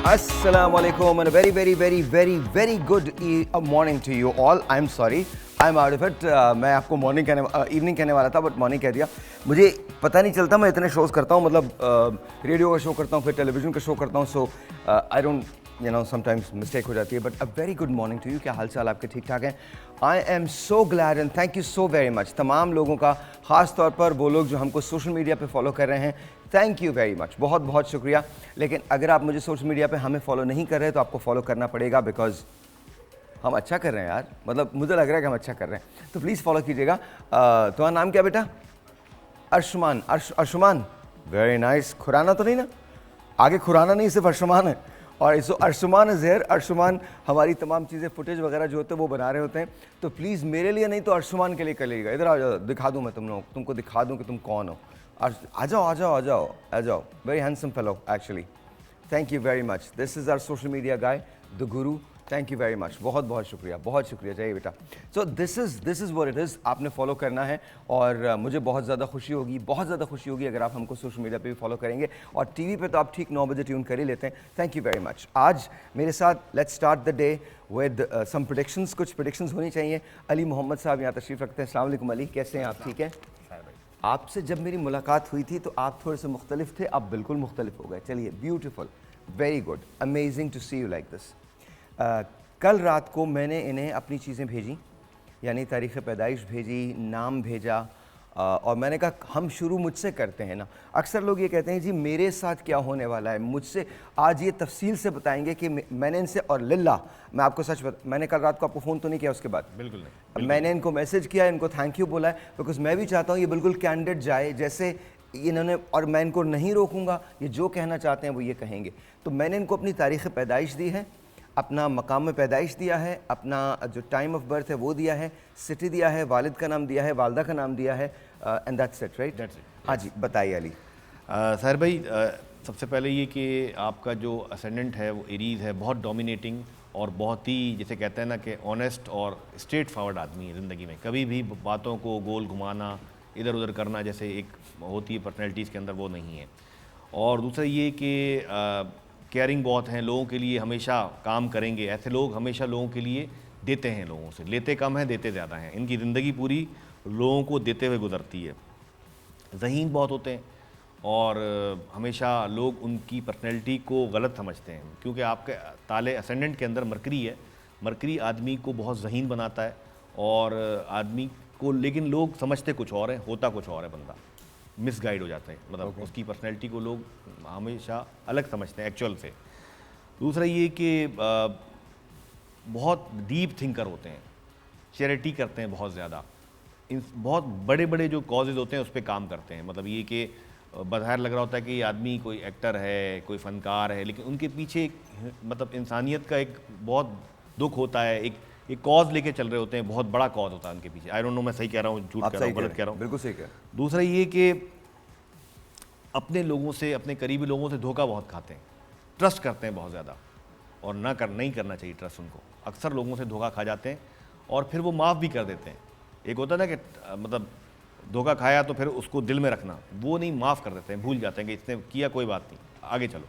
Assalamu alaikum and a very, very, very, very, very good morning to you all. I'm sorry, I'm out of it. मैं आपको morning evening कहने वाला था, but morning कह दिया. मुझे पता नहीं चलता, मैं इतने शोज़ करता हूँ, मतलब रेडियो का शो करता हूँ, फिर टेलीविज़न का शो करता हूँ, so I don't sometimes mistake हो जाती है. But a very good morning to you. क्या हाल चाल आपके? ठीक ठाक हैं? I am so glad and thank you so very much तमाम लोगों का, ख़ास तौर पर वो लोग जो हमको सोशल मीडिया पे फॉलो कर रहे हैं. थैंक यू वेरी मच, बहुत बहुत शुक्रिया. लेकिन अगर आप मुझे सोशल मीडिया पे हमें फॉलो नहीं कर रहे तो आपको फॉलो करना पड़ेगा, बिकॉज हम अच्छा कर रहे हैं यार. मतलब मुझे लग रहा है कि हम अच्छा कर रहे हैं, तो प्लीज़ फॉलो कीजिएगा. तुम्हारा नाम क्या बेटा? अर्शमान. Arshman, very nice. खुराना तो नहीं ना? आगे खुराना नहीं, सिर्फ अर्शमान है. और इस अर्शमान इज़ हियर. अर्शमान हमारी तमाम चीज़ें, फुटेज वगैरह जो होते हैं वो बना रहे होते हैं. तो प्लीज़ मेरे लिए नहीं तो अर्शमान के लिए कर लीजिएगा. इधर आ जाओ, दिखा दूँ मैं तुमको दिखा दूँ कि तुम कौन हो. आ जाओ आ जाओ आ जाओ आ जाओ. Very handsome fellow actually. Thank you very much. This is our social media guy, the guru. Thank you very much, बहुत बहुत शुक्रिया, बहुत शुक्रिया. जाइए बेटा. So this is what it is. आपने फॉलो करना है और मुझे बहुत ज़्यादा खुशी होगी, बहुत ज़्यादा खुशी होगी अगर आप हमको सोशल मीडिया पे भी फॉलो करेंगे. और टीवी पे तो आप ठीक 9 बजे ट्यून कर ही लेते हैं. Thank you very much. आज मेरे साथ let's start the day with some predictions. कुछ प्रेडिक्शंस होनी चाहिए. अली मोहम्मद साहब यहाँ तशरीफ़ रखते हैं. अस्सलाम वालेकुम अली, कैसे हैं आप? ठीक है. आपसे जब मेरी मुलाकात हुई थी तो आप थोड़े से मुख्तलिफ थे, अब बिल्कुल मुख्तलिफ हो गए. चलिए, beautiful, very good, amazing to see you like this. कल रात को मैंने इन्हें अपनी चीज़ें भेजी, यानी तारीख़ पैदाइश भेजी, नाम भेजा, और मैंने कहा हम शुरू मुझसे करते हैं ना. अक्सर लोग ये कहते हैं जी मेरे साथ क्या होने वाला है, मुझसे आज ये तफसील से बताएंगे कि मैंने इनसे, और लिल्ला मैं आपको सच मैंने कल रात को आपको फ़ोन तो नहीं किया उसके बाद? बिल्कुल नहीं. मैंने इनको मैसेज किया, इनको थैंक यू बोला है, बिकॉज मैं भी चाहता हूँ ये बिल्कुल कैंडिड जाए जैसे इन्होंने, और मैं इनको नहीं रोकूंगा, ये जो कहना चाहते हैं वो ये कहेंगे. तो मैंने इनको अपनी तारीख़ पैदाइश दी है, अपना मकाम पैदाइश दिया है, अपना जो टाइम ऑफ बर्थ है वो दिया है, सिटी दिया है, वालिद का नाम दिया है, वालदा का नाम दिया है, एंड दैट्स इट, राइट? हाँ जी, बताइए अली. साहिर भाई, सबसे पहले ये कि आपका जो असेंडेंट है वो एरीज़ है, बहुत डोमिनेटिंग और बहुत ही, जैसे कहते हैं ना कि ऑनेस्ट और स्ट्रेट फॉरवर्ड आदमी है. ज़िंदगी में कभी भी बातों को गोल घुमाना, इधर उधर करना जैसे एक होती है पर्सनैलिटीज़ के अंदर, वो नहीं है. और दूसरा ये कि केयरिंग बहुत हैं, लोगों के लिए हमेशा काम करेंगे. ऐसे लोग हमेशा लोगों के लिए देते हैं, लोगों से लेते कम हैं, देते ज़्यादा हैं. इनकी ज़िंदगी पूरी लोगों को देते हुए गुजरती है. ज़हीन बहुत होते हैं और हमेशा लोग उनकी पर्सनैलिटी को गलत समझते हैं, क्योंकि आपके ताले असेंडेंट के अंदर मरकरी है. मरकरी आदमी को बहुत ज़हीन बनाता है और आदमी को, लेकिन लोग समझते कुछ और है, होता कुछ और है. बंदा मिसगाइड हो जाते हैं, मतलब उसकी पर्सनैलिटी को लोग हमेशा अलग समझते हैं एक्चुअल से. दूसरा ये कि बहुत डीप थिंकर होते हैं, चैरिटी करते हैं बहुत ज़्यादा. इन बहुत बड़े बड़े जो कॉजेज़ होते हैं उस पर काम करते हैं. मतलब ये कि बाहर लग रहा होता है कि ये आदमी कोई एक्टर है, कोई फ़नकार है, लेकिन उनके पीछे एक, मतलब इंसानियत का एक बहुत दुख होता है. एक कॉज लेके चल रहे होते हैं, बहुत बड़ा कॉज होता है उनके पीछे. आई डोंट नो मैं सही कह रहा हूँ, झूठ कह रहा हूँ, गलत कह रहा हूँ? बिल्कुल सही कह रहा हूँ. दूसरा ये कि अपने लोगों से, अपने करीबी लोगों से धोखा बहुत खाते हैं, ट्रस्ट करते हैं बहुत ज़्यादा, और नहीं करना चाहिए ट्रस्ट उनको. अक्सर लोगों से धोखा खा जाते हैं और फिर वो माफ़ भी कर देते हैं. एक होता है ना कि मतलब धोखा खाया तो फिर उसको दिल में रखना, वो नहीं, माफ़ कर देते हैं, भूल जाते हैं कि इसने किया, कोई बात नहीं, आगे चलो.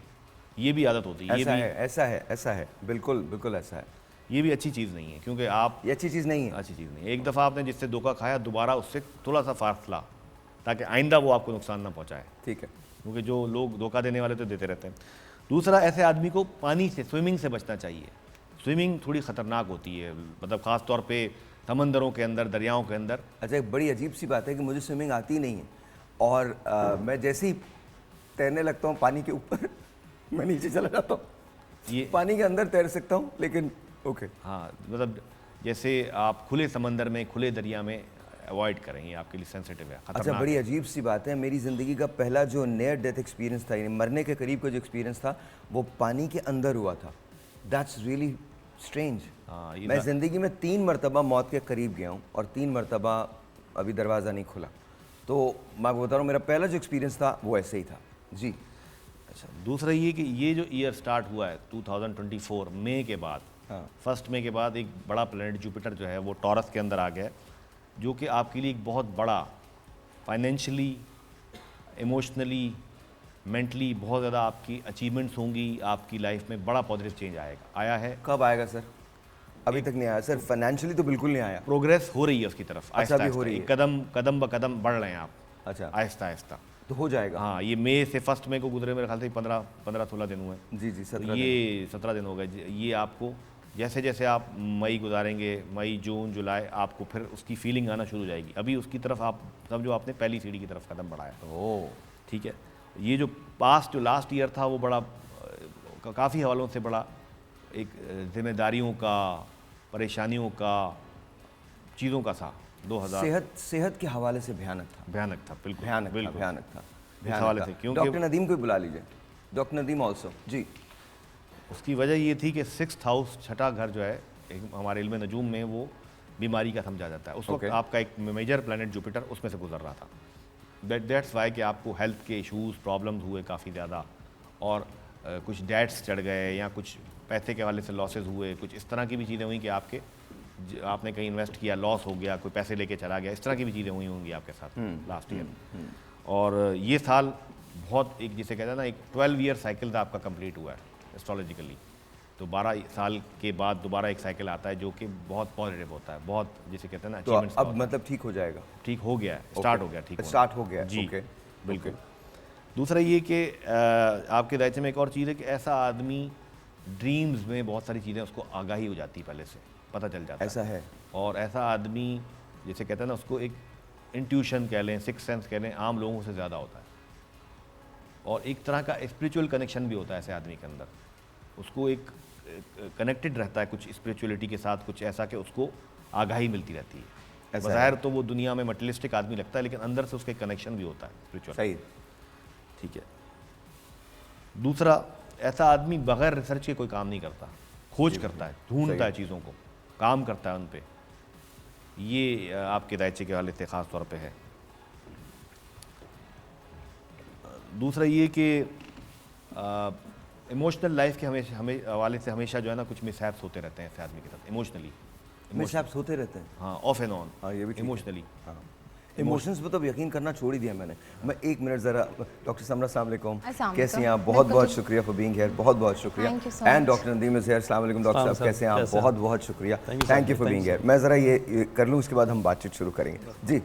ये भी आदत होती है. ऐसा है, बिल्कुल बिल्कुल ऐसा है. ये भी अच्छी चीज़ नहीं है, क्योंकि आप, ये अच्छी चीज़ नहीं है. अच्छी चीज़ नहीं है. एक दफ़ा आपने जिससे धोखा खाया, दोबारा उससे थोड़ा सा फासला, ताकि आइंदा वो आपको नुकसान ना पहुँचाए. ठीक है. क्योंकि जो लोग धोखा देने वाले तो देते रहते हैं. दूसरा, ऐसे आदमी को पानी से, स्विमिंग से बचना चाहिए. स्विमिंग थोड़ी ख़तरनाक होती है, मतलब ख़ास तौर पे समंदरों के अंदर, दरियाओं के अंदर. अच्छा, एक बड़ी अजीब सी बात है कि मुझे स्विमिंग आती नहीं है, और मैं जैसे ही तैरने लगता हूँ पानी के ऊपर मैं नीचे चला जाता हूँ. ये पानी के अंदर तैर सकता हूँ, लेकिन ओके. हाँ, मतलब जैसे आप खुले समंदर में, खुले दरिया में अवॉइड करें, ये आपके लिए सेंसिटिव है, खतरनाक. अच्छा, बड़ी अजीब सी बात है. मेरी ज़िंदगी का पहला जो नियर डेथ एक्सपीरियंस था, यानी मरने के करीब का जो एक्सपीरियंस था, वो पानी के अंदर हुआ था. That's really strange. मैं ज़िंदगी में 3 मरतबा मौत के करीब गया हूँ और 3 मरतबा अभी दरवाज़ा नहीं खुला. तो मैं बता रहा हूँ, मेरा पहला जो एक्सपीरियंस था वो ऐसे ही था जी. अच्छा, दूसरा ये कि ये जो ईयर स्टार्ट हुआ है 2024 मई के बाद, हाँ, 1 मई के बाद एक बड़ा प्लैनेट जुपिटर जो है वो टॉरस के अंदर आ गया है, जो कि आपके लिए एक बहुत बड़ा फाइनेंशियली, इमोशनली, मेंटली बहुत ज़्यादा आपकी अचीवमेंट्स होंगी, आपकी लाइफ में बड़ा पॉजिटिव चेंज आएगा, आया है। कब आएगा सर? अभी तक नहीं आया सर, फाइनेंशियली तो बिल्कुल नहीं आया। प्रोग्रेस हो रही है उसकी तरफ, अच्छा, आहिस्ता अभी हो आहिस्ता, रही एक है। कदम ब कदम बढ़ रहे हैं आप, अच्छा, आहिस्ता आहिस्ता। तो हो जाएगा। हाँ, ये मई से 1 मई को गुजरे, मेरे ख्याल से 15-16 दिन हुए। जी जी, तो 17 ये 17 दिन हो गए। ये आपको जैसे जैसे आप मई गुजारेंगे, मई जून जुलाई, आपको फिर उसकी फीलिंग आना शुरू हो जाएगी। अभी उसकी तरफ आप समझो आपने पहली सीढ़ी की तरफ कदम बढ़ाया। ओह, ठीक है, ये जो लास्ट ईयर था वो बड़ा काफ़ी हवालों से बड़ा एक जिम्मेदारियों का, परेशानियों का, चीज़ों का था। 2000 सेहत के हवाले से भयानक था। भयानक था, बिल्कुल भयानक था, बिल्कुल भयानक था, इस हवाले भयानक से, था। क्योंकि डॉक्टर नदीम को ही बुला लीजिए, डॉक्टर नदीम ऑल्सो जी। उसकी वजह ये थी कि 6th हाउस, छठा घर जो है एक हमारे इल्म नजूम में, वो बीमारी का समझा जाता है। उस वक्त Okay. आपका एक मेजर प्लैनेट जुपिटर उसमें से गुजर रहा था। दैट्स वाई कि आपको हेल्थ के इश्यूज, प्रॉब्लम्स हुए काफ़ी ज़्यादा, और कुछ डेट्स चढ़ गए, या कुछ पैसे के हवाले से लॉसेस हुए, कुछ इस तरह की भी चीज़ें हुई कि आपने कहीं इन्वेस्ट किया, लॉस हो गया, कोई पैसे लेके चला गया, इस तरह की भी चीज़ें हुई होंगी आपके साथ लास्ट ईयर। और ये साल बहुत, एक जिसे कहते हैं ना, एक 12 ईयर साइकिल था आपका कंप्लीट हुआ है एस्ट्रोलॉजिकली। तो 12 साल के बाद दोबारा एक साइकिल आता है जो कि बहुत पॉजिटिव होता है, बहुत जिसे कहते हैं ना तो achievements का अब होता है। मतलब ठीक हो जाएगा? ठीक हो गया है, स्टार्ट हो गया, ठीक होना। स्टार्ट हो गया, जी, ओके, बिल्कुल। दूसरा ये कि आपके दायचे में एक और चीज़ है कि ऐसा आदमी ड्रीम्स में बहुत सारी चीज़ें उसको आगाही हो जाती है, पहले से पता चल जाता ऐसा है। और ऐसा आदमी जिसे कहते हैं ना, उसको एक इंट्यूशन कह लें, सिक्स सेंस कह लें, आम लोगों से ज़्यादा होता है, और एक तरह का स्पिरिचुअल कनेक्शन भी होता है ऐसे आदमी के अंदर। उसको एक कनेक्टेड रहता है कुछ स्पिरिचुअलिटी के साथ, कुछ ऐसा कि उसको आगाही मिलती रहती है। ऐसा बज़ाहिर तो वो दुनिया में मटेरियलिस्टिक आदमी लगता है, लेकिन अंदर से उसका कनेक्शन भी होता है स्पिरिचुअल। सही। ठीक है। दूसरा, ऐसा आदमी बगैर रिसर्च के कोई काम नहीं करता, खोज करता है, ढूंढता है चीज़ों को, काम करता है उन पे। ये आपके दायचे के हवाले से ख़ास तौर पे है। दूसरा ये कि इमोशनल लाइफ के हमें हवाले से हमेशा जो है ना कुछ मिसहैप्स होते रहते हैं ऐसे आदमी के साथ इमोशनली। मिसहैप्स होते रहते हैं। हाँ, ऑफ एंड ऑन। हाँ, ये भी ठीक है। इमोशनली। हाँ, इमोशंस पे तो अब यकीन करना छोड़ ही दिया मैंने। मैं एक मिनट ज़रा, डॉक्टर समरा, अस्सलाम वालेकुम, अस्सलाम कैसी हैं आप? वालेकुम। बहुत बिल्कुल बहुत ठीक। शुक्रिया फॉर बीइंग हियर, बहुत बहुत शुक्रिया। Thank you so and much. Doctor Nadeem is here, अस्सलाम वालेकुम डॉक्टर साहब, अस्सलाम कैसे हैं आप? कैसे हैं? बहुत बहुत शुक्रिया, Thank you, thank you sir. For Thank being you, here. मैं ज़रा ये कर लूँ, उसके बाद हम बातचीत शुरू करेंगे जी।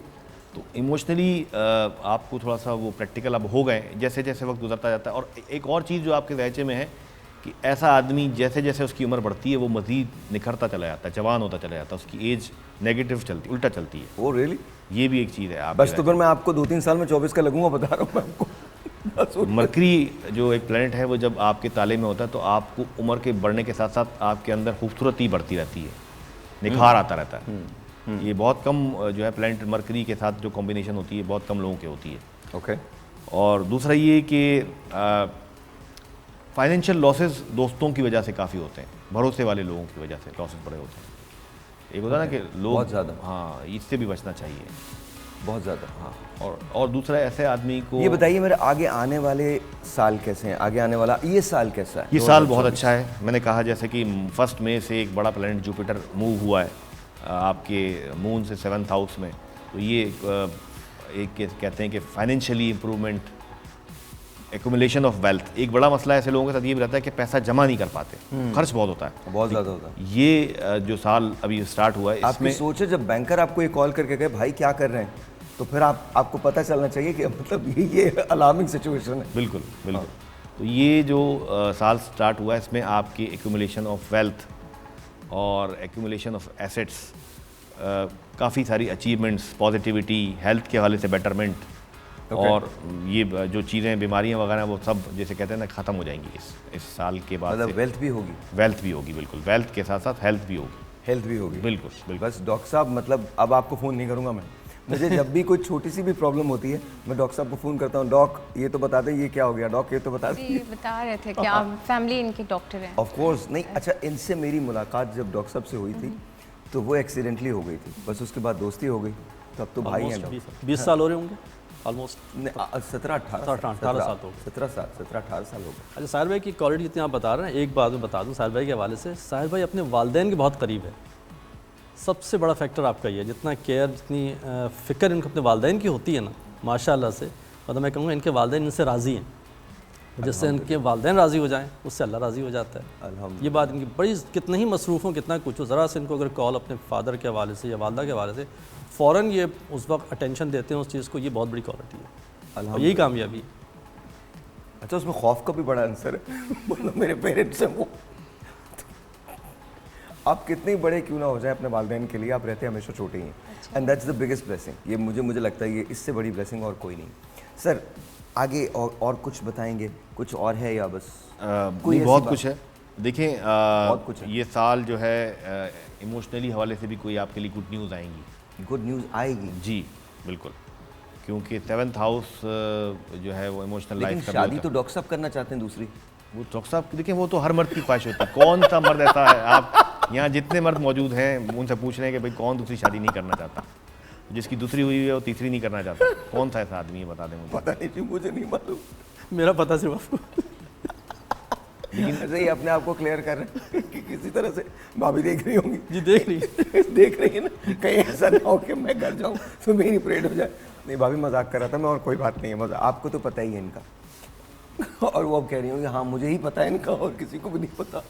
तो इमोशनली आपको थोड़ा सा वो प्रैक्टिकल अब हो गए जैसे जैसे वक्त गुजरता जाता है। और एक और चीज़ जो आपके दायचे में है कि ऐसा आदमी जैसे जैसे उसकी उम्र बढ़ती है वो मज़ीद निखरता चला जाता है, जवान होता चला जाता है, उसकी एज नेगेटिव चलती, उल्टा चलती है। Oh really? ये भी एक चीज़ है आप बस तो फिर मैं आपको 2-3 साल में 24 का लगूंगा, बता रहा हूँ मैं आपको। मरकरी जो एक प्लैनेट है वो जब आपके ताले में होता है तो आपको उम्र के बढ़ने के साथ साथ आपके अंदर खूबसूरती बढ़ती रहती है, निखार आता रहता है। ये बहुत कम जो है प्लैनेट मरकरी के साथ जो कॉम्बिनेशन होती है बहुत कम लोगों की होती है। ओके। और दूसरा ये कि फाइनेंशियल लॉसेस दोस्तों की वजह से काफ़ी होते हैं, भरोसे वाले लोगों की वजह से लॉसेस बड़े होते हैं। एक होता है ना कि लोग बहुत ज़्यादा। हाँ, इससे भी बचना चाहिए। बहुत ज़्यादा। हाँ, और दूसरा ऐसे आदमी को ये बताइए मेरे आगे आने वाले साल कैसे हैं? आगे आने वाला ये साल कैसा है? ये साल बहुत अच्छा है। मैंने कहा जैसे कि 1 मई से एक बड़ा प्लैनेट जुपिटर मूव हुआ है आपके मून से 7th हाउस में। तो ये एक कहते हैं कि financially improvement, accumulation of wealth. एक बड़ा मसला ऐसे लोगों के साथ ये भी रहता है कि पैसा जमा नहीं कर पाते, खर्च बहुत होता है, बहुत ज़्यादा होता है। ये जो साल अभी स्टार्ट हुआ है आपकी इसमें सोच है जब बैंकर आपको ये कॉल करके कहे भाई क्या कर रहे हैं, तो फिर आपको पता चलना चाहिए कि मतलब ये अलार्मिंग सिचुएशन है। बिल्कुल बिल्कुल। तो ये जो साल स्टार्ट हुआ है इसमें आपकी एक्यूमुलेशन ऑफ वेल्थ और एक्यूमुलेशन ऑफ एसेट्स, काफ़ी सारी अचीवमेंट्स, पॉजिटिविटी, हेल्थ के हवाले से बेटरमेंट और ये जो चीज़ें बीमारियां वगैरह वो सब जैसे कहते हैं ना ख़त्म हो जाएंगी इस साल के बाद मतलब से। वेल्थ भी होगी। वेल्थ भी होगी, बिल्कुल। वेल्थ के साथ साथ हेल्थ भी होगी। हेल्थ भी होगी। बिल्कुल बिल्कुल। बस डॉक्टर साहब, मतलब अब आपको फ़ोन नहीं करूँगा मैं। मुझे जब भी कोई छोटी सी भी प्रॉब्लम होती है मैं डॉक्टर साहब को फ़ोन करता हूँ, डॉक ये तो बता दें ये क्या हो गया, डॉक ये तो बता दें। जी बता रहे थे कि आप फैमिली इनके डॉक्टर हैं। ऑफ कोर्स नहीं। अच्छा, इनसे मेरी मुलाकात जब डॉक्टर साहब से हुई थी तो वो एक्सीडेंटली हो गई थी, बस उसके बाद दोस्ती हो गई। तो अब तो भाई हैं डॉक्टर। 20 साल हो रहे होंगे ऑलमोस्ट। 17-18 साल तो 17-18 साल हो गए। अच्छा, साहिर भाई की क्वालिटी जितनी आप बता रहे हैं, एक बात मैं बता दूं साहिर भाई के हवाले से, साहिर भाई अपने वालिदैन के बहुत करीब है। सबसे बड़ा फैक्टर आपका ये है, जितना केयर, जितनी फ़िक्र इनको अपने वालिदैन की होती है ना, माशाल्लाह से, मतलब मैं कहूँगा इनके वालिदैन इनसे राज़ी हैं। जिससे इनके वालिदैन राज़ी हो जाएं, उससे अल्लाह राज़ी हो जाता है। ये बात इनकी बड़ी, कितना ही मसरूफ़ हो, कितना कुछ हो, ज़रा से इनको अगर कॉल अपने फादर के हवाले से या वालदा के हवाले से फ़ौरन ये उस वक्त अटेंशन देते हैं उस चीज़ को, ये बहुत बड़ी क्वालिटी है और यही कामयाबी है। अच्छा, उसमें खौफ का भी बड़ा आंसर है। मतलब मेरे पेरेंट्स हैं वो, आप कितने बड़े क्यों ना हो जाए अपने वालिदैन के लिए, आप रहते हमेशा छोटे ही हैं, and that's the biggest blessing. ये मुझे लगता है ये इससे बड़ी ब्लेसिंग और कोई नहीं। सर आगे और कुछ बताएंगे, कुछ और है या बस कोई बहुत कुछ है। देखें बहुत कुछ है। ये साल जो है इमोशनली हवाले से भी कोई आपके लिए गुड न्यूज़ आएंगी। गुड न्यूज़ आएगी जी बिल्कुल, क्योंकि 7th हाउस जो है वो इमोशनल लेकिन लाइफ का शादी तो डॉक्टर साहब करना चाहते हैं दूसरी। वो डॉक्टर साहब देखें, वो तो हर मर्द की ख्वाहिश होती है। कौन सा मर्द ऐसा है, आप यहाँ जितने मर्द मौजूद हैं उनसे पूछ रहे हैं कि भाई कौन दूसरी शादी नहीं करना चाहता, जिसकी दूसरी हुई है वो तीसरी नहीं करना चाहता। कौन सा ऐसा आदमी है, बता दें मुझे। पता नहीं जी, मुझे नहीं मालूम। मेरा पता सिर्फ आपको। लेकिन ऐसे ही अपने आप को क्लियर कर रहे हैं कि किसी तरह से भाभी देख रही होंगी। जी देख रही देख रही है ना, कहीं ऐसा ना हो कि मैं घर जाऊँ तो मेरी परेड हो जाए। नहीं भाभी मजाक कर रहा था मैं, और कोई बात नहीं है, मजाक। आपको तो पता ही है इनका। और वो अब कह रही होंगी हाँ मुझे ही पता है इनका, और किसी को भी नहीं पता।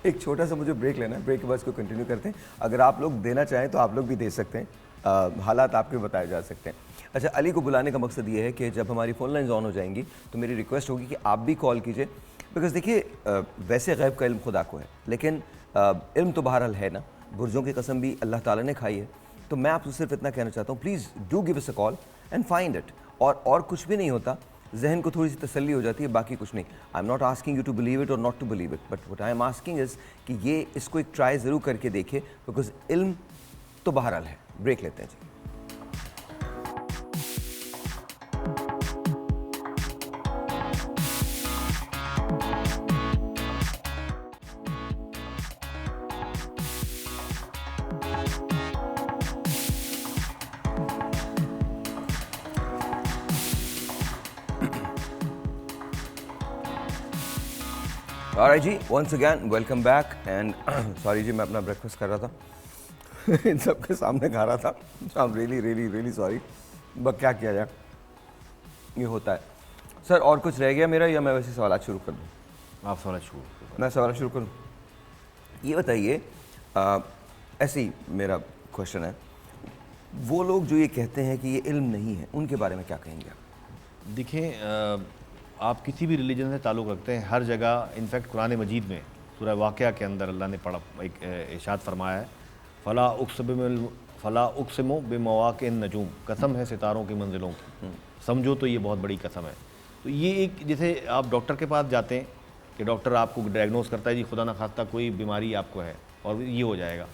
एक छोटा सा मुझे ब्रेक लेना है, ब्रेक के बाद इसको कंटिन्यू करते हैं। अगर आप लोग देना चाहें तो आप लोग भी दे सकते हैं, हालात आपके बताए जा सकते हैं। अच्छा, अली को बुलाने का मकसद ये है कि जब हमारी फ़ोन लाइन्स ऑन हो जाएंगी तो मेरी रिक्वेस्ट होगी कि आप भी कॉल कीजिए, बिकॉज देखिए वैसे गैब का इल्म खुदा को है, लेकिन इल्म तो बहरहाल है ना, बुर्जों की कसम भी अल्लाह ताला ने खाई है। तो मैं आपसे सिर्फ इतना कहना चाहता हूँ, please do give us a call and find it. और कुछ भी नहीं होता, जहन को थोड़ी सी तसल्ली हो जाती है, बाकी कुछ नहीं। I am not asking you to believe it और not to believe it, but what I am asking is कि ये इसको एक ट्राई ज़रूर करके देखिए, बिकॉज इल्म तो बहरहाल है। ब्रेक लेते हैं जी। ऑलराइट जी, once again welcome back and sorry जी, मैं अपना ब्रेकफास्ट कर रहा था इन सब के सामने खा रहा था। I am really really really sorry, but क्या किया जाए, ये होता है। सर और कुछ रह गया मेरा, या मैं वैसे सवाल शुरू कर दूँ? आप सवाल शुरू करो। मैं सवाल शुरू करूँ? ये बताइए, ऐसे ही मेरा क्वेश्चन है, वो लोग जो ये कहते हैं कि ये इल्म नहीं है, उनके बारे में क्या कहेंगे आप? देखें, आप किसी भी रिलीजन से ताल्लुक़ रखते हैं, हर जगह, इनफैक्ट कुरान मजीद में सूरह वाक़या के अंदर अल्लाह ने पढ़ा, एक इरशाद फरमाया है, फ़ला उक़सिमु बिमवाक़िन नजूम, कसम है सितारों की मंजिलों की। समझो तो ये बहुत बड़ी कसम है। तो ये एक, जैसे आप डॉक्टर के पास जाते हैं कि डॉक्टर आपको डायग्नोस करता है जी खुदा न खास्ता कोई बीमारी आपको है और ये हो जाएगा,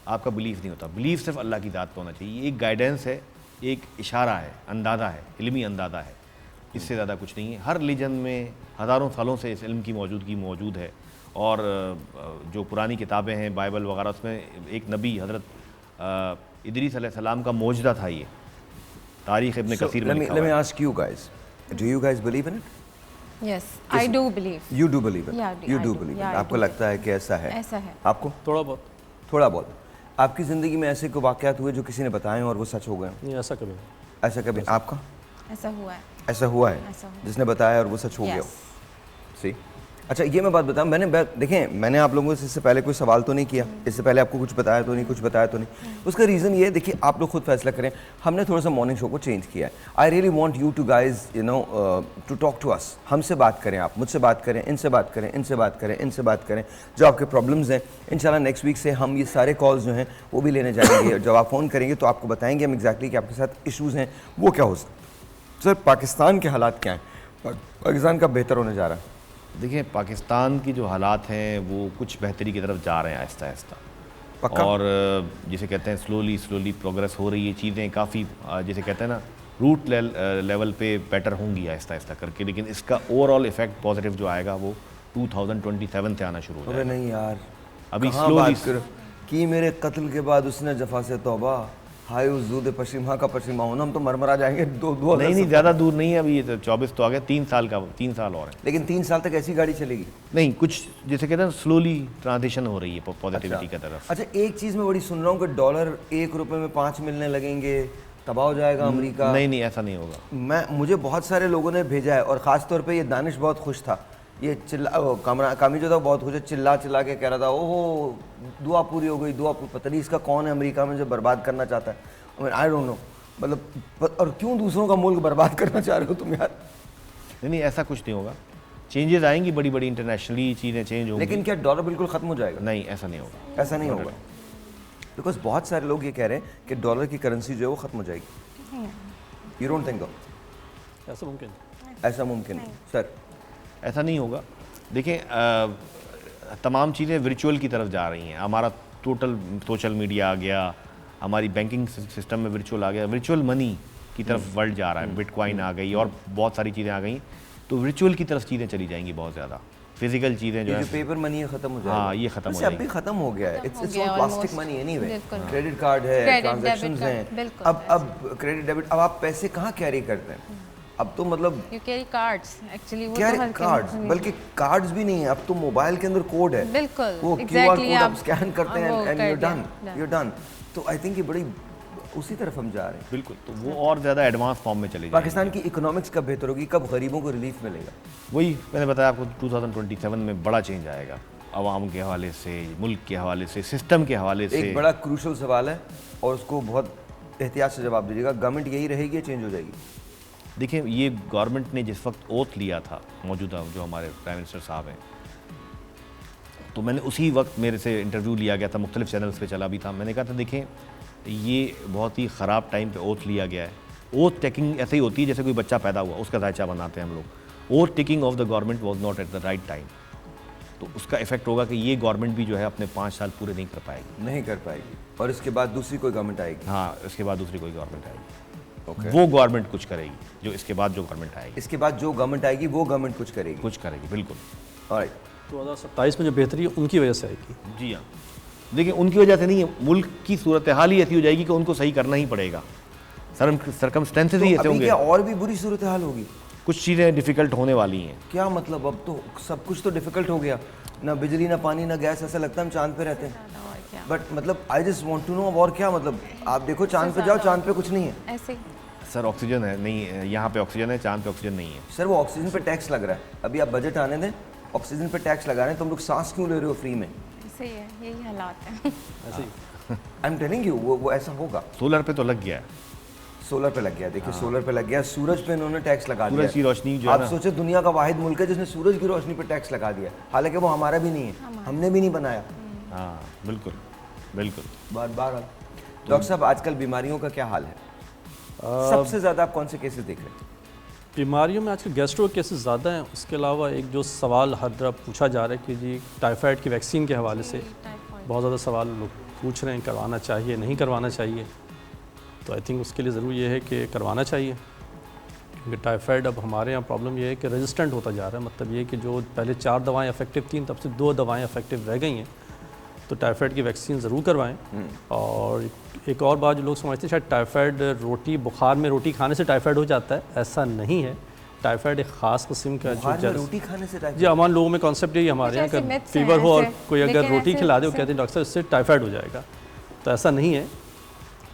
आपका बिलीफ नहीं होता। बिलीफ सिर्फ अल्लाह की ज़ात पे होना चाहिए। ये एक गाइडेंस है, एक इशारा है, अंदाज़ा है, इल्मी अंदाज़ा है, इससे ज़्यादा कुछ नहीं है। हर रिलीजन में हज़ारों सालों से इस इल्म की मौजूदगी मौजूद है। और जो पुरानी किताबें हैं, बाइबल वगैरह, उसमें एक नबी हज़रत इदरीस अलैहिस्सलाम का मौजज़ा था। ये तारीख़ इब्न कसीर में लिखा हुआ है। Let me ask you guys, do you guys believe in it? Yes, I do believe. You do believe it? Yeah, you I do do. believe it? Yeah, I आपको do. लगता है कि ऐसा है? ऐसा है। आपको? थोड़ा बहुत। थोड़ा बहुत। आपकी ज़िंदगी में ऐसे कोई वाक़यात हुए जो किसी ने बताए और वो सच हो गए? नहीं, ऐसा कभी नहीं। ऐसा कभी? आपका? ऐसा हुआ है। ऐसा हुआ है ऐसा हुआ। जिसने बताया और वो सच हो गया? Yes. सी। अच्छा, ये मैं बात बताऊँ, देखें मैंने आप लोगों से इससे पहले कोई सवाल तो नहीं किया, इससे पहले आपको कुछ बताया तो नहीं, कुछ बताया तो नहीं। उसका रीज़न ये है, देखिए आप लोग खुद फैसला करें, हमने थोड़ा सा मॉर्निंग शो को चेंज किया है। I really want you to guys you know to talk to us. हमसे बात करें, आप मुझसे बात करें, इनसे बात करें, इनसे बात करें, इनसे बात करें, जो आपके प्रॉब्लम्स हैं। इंशाल्लाह नेक्स्ट वीक से हम ये सारे कॉल्स जो हैं वो भी लेने जाएंगे। जब आप फ़ोन करेंगे तो आपको बताएंगे हम एग्जैक्टली कि आपके साथ इशूज़ हैं वो क्या हो सकते। सर पाकिस्तान के हालात क्या हैं? पाकिस्तान का बेहतर होने जा रहा है? देखिए, पाकिस्तान की जो हालात हैं वो कुछ बेहतरी की तरफ जा रहे हैं आहिस्ता आहिस्ता, पक्का? और जिसे कहते हैं स्लोली प्रोग्रेस हो रही है। चीज़ें काफ़ी जिसे कहते हैं ना रूट लेवल पे बेटर होंगी आहिस्ता आहिस्ता करके, लेकिन इसका ओवरऑल इफेक्ट पॉजिटिव जो आएगा वो 2027 से आना शुरू हो अरे जाएगा। नहीं यार, अभी कहाँ स्लोली बात करो कि मेरे कत्ल के बाद उसने जफा से तौबा, हाय उस जूद पश्चिमा का पश्चिमा होना, हम तो मरमरा जाएंगे। दो नहीं, ज़्यादा दूर नहीं है, अभी ये 24 तो आ गया, 3 साल और है। लेकिन 3 साल तक ऐसी गाड़ी चलेगी? नहीं, कुछ जिसे कहते हैं स्लोली ट्रांजिशन हो रही है पॉजिटिविटी की तरफ। अच्छा, एक चीज़ मैं बड़ी सुन रहा हूँ कि डॉलर 1 रुपये में 5 मिलने लगेंगे, तबाह हो जाएगा अमेरिका? नहीं नहीं, ऐसा नहीं होगा। मुझे बहुत सारे लोगों ने भेजा है और ख़ास तौर पे ये दानिश बहुत खुश था, ये कामी जो था बहुत खुश है, चिल्ला चिल्ला के कह रहा था ओहो दुआ पूरी हो गई, दुआ पता नहीं इसका कौन है अमेरिका में जो बर्बाद करना चाहता है। आई डोंट नो, मतलब और क्यों दूसरों का मुल्क बर्बाद करना चाह रहे हो तुम यार? नहीं, ऐसा कुछ नहीं होगा। चेंजेस आएंगी, बड़ी बड़ी इंटरनेशनली चीज़ें चेंज होंगी। लेकिन क्या डॉलर बिल्कुल ख़त्म हो जाएगा? नहीं, ऐसा नहीं होगा। ऐसा नहीं होगा, बिकॉज बहुत सारे लोग ये कह रहे हैं कि डॉलर की करेंसी जो है वो ख़त्म हो जाएगी। You don't think? ऐसा मुमकिन? ऐसा मुमकिन है सर? ऐसा नहीं होगा। देखिए तमाम चीज़ें वर्चुअल की तरफ जा रही हैं। हमारा टोटल सोशल मीडिया आ गया, हमारी बैंकिंग सिस्टम में वर्चुअल आ गया, वर्चुअल मनी की तरफ वर्ल्ड जा रहा है, बिटकॉइन आ गई और बहुत सारी चीज़ें आ गई, तो वर्चुअल की तरफ चीज़ें चली जाएंगी बहुत ज़्यादा। फिजिकल चीज़ें जो है, पेपर मनी है खत्म हो जाएगा। हाँ, ये खत्म हो जाएगा। जाएगी। अभी खत्म हो गया है। इट्स गया ऑल प्लास्टिक मनी एनीवे। बिल्कुल। क्रेडिट कार्ड है, Credit, ट्रांजैक्शंस debit हैं। card, बिल्कुल, अब क्रेडिट डेबिट, अब आप पैसे कहाँ कैरी करते हैं? अब तो मतलब You carry cards actually, वो तो कैरी हर कार्ड्स, किसी- बल्कि कार्ड्स भी नहीं है, अब तो मोबाइल के अंदर कोड है। बिल्कुल, वो exactly, क्यूआर कोड आप आप- स्कैन करते हैं वो एंड कर यू दिया, डन, done। You done. तो आई थिंक ये बड़ी उसी तरफ हम जा रहे हैं। बिल्कुल, तो वो और ज़्यादा एडवांस फॉर्म में चले जाएंगे। पाकिस्तान की इकोनॉमिक्स कब बेहतर होगी, कब गरीबों को रिलीफ मिलेगा? वही मैंने बताया आपको, 2027 में बड़ा चेंज आएगा, आवाम के हवाले से, मुल्क के हवाले से, सिस्टम के हवाले से। एक बड़ा क्रूशल सवाल है और उसको बहुत एहतियात से जवाब दीजिएगा। गवर्नमेंट यही रहेगी या चेंज हो जाएगी? देखिए, ये गवर्नमेंट ने जिस वक्त ओथ लिया था, मौजूदा जो हमारे प्राइम मिनिस्टर साहब हैं, तो मैंने उसी वक्त मेरे से इंटरव्यू लिया गया था, मुख्तलिफ चैनल्स पे चला भी था। मैंने कहा था देखें, ये बहुत ही ख़राब टाइम पे ओथ लिया गया है। ओथ टेकिंग ऐसे ही होती है जैसे कोई बच्चा पैदा हुआ, उसका जायचा बनाते हैं हम लोग। Oath taking of the government was not at the right time. तो उसका इफेक्ट होगा कि ये गवर्नमेंट भी जो है अपने 5 साल पूरे नहीं कर पाएगी। नहीं कर पाएगी और इसके बाद दूसरी कोई गवर्नमेंट आएगी। हाँ, इसके बाद दूसरी कोई गवर्नमेंट आएगी। Okay. वो गवर्नमेंट कुछ करेगी, जो इसके बाद जो गवर्नमेंट आएगी इसके बाद जो गवर्नमेंट आएगी वो गवर्नमेंट कुछ करेगी। कुछ करेगी, बिल्कुल। ऑलराइट, 2027 में जो बेहतरी है उनकी वजह से आएगी। जी हाँ, देखिए उनकी वजह से नहीं है, मुल्क की सूरत हाल ही ऐसी हो जाएगी कि उनको सही करना ही पड़ेगा। सर्कमस्टेंसेस ही ऐसे अभी होंगे, क्या और भी बुरी सूरत हाल होगी? कुछ चीज़ें डिफ़िकल्ट होने वाली हैं। क्या मतलब? अब तो सब कुछ तो डिफिकल्ट हो गया, ना बिजली ना पानी ना गैस, ऐसा लगता है हम चांद पे रहते हैं। और क्या, बट मतलब I just want to know, अब और क्या मतलब? आप देखो चांद पे जाओ, चांद पे कुछ नहीं है। ऐसे ही। सर ऑक्सीजन है नहीं है, यहाँ पे ऑक्सीजन है, चांद पे ऑक्सीजन नहीं है। सर वो ऑक्सीजन पे टैक्स लग रहा है, अभी आप बजट आने दें, ऑक्सीजन पे टैक्स लगा रहे हैं, तुम लोग सांस क्यों ले रहे हो फ्री में? ऐसे ही है, यही हालात है। ऐसे ही आई एम टेलिंग यू, वो ऐसा होगा। सोलर पे तो लग गया है, सोलर पे लग गया, देखिए सोलर पे लग गया, सूरज पे इन्होंने टैक्स लगा दिया। सूरज की रोशनी जो है आप ना, सोचे दुनिया का वाहिद मुल्क है जिसने सूरज की रोशनी पे टैक्स लगा दिया, हालांकि वो हमारा भी नहीं है, हमने भी नहीं बनाया। हाँ बिल्कुल बिल्कुल। बार बार डॉक्टर साहब, आजकल बीमारियों का क्या हाल है? सबसे ज़्यादा आप कौन से केसेस देख रहे हैं? बीमारियों में आजकल गैस्ट्रो केसेस ज़्यादा हैं। उसके अलावा एक जो सवाल हर तरफ पूछा जा रहा है कि जी टाइफाइड की वैक्सीन के हवाले से बहुत ज़्यादा सवाल लोग पूछ रहे हैं, करवाना चाहिए नहीं करवाना चाहिए। तो आई थिंक उसके लिए ज़रूर ये है कि करवाना चाहिए, क्योंकि टाइफाइड अब हमारे यहाँ प्रॉब्लम ये है कि रेजिस्टेंट होता जा रहा है। मतलब ये कि जो पहले 4 दवाएं इफेक्टिव थीं, तब से 2 दवाएं इफेक्टिव रह गई हैं। तो टाइफाइड की वैक्सीन ज़रूर करवाएं। और एक और बात जो लोग समझते हैं शायद टाइफाइड रोटी, बुखार में रोटी खाने से टाइफाइड हो जाता है, ऐसा नहीं है। टाइफाइड एक ख़ास किस्म का बुखार जो में रोटी खाने से टाइफाइड? जी हमारे लोगों में कॉन्सेप्ट यही हमारे यहाँ कुछ ऐसे अगर myths हैं फीवर हो और ऐसे, कोई अगर लेकिन रोटी ऐसे- खिला दे, वो ऐसे- कहते हैं डॉक्टर साहब इससे टाइफाइड हो जाएगा। तो ऐसा नहीं है।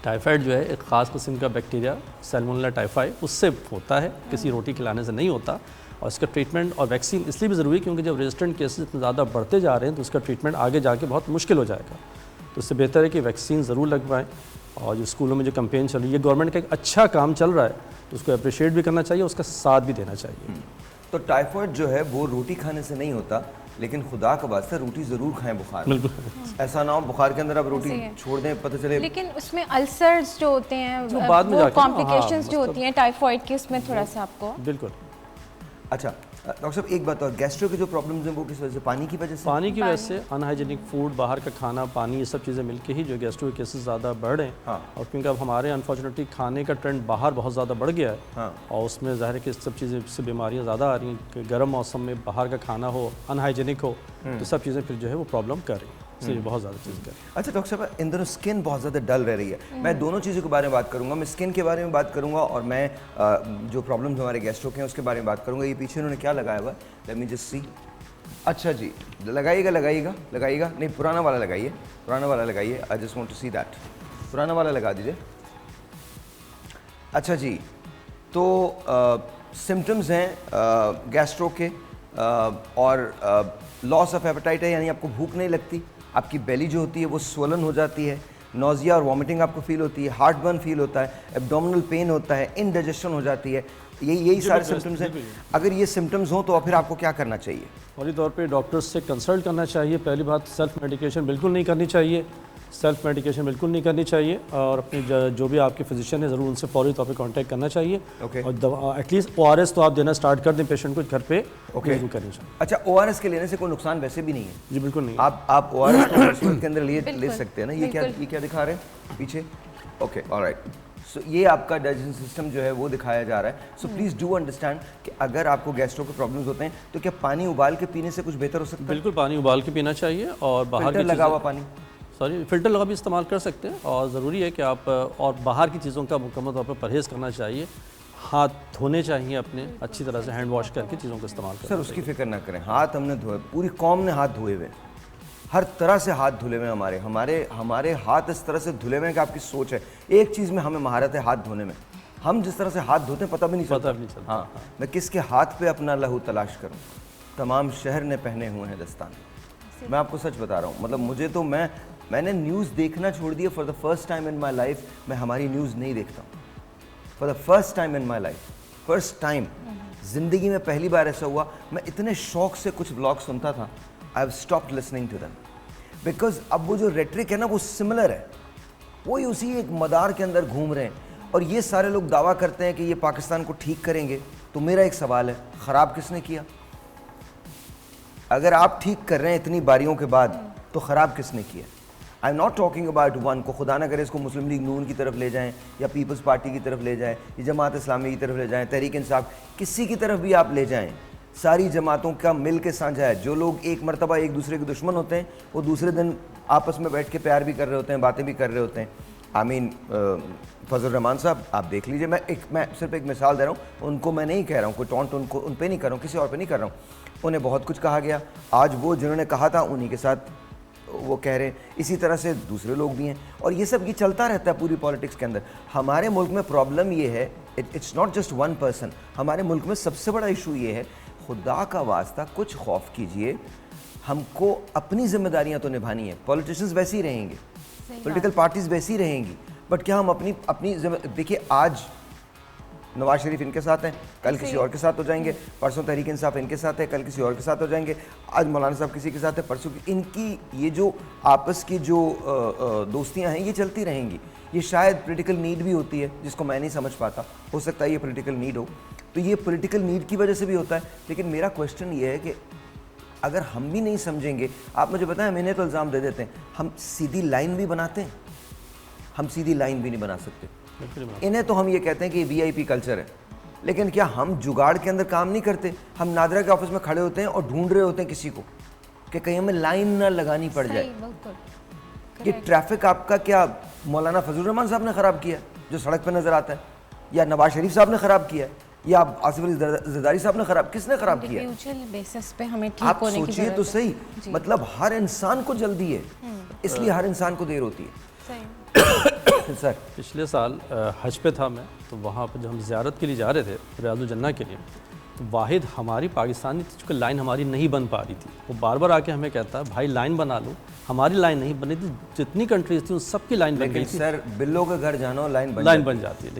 टाइफाइड जो है एक ख़ास किस्म का बैक्टीरिया सैल्मोनेला टाइफाई, उससे होता है, किसी रोटी खिलाने से नहीं होता। और इसका ट्रीटमेंट और वैक्सीन इसलिए भी ज़रूरी है क्योंकि जब रेजिस्टेंट केसेस इतने ज़्यादा बढ़ते जा रहे हैं तो उसका ट्रीटमेंट आगे जाके बहुत मुश्किल हो जाएगा। तो इससे बेहतर है कि वैक्सीन ज़रूर लगवाएं। और जो स्कूलों में जो कैंपेन चल रही है, गवर्नमेंट का एक अच्छा काम चल रहा है, तो उसको अप्रिशिएट भी करना चाहिए, उसका साथ भी देना चाहिए। तो टाइफाइड जो है वो रोटी खाने से नहीं होता, लेकिन खुदा का वास्ता रोटी ज़रूर खाएं बुखार में। बिल्कुल। ऐसा ना हो बुखार के अंदर आप रोटी सही है। छोड़ दें, पता चले। लेकिन उसमें अल्सर्स जो होते हैं, जो बाद में वो जाके ना, कॉम्प्लिकेशंस हाँ, जो मतलब- होती हैं टाइफाइड की, उसमें थोड़ा सा आपको बिल्कुल। अच्छा डॉक्टर साहब, एक बात और, गैस्ट्रो की जो प्रॉब्लम्स हैं वो किस वजह से? पानी की वजह से? पानी की वजह से अनहाइजीनिक फूड, बाहर का खाना, पानी, ये सब चीज़ें मिलके ही जो गैस्ट्रो के केसेस ज़्यादा बढ़ रहे हैं। हाँ। और क्योंकि अब हमारे अनफॉर्चुनेटली खाने का ट्रेंड बाहर बहुत ज़्यादा बढ़ गया है। हाँ। और उसमें ज़ाहिर है कि सब चीज़ें से बीमारियाँ ज़्यादा आ रही हैं कि गर्म मौसम में बाहर का खाना हो, अनहाइजीनिक हो, तो सब चीज़ें फिर जो है वो प्रॉब्लम कर रही हैं, इसलिए बहुत ज़्यादा चीज़ कर रही हैं। अच्छा डॉक्टर साहब, इन दोनों स्किन बहुत ज़्यादा डल रह रही है। मैं दोनों चीज़ों के बारे में बात करूंगा, मैं स्किन के बारे में बात करूंगा और मैं जो प्रॉब्लम्स हमारे गैस्ट्रो के हैं उसके बारे में बात करूंगा। ये पीछे उन्होंने क्या लगाया हुआ है, लेट मी जस्ट सी। अच्छा जी, लगाइएगा लगाइएगा लगाइएगा, नहीं पुराना वाला लगाइए, पुराना वाला लगाइए। I just want to see that. पुराना वाला लगा दीजिए। अच्छा जी, तो सिम्टम्स हैं गैस्ट्रो के और लॉस ऑफ एपेटाइट है, यानी आपको भूख नहीं लगती, आपकी बेली जो होती है वो स्वलन हो जाती है, नोजिया और वॉमिटिंग आपको फील होती है, हार्ट बर्न फील होता है, एब्डोमिनल पेन होता है, इनडाइजेशन हो जाती है, यही सारे सिम्टम्स हैं। अगर ये सिम्टम्स हों तो फिर आपको क्या करना चाहिए? फौरी तौर पे डॉक्टर से कंसल्ट करना चाहिए। पहली बात, सेल्फ मेडिकेशन बिल्कुल नहीं करनी चाहिए, सेल्फ मेडिकेशन बिल्कुल नहीं करनी चाहिए, और अपनी जो भी आपके फिजिशियन है ज़रूर उनसे फौरी तौर पे कांटेक्ट करना चाहिए। Okay. और दवा एटलीस्ट ORS तो आप देना स्टार्ट कर दें पेशेंट को घर पे। Okay. जरूर करनी चाहिए। अच्छा, ORS के लेने से कोई नुकसान वैसे भी नहीं है? जी बिल्कुल नहीं। आप ORS को हॉस्पिटल के अंदर ले बिल्कुल, सकते हैं ना। बिल्कुल। ये क्या दिखा रहे हैं पीछे? Okay, alright. सो ये आपका डाइजेशन सिस्टम जो है वो दिखाया जा रहा है। सो प्लीज़ डू अंडरस्टैंड कि अगर आपको गैस्ट्रो के प्रॉब्लम्स होते हैं तो क्या पानी उबाल के पीने से कुछ बेहतर हो सकता है? बिल्कुल पानी उबाल के पीना चाहिए, और बाहर फिल्टर की लगा हुआ चीज़ें- पानी? सॉरी, फ़िल्टर लगा भी इस्तेमाल कर सकते हैं, और ज़रूरी है कि आप और बाहर की चीज़ों का मुकम्मल तौर पर परहेज़ करना चाहिए। हाथ धोने चाहिए अपने अच्छी तरह से, हैंड वॉश करके चीज़ों का इस्तेमाल सर करें। उसकी फिक्र ना करें, हाथ हमने धोए, पूरी कौम ने हाथ धोए हुए, हर तरह से हाथ धुले हुए हमारे हाथ इस तरह से धुले हुए हैं कि आपकी सोच है। एक चीज़ में हमें महारत है, हाथ धोने में। हम जिस तरह से हाथ धोते हैं पता भी नहीं चलता। हाँ, मैं किसके हाथ पे अपना लहू तलाश करूं? तमाम शहर ने पहने हुए हैं दस्ताने। मैं आपको सच बता रहा हूँ, मतलब मुझे तो मैंने न्यूज़ देखना छोड़ दिया। For the first time in my life मैं हमारी न्यूज़ नहीं देखता हूँ। For the first time in my life, first time ज़िंदगी में पहली बार ऐसा हुआ। मैं इतने शौक से कुछ ब्लॉग सुनता था, I have stopped listening to them, because अब वो जो रेट्रिक है ना वो सिमिलर है, वही उसी एक मदार के अंदर घूम रहे हैं। और ये सारे लोग दावा करते हैं कि ये पाकिस्तान को ठीक करेंगे। तो मेरा एक सवाल है, ख़राब किसने किया? अगर आप ठीक कर रहे हैं इतनी बारियों के बाद तो ख़राब किसने किया? आई am not talking about one को, खुदा ना करे इसको मुस्लिम लीग नून की तरफ ले जाएं, या पीपल्स पार्टी की तरफ ले जाएं, या जमात इस्लामी की तरफ ले जाएं, तहरीक इंसाफ, किसी की तरफ भी आप ले जाएं, सारी जमातों का मिल के साझा है। जो लोग एक मरतबा एक दूसरे के दुश्मन होते हैं वो दूसरे दिन आपस में बैठ के प्यार भी कर रहे होते हैं, बातें भी कर रहे होते हैं। आमीन फजल रहमान साहब आप देख लीजिए, मैं सिर्फ एक मिसाल दे रहा हूँ, उनको मैं नहीं कह रहा हूँ, कोई टॉन्ट उन पे नहीं कर रहा हूँ, किसी और पे नहीं कर रहा हूँ। उन्हें बहुत कुछ कहा गया, आज वो जिन्होंने कहा था उन्हीं के साथ वो कह रहे हैं, इसी तरह से दूसरे लोग भी हैं, और ये सब ये चलता रहता है पूरी पॉलिटिक्स के अंदर। हमारे मुल्क में प्रॉब्लम ये है, it's not just one person. हमारे मुल्क में सबसे बड़ा इशू ये है, खुदा का वास्ता कुछ खौफ कीजिए, हमको अपनी जिम्मेदारियां तो निभानी है। पॉलिटिशियंस वैसे ही रहेंगे, पॉलिटिकल पार्टीज वैसी ही रहेंगी, बट क्या हम अपनी देखिए, आज नवाज शरीफ इनके साथ हैं, कल किसी और के साथ हो जाएंगे, परसों तहरीक इंसाफ इनके साथ है, कल किसी और के साथ हो जाएंगे, आज मौलाना साहब किसी के साथ है, परसों इनकी ये जो आपस की जो दोस्तियां हैं ये चलती रहेंगी। ये शायद पॉलिटिकल नीड भी होती है जिसको मैं नहीं समझ पाता, हो सकता है ये पॉलिटिकल नीड हो, तो ये पॉलिटिकल नीड की वजह से भी होता है। लेकिन मेरा क्वेश्चन ये है कि अगर हम भी नहीं समझेंगे, आप मुझे बताएं, मैंने तो इल्ज़ाम दे देते हैं, हम सीधी लाइन भी बनाते हैं, हम सीधी लाइन भी नहीं बना सकते। इन्हें तो हम ये कहते हैं कि VIP कल्चर है, लेकिन क्या हम जुगाड़ के अंदर काम नहीं करते? हम नादरा के ऑफिस में खड़े होते हैं और ढूंढ रहे होते हैं किसी को कि कहीं हमें लाइन ना लगानी पड़ जाए। ये ट्रैफिक आपका क्या मौलाना फजल रहमान साहब ने ख़राब किया जो सड़क पर नज़र आता है, या नवाज शरीफ साहब ने ख़राब किया, या आसिफ अली जरदारी साहब ने ख़राब, किसने ख़राब किया? इंडिविजुअल बेसिस पे हमें ठीक आप होने की सोचिए तो सही, मतलब हर इंसान को जल्दी है, इसलिए हर इंसान को देर होती है। सर पिछले साल हज पे था मैं, तो वहाँ पर जब हम ज़ियारत के लिए जा रहे थे रियाजुल जन्ना के लिए, तो वाहिद हमारी पाकिस्तानी चूँकि लाइन हमारी नहीं बन पा रही थी, वो बार बार आके हमें कहता है भाई लाइन बना लो, हमारी लाइन नहीं बनी थी, जितनी कंट्रीज थी उन सबकी लाइन बन गई थी। सर बिल्लो के घर जानो लाइन बन जाती है,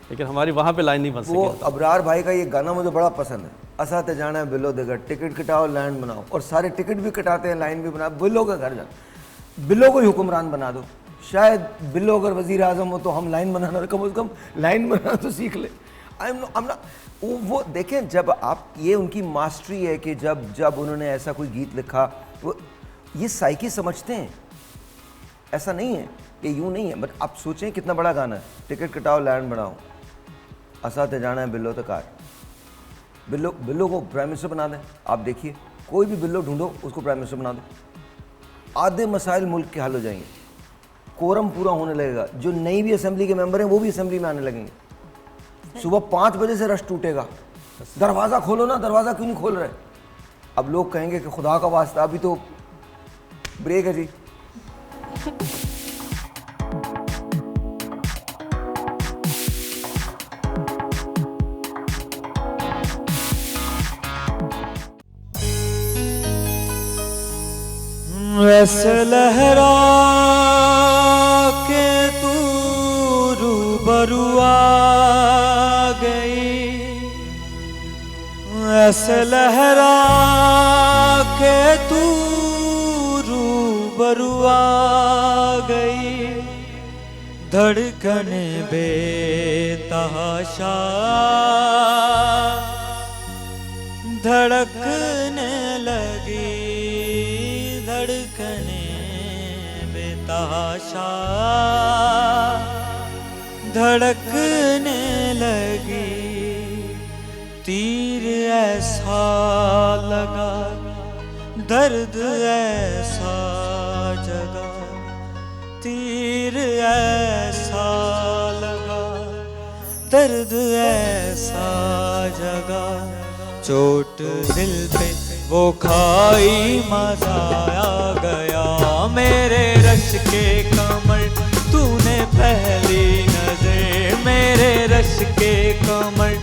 लेकिन हमारी वहाँ पे लाइन नहीं बन सकी। वो अबरार भाई का ये गाना मुझे बड़ा पसंद है, असाते जाना है बिल्लो के घर, टिकट कटाओ लाइन बनाओ, और सारे टिकट भी कटाते हैं, लाइन भी बनाओ, बिल्लो के घर जाओ, बिल्लो को ही हुक्मरान बना दो। शायद बिल्लो अगर वज़ीर आज़म हो तो हम लाइन बनाना, कम से कम लाइन बनाना तो सीख ले। वो देखें, जब आप, ये उनकी मास्टरी है कि जब उन्होंने ऐसा कोई गीत लिखा, वो ये साइकी समझते हैं, ऐसा नहीं है, ये यूँ नहीं है। बट आप सोचें कितना बड़ा गाना है, टिकट कटाओ लाइन बनाओ, असाते जाना है बिल्लो तकार, बिल्लो को प्राइम मिनिस्टर बना दें। आप देखिए, कोई भी बिल्लो ढूंढो उसको प्राइम मिनिस्टर बना दो, आधे मसाइल मुल्क के हल हो जाएंगे, कोरम पूरा होने लगेगा, जो नई भी असेंबली के मेंबर हैं वो भी असेंबली में आने लगेंगे, सुबह 5 बजे से रश टूटेगा, दरवाज़ा खोलो ना, दरवाज़ा क्यों नहीं खोल रहे? अब लोग कहेंगे कि खुदा का वास्ता अभी तो ब्रेक है जी। ऐसे लहरा के तू रूबरू आ गई, ऐसे लहरा के तू रूबरू आ गई, धड़कने बेतहाशा धड़कने लगी, धड़कने बेतहाशा धड़कने लगी। तीर ऐसा लगा, दर्द ऐसा जगा, तीर ऐसा लगा, दर्द ऐसा जगा, चोट दिल पे वो खाई मजा आ गया। मेरे रश के कमर तूने पहली नजर, मेरे रश के कमर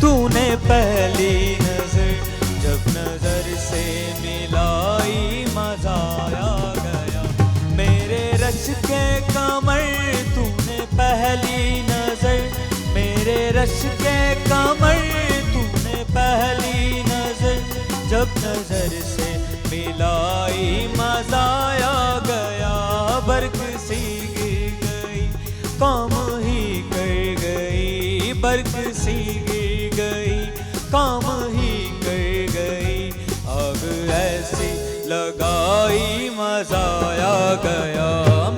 तूने पहली नजर, जब नजर से मिलाई मजा आ गया। मेरे रश के कमर तूने पहली नजर, मेरे रश के कमर तूने पहली नजर, जब नजर से मिलाई मजा आ गया। बर्क सी गिर गई, काम ही कर गई, बर्क सी गिर गई, काम ही कर गई, आग ऐसी लगाई मजा आ गया।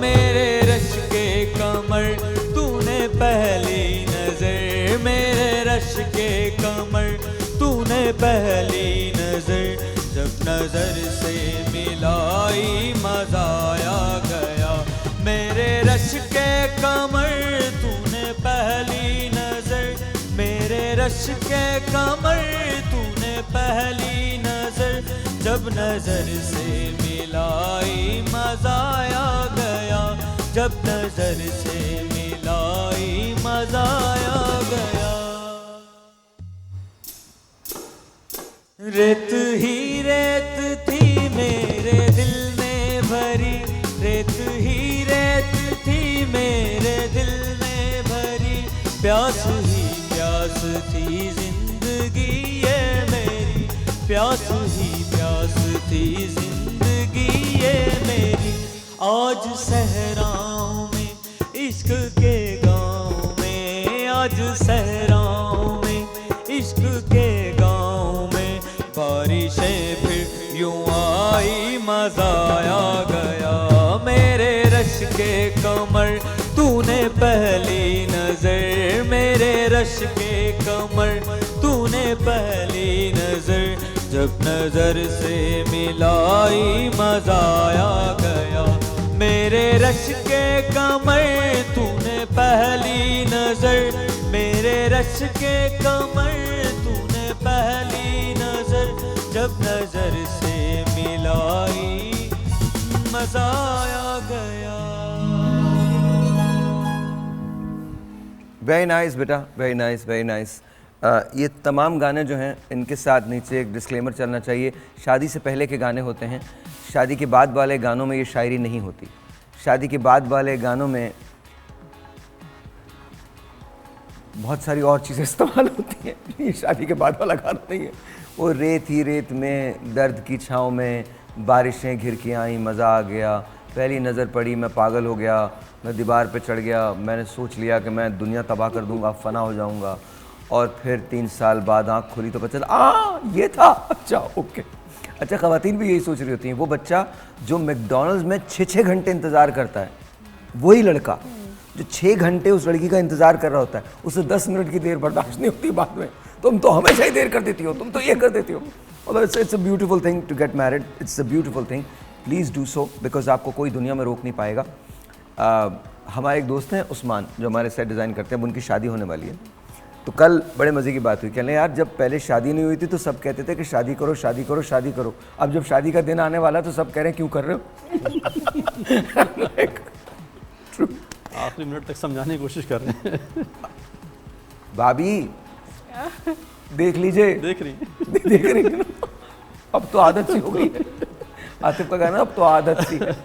मेरे रश के कमर तूने पहली नजर, मेरे रश के कमर तूने पहली नजर, जब नजर से मिलाई मजा आ गया। मेरे रश के कमर तूने पहली नजर, मेरे रश के कमर तूने पहली नजर, जब नजर से मिलाई मजा आ गया, जब नजर से मिलाई मजा आ गया। रेत ही रेत थी मेरे दिल में भरी, रेत ही रेत थी मेरे दिल में भरी, प्यास ही प्यास थी जिंदगी ये मेरी, प्यास ही प्यास थी जिंदगी ये मेरी। आज सहराओं में इश्क के गाँव में, आज सहराओं में इश्क के गाँव में, बारिशें फिर यूं आई मजा आ गया। मेरे रश के कमर तूने पहली नजर, मेरे रश के कमर तूने पहली नजर, जब नजर से मिलाई मजा आ गया। मेरे रश के कमर तूने पहली नजर, मेरे रश के कमर तूने पहली नजर, जब नजर से मिलाई मजा आ गया। वेरी नाइस बेटा, वेरी नाइस, वेरी नाइस। ये तमाम गाने जो हैं इनके साथ नीचे एक डिस्क्लेमर चलना चाहिए, शादी से पहले के गाने होते हैं, शादी के बाद वाले गानों में ये शायरी नहीं होती। शादी के बाद वाले गानों में बहुत सारी और चीज़ें इस्तेमाल होती हैं, ये शादी के बाद वाला गाना नहीं है। वो रेत ही रेत में, दर्द की छाँव में, बारिशें घिर के आईं मज़ा आ गया, पहली नज़र पड़ी मैं पागल हो गया, मैं दीवार पे चढ़ गया, मैंने सोच लिया कि मैं दुनिया तबाह कर दूंगा, फना हो जाऊंगा, और फिर 3 साल बाद आँख खुली तो पता चला ये था, अच्छा ओके। अच्छा, ख़वातीन भी यही सोच रही होती हैं, वो बच्चा जो मैकडॉनल्ड्स में 6-6 घंटे इंतज़ार करता है, वही लड़का जो 6 घंटे उस लड़की का इंतज़ार कर रहा होता है, उसे 10 मिनट की देर बर्दाश्त नहीं होती बाद में। तुम तो हमेशा ही देर कर देती हो, तुम तो ये कर देती हो। और it's a beautiful thing to get married, it's a beautiful thing, please do so, because आपको कोई दुनिया में रोक नहीं पाएगा। हमारे एक दोस्त हैं उस्मान, जो हमारे सेट डिज़ाइन करते हैं, उनकी शादी होने वाली है। तो कल बड़े मज़े की बात हुई, कहने यार जब पहले शादी नहीं हुई थी तो सब कहते थे कि शादी करो शादी करो शादी करो, अब जब शादी का दिन आने वाला तो सब कह रहे हैं क्यों कर रहे हो। आखिरी मिनट तक समझाने की कोशिश कर रहे हैं। भाभी देख लीजिए, देख रही देख रही है ना, अब तो आदत सी हो गई है, आतिफ का गाना अब तो आदत सी है।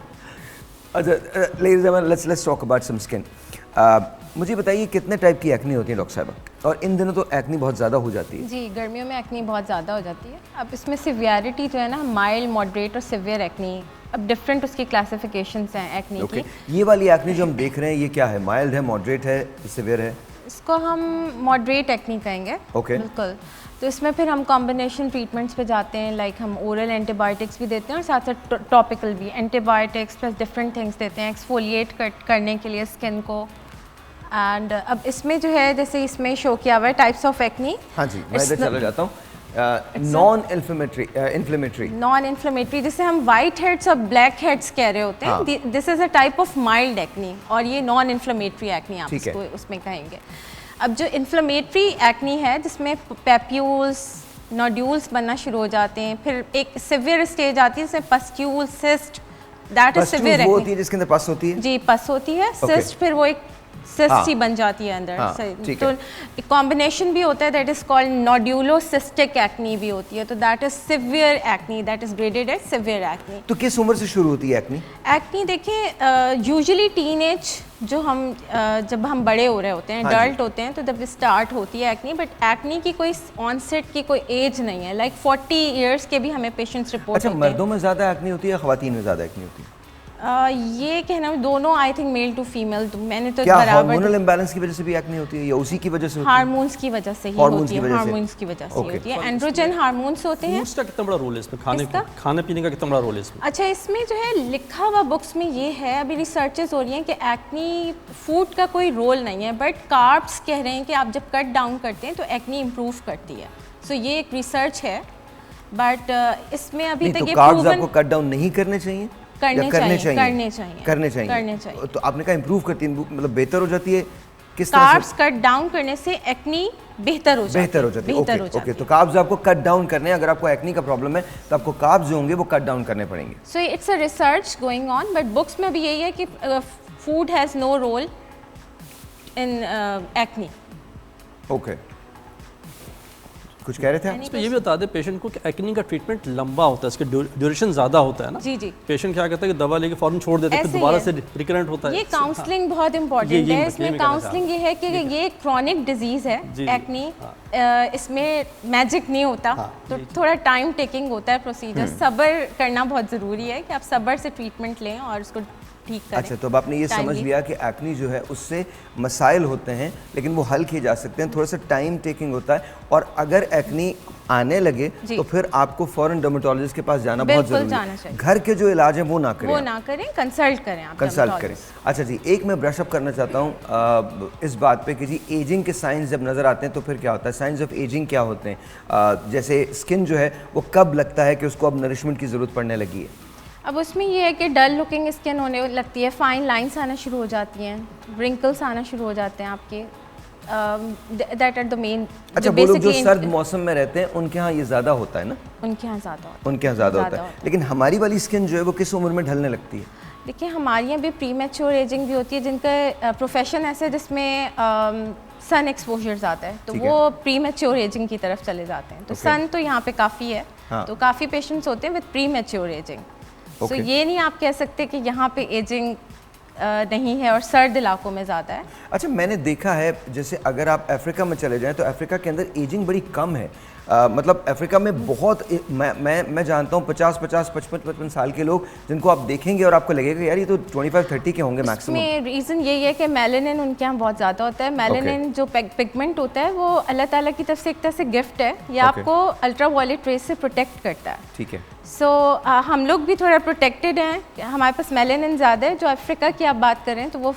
अच्छा ladies and let's talk about some skin. मुझे बताइए कितने टाइप की एक्नी होती है डॉक्टर साहबा, और इन दिनों तो एक्नी बहुत ज़्यादा हो जाती है। जी, गर्मियों में एक्नी बहुत ज़्यादा हो जाती है। अब इसमें सिवियरिटी जो है ना, माइल्ड, मॉडरेट और सिवियर एक्नी, अब डिफरेंट उसकी क्लासिफिकेशंस हैं एक्नी की। ये वाली एक्नी जो हम देख रहे हैं ये क्या है, माइल्ड है, मॉडरेट है, सिवियर है? इसको हम मॉडरेट एक्नी कहेंगे। बिल्कुल। तो इसमें फिर हम कॉम्बिनेशन ट्रीटमेंट्स पे जाते हैं, लाइक हम ओरल एंटीबायोटिक्स भी देते हैं और साथ साथ टॉपिकल भी, एंटीबायोटिक्स प्लस डिफरेंट थिंग्स देते हैं एक्सफोलिएट करने के लिए स्किन को। एंड अब इसमें जो है, जैसे इसमें शो किया हुआ है टाइप्स ऑफ एक्नी। हाँ जी, मैं इधर चला जाता हूँ। नॉन इन्फ्लेमेटरी जिसे हम वाइट हेड्स और ब्लैक हेड्स कह रहे होते हैं, this is a type of mild acne, और ये नॉन इन्फ्लेमेटरी एक्नी आप इसको उसमें कहेंगे। अब जो इन्फ्लेमेटरी एक्नी है जिसमें पैप्यूल्स, नोड्यूल्स बनना शुरू हो जाते हैं, फिर एक सिवियर स्टेज आती है जिसमें pustule, cyst, that is severe acne. वो होती है जिसके अंदर पस होती है? जी, पस होती है। सिस्ट फिर वो एक सिस्ट ही बन जाती है अंदर। तो एक कॉम्बिनेशन भी होता है that is called nodulocystic acne भी होती है, तो that is severe acne, that is graded as severe acne. तो किस उम्र से शुरू होती है एक्नी? एक्नी देखिए यूजुअली टीनेज, जो हम जब हम बड़े हो रहे होते हैं, एडल्ट होते हैं, तो जब स्टार्ट होती है एक्नी। बट एक्नी की कोई ऑनसेट की कोई एज नहीं है, लाइक 40 इयर्स के भी हमें पेशेंट्स रिपोर्ट होते हैं। अच्छा, मर्दों में ज़्यादा एक्नी होती है या ख्वातीन में ज़्यादा एक्नी होती है? ये कहना दोनों, I think male to female, तो मैंने तो क्या बराबर। हार्मोनल इम्बैलेंस की वजह से भी एक्नी होती है या उसी की वजह से होती है? हार्मोन्स की वजह से ही होती है, हार्मोन्स की वजह से होती है। एंड्रोजन हार्मोन्स होते हैं। उसका कितना बड़ा रोल है इसमें, खाने पीने का कितना बड़ा रोल है इसमें? अच्छा, इसमें जो है लिखा हुआ बुक्स में ये है, अभी रिसर्चेस हो रही हैं कि एक्नी फूड का कोई रोल नहीं है, बट कार्ब्स कह रहे हैं कि आप जब कट डाउन करते हैं तो एक्नी इम्प्रूव करती है। सो ये एक रिसर्च है, बट इसमें अभी तक ये कार्ब्स आपको कट डाउन नहीं करने चाहिए? करने चाहिए। तो आपने कहा इंप्रूव करती है, मतलब बेहतर हो जाती है? किस तरह? कार्ब्स कट डाउन करने से एक्नी बेहतर हो जाती है। ओके, तो कार्ब्स आपको कट डाउन करने हैं। अगर आपको एक्नी का प्रॉब्लम है तो आपको कार्ब्स जो होंगे वो कट डाउन करने पड़ेंगे। So it's a research going on, but books में भी यही है कि food has no role in acne. Okay, कुछ कह रहे थे आप? इस पे ये भी बता दें पेशेंट को कि एक्नी का ट्रीटमेंट लंबा होता है, इसके ड्यूरेशन ज़्यादा होता है ना। जी। पेशेंट क्या कहता है कि दवा लेके फौरन छोड़ देते हैं, फिर दोबारा से रिकरेंट होता है। ये काउंसलिंग बहुत इंपॉर्टेंट है। इसमें काउंसलिंग ये है कि ये क्रॉनिक डिजीज़ है एक्नी, इसमें मैजिक नहीं होता, तो थोड़ा टाइम टेकिंग होता है प्रोसीजर। सब्र करना बहुत ज़रूरी है कि आप सब्र से ट्रीटमेंट लें और उसको ठीक करें। अच्छा, तो अब आपने ये समझ लिया कि एक्नी जो है उससे मसाइल होते हैं लेकिन वो हल किए जा सकते हैं, थोड़ा सा टाइम टेकिंग होता है, और अगर एक्नी आने लगे तो फिर आपको फौरन डर्मेटोलॉजिस्ट के पास जाना बहुत जरूरी है। घर के जो इलाज है वो ना करें, कंसल्ट करें आप, कंसल्ट करें। अच्छा जी, एक मैं ब्रशअप करना चाहता हूँ इस बात पे कि जी एजिंग के साइंस जब नज़र आते हैं तो फिर क्या होता है, साइंस ऑफ एजिंग क्या होते हैं? जैसे स्किन जो है वो कब लगता है कि उसको अब नरिशमेंट की ज़रूरत पड़ने लगी है? अब उसमें ये है कि डल लुकिंग स्किन होने लगती है, फाइन लाइंस आना शुरू हो जाती हैं, रिंकल्स आना शुरू हो जाते हैं आपके, दैट आर द मेन। अच्छा, वो लोग जो सर्द मौसम में रहते हैं उनके यहाँ ये ज़्यादा होता है ना? उनके यहाँ ज़्यादा होता है। लेकिन हमारी वाली स्किन जो है वो किस उम्र में ढलने लगती है? देखिए, हमारे यहाँ भी प्री मैच्योर एजिंग भी होती है, जिनका प्रोफेशन ऐसे जिसमें सन एक्सपोजर ज़्यादा है, तो वो प्री मैच्योर एजिंग की तरफ चले जाते हैं। तो सन तो यहाँ पे काफ़ी है, तो काफ़ी पेशेंट्स होते हैं विद प्री मैच्योर एजिंग। तो ये नहीं आप कह सकते कि यहाँ पे एजिंग नहीं है और सर्द इलाकों में ज़्यादा है। अच्छा, मैंने देखा है जैसे अगर आप अफ्रीका में चले जाएं तो अफ्रीका के अंदर एजिंग बड़ी कम है। मतलब अफ्रीका में बहुत मैं जानता हूँ 50-55 साल के लोग जिनको आप देखेंगे और आपको लगेगा यार ये तो 25-30 के होंगे मैक्सिमम। इसमें रीज़न यही है कि मेलानिन उनके यहाँ बहुत ज़्यादा होता है। मेलानिन जो पिगमेंट होता है वो अल्लाह ताला की तरफ से एक तरह से गिफ्ट है, ये आपको अल्ट्रा वायलेट रेस से प्रोटेक्ट करता है। ठीक है। सो हम लोग भी थोड़ा प्रोटेक्टेड हैं, हमारे पास मेलानिन ज़्यादा है। जो अफ्रीका की आप बात करें तो वो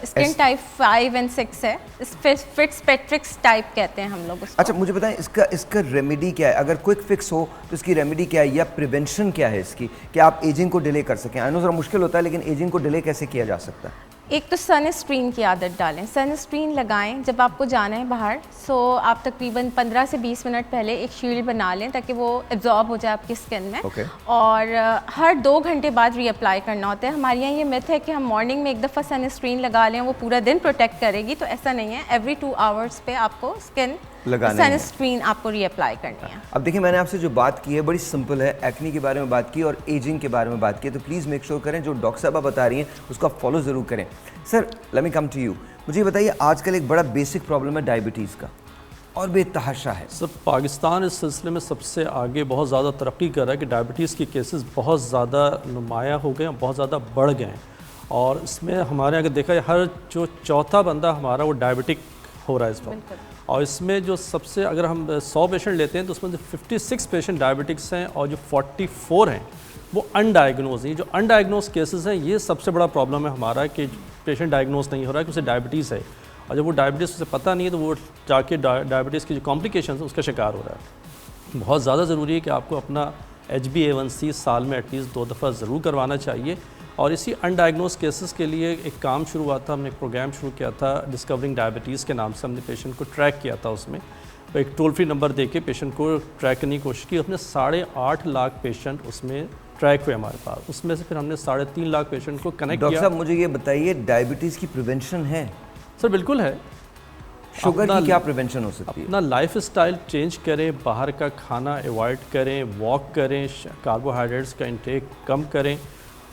स्किन टाइप 5 और 6 है, फिट्सपेट्रिक्स टाइप कहते हैं हम लोग उसको। अच्छा, मुझे बताएं इसका रेमेडी क्या है? अगर क्विक फिक्स हो तो इसकी रेमेडी क्या है या प्रिवेंशन क्या है इसकी, कि आप एजिंग को डिले कर सकें? आई नो ज़रा मुश्किल होता है, लेकिन एजिंग को डिले कैसे किया जा सकता है? एक तो सनस्क्रीन की आदत डालें, सनस्क्रीन लगाएं जब आपको जाना है बाहर। सो आप तकरीबन 15 से 20 मिनट पहले एक शील्ड बना लें ताकि वो एब्जॉर्ब हो जाए आपकी स्किन में। और हर 2 घंटे बाद रीअप्लाई करना होता है। हमारे यहाँ ये मिथ है कि हम मॉर्निंग में एक दफ़ा सनस्क्रीन लगा लें वो पूरा दिन प्रोटेक्ट करेगी, तो ऐसा नहीं है। एवरी 2 आवर्स पे आपको स्किन लगाना है। सनस्क्रीन आपको रीअप्लाई करनी है। अब देखिए, मैंने आपसे जो बात की है बड़ी सिंपल है, एक्नी के बारे में बात की और एजिंग के बारे में बात की, तो प्लीज़ मेक श्योर करें जो डॉक्टर साहब बता रही हैं उसको आप फॉलो ज़रूर करें। Sir, let me come to you, मुझे ये बताइए, आजकल एक बड़ा बेसिक प्रॉब्लम है डायबिटीज़ का और बेतहाशा है। सर, पाकिस्तान इस सिलसिले में सबसे आगे बहुत ज़्यादा तरक्की कर रहा है कि डायबिटीज़ के केसेस बहुत ज़्यादा नुमाया हो गए हैं, बहुत ज़्यादा बढ़ गए हैं। और इसमें हमारे अगर देखा जाए, हर जो चौथा बंदा हमारा वो डायबिटिक हो रहा है इस वक्त। और इसमें जो सबसे, अगर हम 100 पेशेंट लेते हैं तो उसमें 56 पेशेंट डायबिटिक्स हैं और जो 44 हैं वो अनडायग्नोज हैं। जो अनडायग्नोज केसेस हैं, ये सबसे बड़ा प्रॉब्लम है हमारा कि पेशेंट डायग्नोज नहीं हो रहा है कि उसे डायबिटीज़ है, और जब वो डायबिटीज़ उसे पता नहीं है तो वो जाके डायबिटीज़ की जो कॉम्प्लिकेशन है उसका शिकार हो रहा है। बहुत ज़्यादा ज़रूरी है कि आपको अपना HbA1c साल में एटलीस्ट 2 दफ़ा ज़रूर करवाना चाहिए। और इसी अनडायग्नोज केसेस के लिए एक काम शुरू हुआ था, हमने एक प्रोग्राम शुरू किया था डिस्कवरिंग डायबिटीज़ के नाम से। हमने पेशेंट को ट्रैक किया था, उसमें एक टोल फ्री नंबर दे के पेशेंट को ट्रैक करने की कोशिश की। उसमें 8.5 लाख पेशेंट उसमें ट्रैक हुए हमारे पास। उसमें से फिर हमने 3.5 लाख पेशेंट को कनेक्ट किया। डॉक्टर साहब, मुझे ये बताइए, डायबिटीज़ की प्रिवेंशन है? सर बिल्कुल है। शुगर की क्या प्रिवेंशन हो सकती है? अपना लाइफ स्टाइल चेंज करें, बाहर का खाना अवॉइड करें, वॉक करें, कार्बोहाइड्रेट्स का इंटेक कम करें,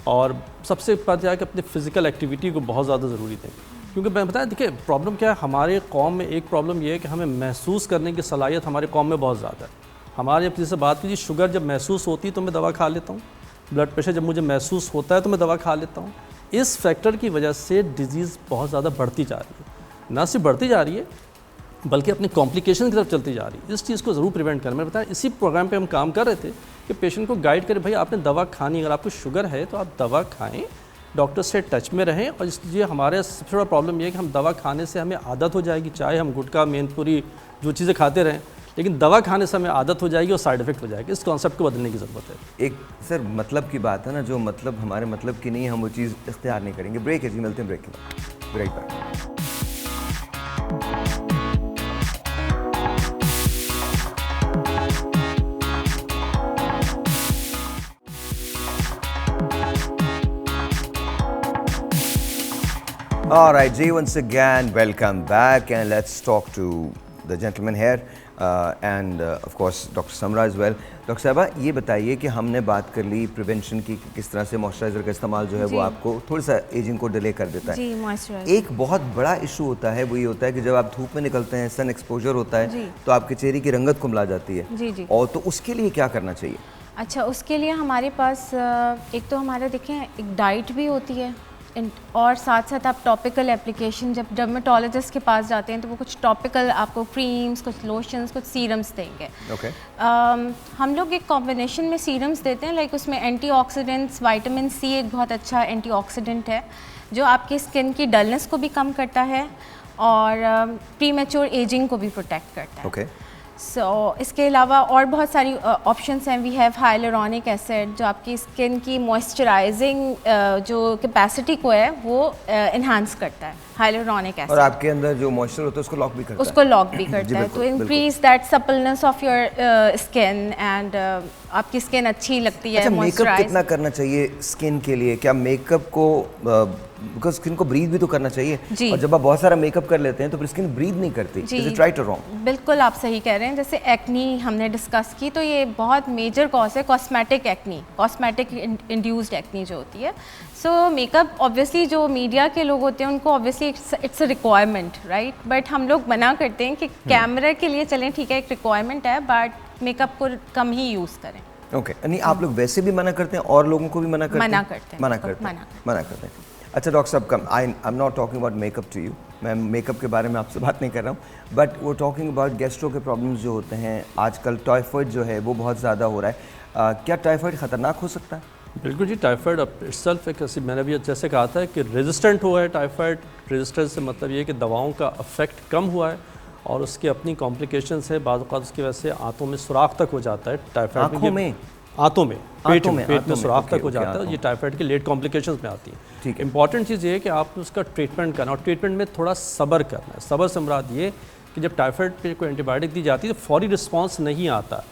और सबसे बात यह है कि अपनी फ़िज़िकल एक्टिविटी को बहुत ज़्यादा ज़रूरी दें। क्योंकि मैं बताया, देखिए प्रॉब्लम क्या है हमारे कौम में, एक प्रॉब्लम ये है कि हमें महसूस करने की सलाहियत हमारे कौम में बहुत ज़्यादा है। हमारे अपनी से बात कीजिए, शुगर जब महसूस होती है तो मैं दवा खा लेता हूँ, ब्लड प्रेशर जब मुझे महसूस होता है तो मैं दवा खा लेता हूँ। इस फैक्टर की वजह से डिजीज़ बहुत ज़्यादा बढ़ती जा रही है, ना सिर्फ बढ़ती जा रही है बल्कि अपनी कॉम्प्लिकेशन की तरफ चलती जा रही है। इस चीज़ को ज़रूर प्रिवेंट करना। मैंने बताया, इसी प्रोग्राम पे हम काम कर रहे थे कि पेशेंट को गाइड करें, भाई आपने दवा खानी, अगर आपको शुगर है तो आप दवा खाएं, डॉक्टर से टच में रहें। और इसलिए हमारे सबसे बड़ा प्रॉब्लम ये है कि हम दवा खाने से हमें आदत हो जाएगी, चाहे हम गुटखा, मेनपुरी जो चीज़ें खाते रहें, लेकिन दवा खाने से हमें आदत हो जाएगी और साइड इफेक्ट हो जाएगी। इस कॉन्सेप्ट को बदलने की ज़रूरत है। एक सर मतलब की बात है ना, जो मतलब हमारे मतलब की नहीं है, हम वो चीज़ इख्तियार नहीं करेंगे। ब्रेक है जी, मिलते हैं ब्रेक के बाद। ब्रेक पर All right, Jay, once again, welcome back, and let's talk to the gentleman here, and of course, Dr. Samra as well. Doctor साहबा, ये बताइए कि हमने बात कर ली प्रिवेंशन की, किस तरह से मॉइस्चराइज़र का इस्तेमाल जो है वो आपको थोड़ा सा एजिंग को डिले कर देता है। जी, मॉइस्चराइज़र। एक बहुत बड़ा इशू होता है, वो ये होता है कि जब आप धूप में निकलते हैं, सन एक्सपोजर होता है, तो आपके चेहरे की रंगत कुमला जाती है। जी जी। और तो उसके लिए क्या करना चाहिए? अच्छा, उसके लिए हमारे पास एक तो हमारा देखें एक डाइट भी होती है, और साथ साथ आप टॉपिकल एप्लीकेशन, जब डर्मेटोलॉजिस्ट के पास जाते हैं तो वो कुछ टॉपिकल आपको क्रीम्स, कुछ लोशंस, कुछ सीरम्स देंगे। ओके। हम लोग एक कॉम्बिनेशन में सीरम्स देते हैं, लाइक उसमें एंटीऑक्सीडेंट्स, विटामिन सी एक बहुत अच्छा एंटीऑक्सीडेंट है जो आपकी स्किन की डलनेस को भी कम करता है और प्रीमेच्योर एजिंग को भी प्रोटेक्ट करता है। ओके। सो इसके अलावा और बहुत सारी ऑप्शंस हैं। वी हैव हाइलुरोनिक एसिड जो आपकी स्किन की मॉइस्चराइजिंग जो कैपेसिटी को है वो इन्हांस करता है, हाइलुरोनिक एसिड। और आपके अंदर जो मॉइस्चर होता है उसको लॉक भी करता है। उसको लॉक भी करता है, तो increase that suppleness of your skin and आपकी स्किन अच्छी लगती है। अच्छा, मेकअप कितना करना चाहिए स्किन के लिए? क्या मेकअप को बिकॉज स्किन को ब्रीथ भी तो करना चाहिए, और जब आप बहुत सारा मेकअप कर लेते हैं तो फिर स्किन ब्रीथ नहीं करती। इज इट राइट और रॉन्ग? बिल्कुल आप सही कह रहे हैं। जैसे एक्नी हमने डिस्कस की, तो ये बहुत मेजर कॉज है cosmetic acne, cosmetic induced acne जो होती है। सो मेकअप ऑब्वियसली जो मीडिया के लोग होते हैं उनको obviously it's a requirement, right, but हम लोग मना करते हैं कि कैमरा के लिए चलें, ठीक है एक रिक्वायरमेंट है, बट मेकअप को कम ही यूज़ करें। ओके। नहीं, आप लोग वैसे भी मना करते हैं और लोगों को भी मना करते हैं? मना करते हैं। मना करते हैं। अच्छा डॉक्टर साहब, come I am not talking about makeup to you, मैं मेकअप के बारे में आपसे बात नहीं कर रहा हूँ, बट वो टॉकिंग अबाउट गैस्ट्रो के प्रॉब्लम्स जो होते हैं आजकल, टाइफाइड जो है वो बहुत ज़्यादा हो रहा है। क्या टाइफाइड ख़तरनाक हो सकता है? बिल्कुल जी, टाइफाइड इटसेल्फ एक ऐसी, मैंने भी जैसे कहा था कि रेजिस्टेंट हुआ है टाइफाइड। रेजिस्टेंस से मतलब ये कि दवाओं का इफेक्ट कम हुआ है और उसकी अपनी कॉम्प्लिकेशंस है। बाद वक़्त उसकी वजह से आंतों में सुराख तक हो जाता है टाइफाइड। आँखों में? आंतों में, पेट में सुराख तक हो जाता है। ये टाइफाइड के लेट कॉम्प्लिकेशंस में आती है। ठीक है। इंपॉर्टेंट चीज़ ये है कि आप उसका ट्रीटमेंट करना, और ट्रीटमेंट में थोड़ा सब्र करना है। सब्र से मुराद ये कि जब टाइफाइड पे कोई एंटीबायोटिक दी जाती है तो फौरी रिस्पांस नहीं आता।